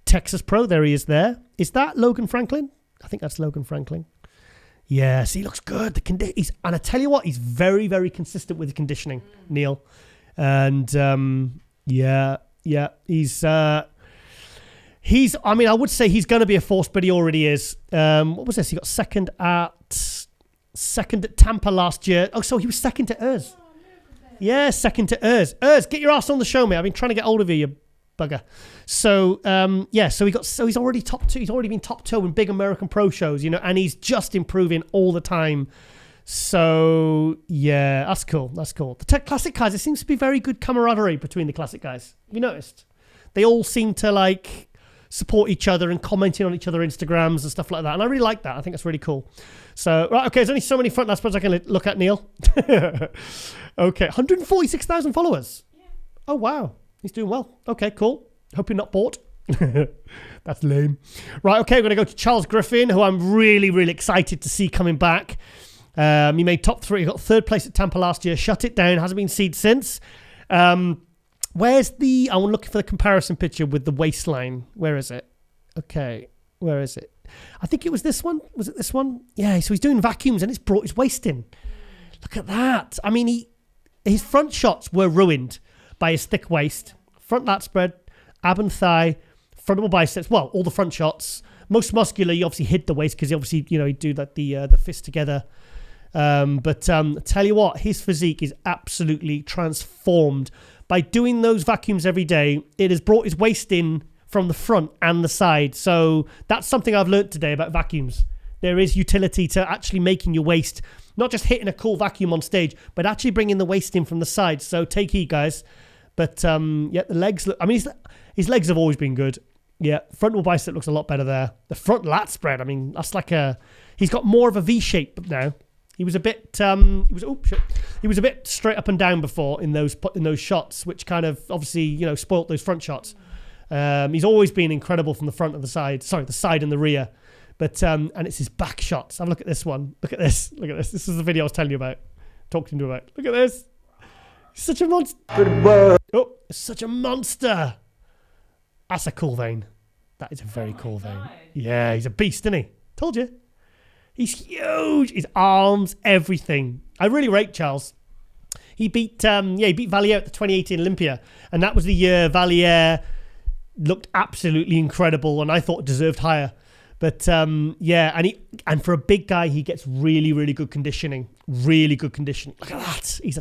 [SPEAKER 1] Texas Pro. There he is. There is that Logan Franklin. I think that's Logan Franklin. Yes, he looks good. And I tell you what, he's very, very consistent with the conditioning, Neil. And he's. I would say he's going to be a force, but he already is. What was this? He got second at Tampa last year. Oh, so he was second to Urs. Yeah, second to Urs. Urs, get your ass on the show, mate. I've been trying to get hold of you bugger. So he's already top 2. He's already been top 2 in big American pro shows, you know, and he's just improving all the time. So yeah, that's cool. The Classic guys, there seems to be very good camaraderie between the Classic guys. Have you noticed? They all seem to like support each other and commenting on each other Instagrams and stuff like that. And I really like that. I think that's really cool. So, right, okay, there's only so many front lat spreads I can look at, Neil. Okay, 146,000 followers. Yeah. Oh, wow. He's doing well. Okay, cool. Hope you're not bored. That's lame. Right, okay, we're going to go to Charles Griffen, who I'm really, really excited to see coming back. He made top 3. He got 3rd place at Tampa last year. Shut it down. Hasn't been seen since. Where's the... I'm looking for the comparison picture with the waistline. Where is it? Okay, where is it? I think it was this one. Was it this one? Yeah, so he's doing vacuums and it's brought his waist in. Look at that. I mean, his front shots were ruined. by his thick waist. Front lat spread, ab and thigh, frontal biceps. Well, all the front shots. Most muscular, you obviously hid the waist because obviously, you know, he'd do like the fist together. But tell you what, his physique is absolutely transformed. By doing those vacuums every day, it has brought his waist in from the front and the side. So that's something I've learned today about vacuums. There is utility to actually making your waist, not just hitting a cool vacuum on stage, but actually bringing the waist in from the side. So take heed, guys. But yeah, the legs look, I mean, his legs have always been good. Yeah, frontal bicep looks a lot better there. The front lat spread, I mean, that's like he's got more of a V shape now. He was a bit, he was a bit straight up and down before in those shots, which kind of obviously, you know, spoilt those front shots. He's always been incredible from the front and the side. Sorry, the side and the rear. But and it's his back shots. Have a look at this one. Look at this. Look at this. This is the video I was telling you about. Talking to him about. Look at this. He's such a monster. Oh, such a monster. That's a cool vein. That is a very cool vein. Yeah, he's a beast, isn't he? Told you. He's huge. His arms, everything. I really rate Charles. He beat Valier at the 2018 Olympia, and that was the year Valier looked absolutely incredible, and I thought deserved higher. But yeah, and for a big guy, he gets really, really good conditioning. Really good conditioning. Look at that. He's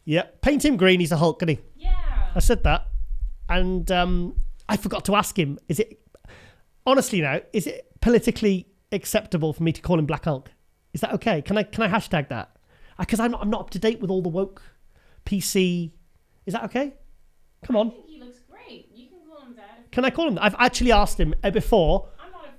[SPEAKER 1] yeah. Paint him green. He's a Hulk, isn't he?
[SPEAKER 5] Yeah.
[SPEAKER 1] I said that, and I forgot to ask him. Is it politically acceptable for me to call him Black Hulk? Is that okay? Can I hashtag that? Because I'm not up to date with all the woke PC. Is that okay? Come on.
[SPEAKER 5] I think he looks great. You can call him that.
[SPEAKER 1] Can I call him that? I've actually asked him before,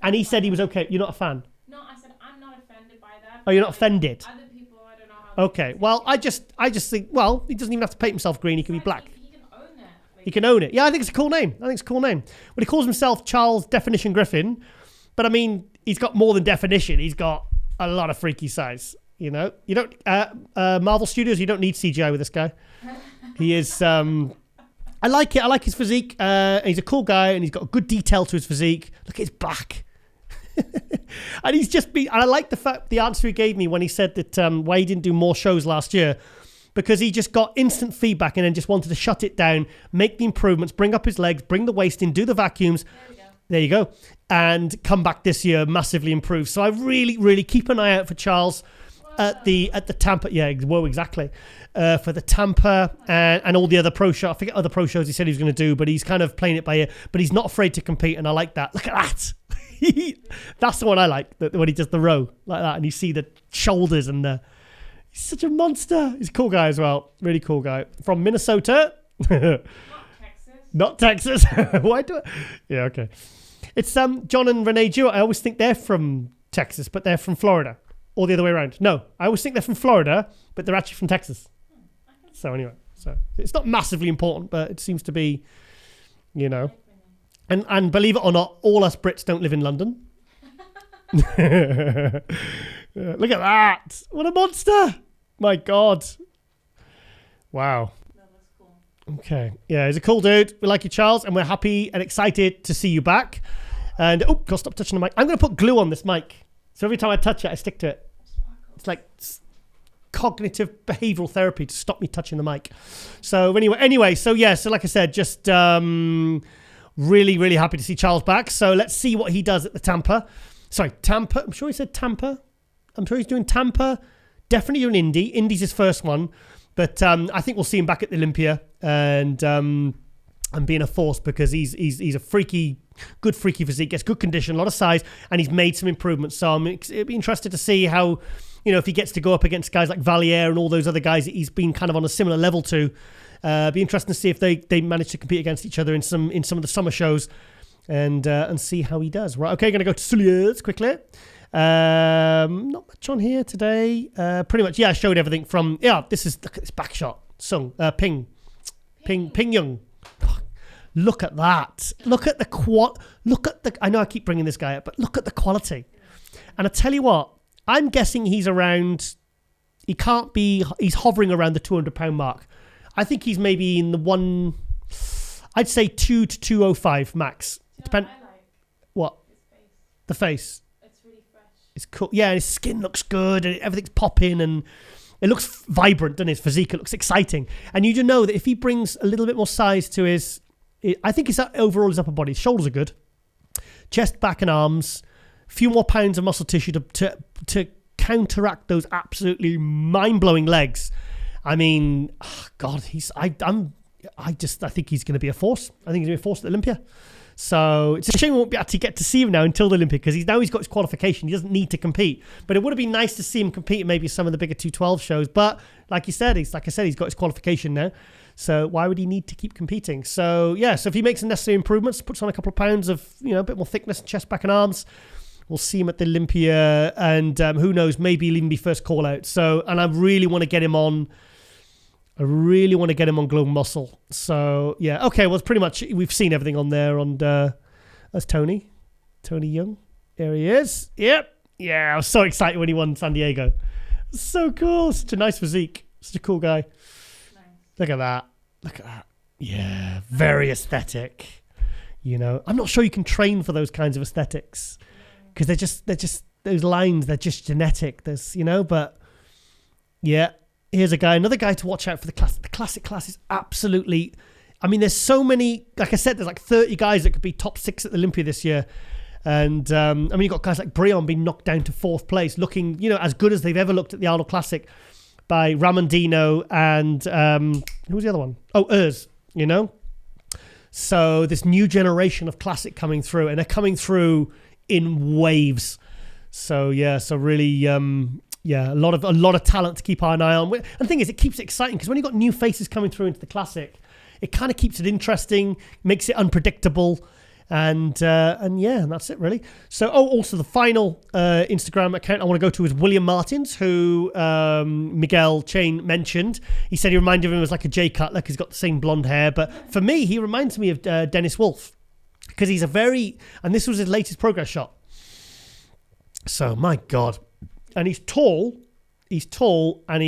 [SPEAKER 1] and he said he was okay. You're not a fan?
[SPEAKER 5] No, I said I'm not offended by that.
[SPEAKER 1] Oh, you're not offended?
[SPEAKER 5] Other people, I don't know how.
[SPEAKER 1] Okay. Well, I just think, well, he doesn't even have to paint himself green. He can be black.
[SPEAKER 5] He can own that. Like,
[SPEAKER 1] He can own it. Yeah, I think it's a cool name. Well, he calls himself Charles Definition Griffen, but I mean, he's got more than definition. He's got a lot of freaky size. You know, you don't Marvel Studios. You don't need CGI with this guy. He is. I like it. I like his physique. He's a cool guy, and he's got a good detail to his physique. Look at his back. And he's just been. And I like the answer he gave me when he said that why he didn't do more shows last year, because he just got instant feedback and then just wanted to shut it down, make the improvements, bring up his legs, bring the waist in, do the vacuums. There you go. And come back this year massively improved. So I really, really keep an eye out for Charles at the Tampa. Yeah, well, exactly. For the Tampa and all the other pro shows. I forget other pro shows he said he was going to do, but he's kind of playing it by ear. But he's not afraid to compete, and I like that. Look at that. That's the one I like, when he does the row like that, and you see the shoulders and he's such a monster. He's a cool guy as well. Really cool guy. From Minnesota. Not Texas. Why do I? Yeah, okay. It's John and Renee Jewett. I always think they're from Texas, but they're from Florida. Or the other way around. No, I always think they're from Florida, but they're actually from Texas. So anyway, it's not massively important, but it seems to be, you know. And believe it or not, all us Brits don't live in London. Look at that. What a monster. My God. Wow. Okay. Yeah, he's a cool dude. We like you, Charles, and we're happy and excited to see you back. And, God, stop touching the mic. I'm going to put glue on this mic. So every time I touch it, I stick to it. It's like cognitive behavioral therapy to stop me touching the mic. So anyway, so yeah, so like I said, just really, really happy to see Charles back. So let's see what he does at the Tampa. I'm sure he said Tampa. I'm sure he's doing Tampa. Definitely doing Indy. Indy's his first one. But I think we'll see him back at the Olympia and being a force, because he's a good freaky physique, gets good condition, a lot of size, and he's made some improvements. So it'd be interested to see how, you know, if he gets to go up against guys like Valier and all those other guys that he's been kind of on a similar level to. Be interesting to see if they manage to compete against each other in some of the summer shows, and see how he does. Right, okay, going to go to Sulliers quickly. Not much on here today. Pretty much, yeah, I showed everything from, look at this back shot. Ping Young. Look at that. Look at the I know I keep bringing this guy up, but look at the quality. And I tell you what, I'm guessing he's hovering around the 200-pound mark. I think he's maybe in the I'd say 2 to 205 max. What?
[SPEAKER 5] His face.
[SPEAKER 1] The face.
[SPEAKER 5] It's really fresh.
[SPEAKER 1] It's cool. Yeah, his skin looks good and everything's popping, and it looks vibrant, doesn't it? His physique, it looks exciting. And you do know that if he brings a little bit more size to I think his upper body, his shoulders are good, chest, back and arms, a few more pounds of muscle tissue to counteract those absolutely mind-blowing legs. I mean, God, I think he's going to be a force. I think he's going to be a force at Olympia. So it's a shame we won't be able to get to see him now until the Olympic, because he's got his qualification. He doesn't need to compete. But it would have been nice to see him compete in maybe some of the bigger 212 shows. But like I said, he's got his qualification now. So why would he need to keep competing? So yeah, so if he makes the necessary improvements, puts on a couple of pounds of, a bit more thickness, chest, back and arms, we'll see him at the Olympia, and who knows, maybe he'll even be first call out. So, and I really want to get him on. Global Muscle. So yeah, okay. Well, it's pretty much, we've seen everything on there. That's Tony Young. There he is. Yep. Yeah, I was so excited when he won San Diego. So cool. Such a nice physique. Such a cool guy. Nice. Look at that. Yeah, very aesthetic. I'm not sure you can train for those kinds of aesthetics, because they're just those lines. They're just genetic. But yeah. Here's another guy to watch out for the class. The classic class is absolutely, there's so many, like I said, there's like 30 guys that could be top 6 at the Olympia this year. And, you've got guys like Brion being knocked down to 4th place, looking, as good as they've ever looked at the Arnold Classic by Ramondino and, who was the other one? Oh, Urs, So this new generation of classic coming through, and they're coming through in waves. So, yeah, really, a lot of talent to keep an eye on. And the thing is, it keeps it exciting, because when you've got new faces coming through into the classic, it kind of keeps it interesting, makes it unpredictable, and that's it really. So, also the final Instagram account I want to go to is William Martins, who Miguel Chain mentioned. He said he reminded him as like a Jay Cutler, because he's got the same blonde hair. But for me, he reminds me of Dennis Wolf, because he's and this was his latest progress shot. So, my God. And he's tall, and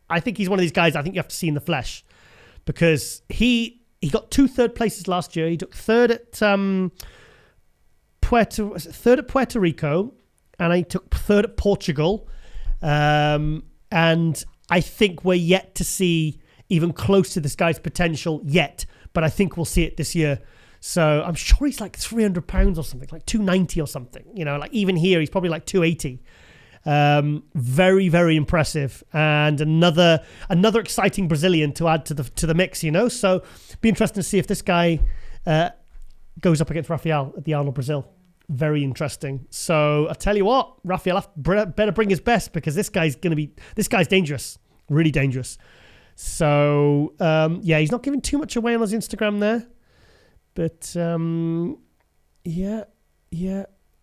[SPEAKER 1] I think he's one of these guys I think you have to see in the flesh, because he got 2 third places last year. He took third at Puerto Rico, and he took third at Portugal. And I think we're yet to see even close to this guy's potential yet, but I think we'll see it this year. So I'm sure he's like 300 pounds or something, like 290 or something. Like even here, he's probably like 280. Very, very impressive, and another exciting Brazilian to add to the mix, So be interesting to see if this guy goes up against Rafael at the Arnold Brazil. Very interesting. So I tell you what, Rafael better bring his best, because this guy's dangerous, really dangerous. So he's not giving too much away on his Instagram there, but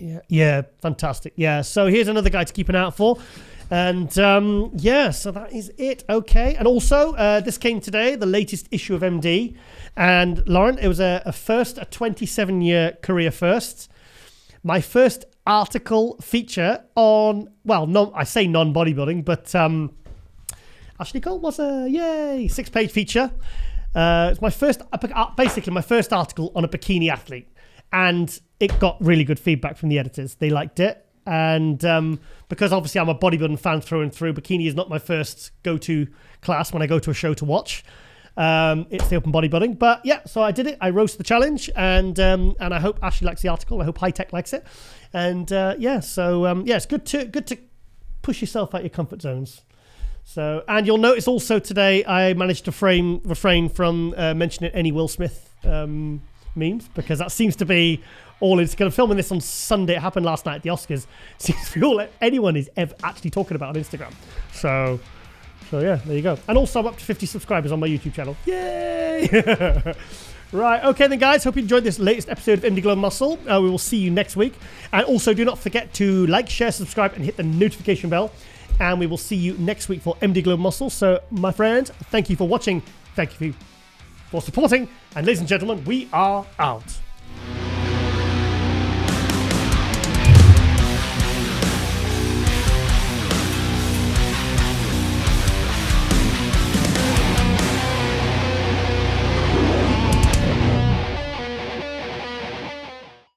[SPEAKER 1] Yeah, fantastic. Yeah, so here's another guy to keep an eye out for. And so that is it. Okay. And also, this came today, the latest issue of MD. And Lauren, it was a 27-year career first. My first article feature on, I say non-bodybuilding, but actually it was a 6-page feature. It's my first article on a bikini athlete. And it got really good feedback from the editors. They liked it. And because obviously I'm a bodybuilding fan through and through, bikini is not my first go-to class when I go to a show to watch. It's the open bodybuilding. But yeah, so I did it. I rose to the challenge. And I hope Ashley likes the article. I hope High Tech likes it. And it's good to push yourself out your comfort zones. So, and you'll notice also today I managed to refrain from mentioning any Will Smith memes, because that seems to be all. It's going to filming this on Sunday. It happened last night at the Oscars. Seems to be all anyone is ever actually talking about on Instagram. So yeah, there you go. And also I'm up to 50 subscribers on my YouTube channel. Yay! Right, okay then guys, hope you enjoyed this latest episode of MD Global Muscle. We will see you next week. And also do not forget to like, share, subscribe and hit the notification bell. And we will see you next week for MD Global Muscle. So my friends, thank you for watching. Thank you for supporting. And ladies and gentlemen, we are out.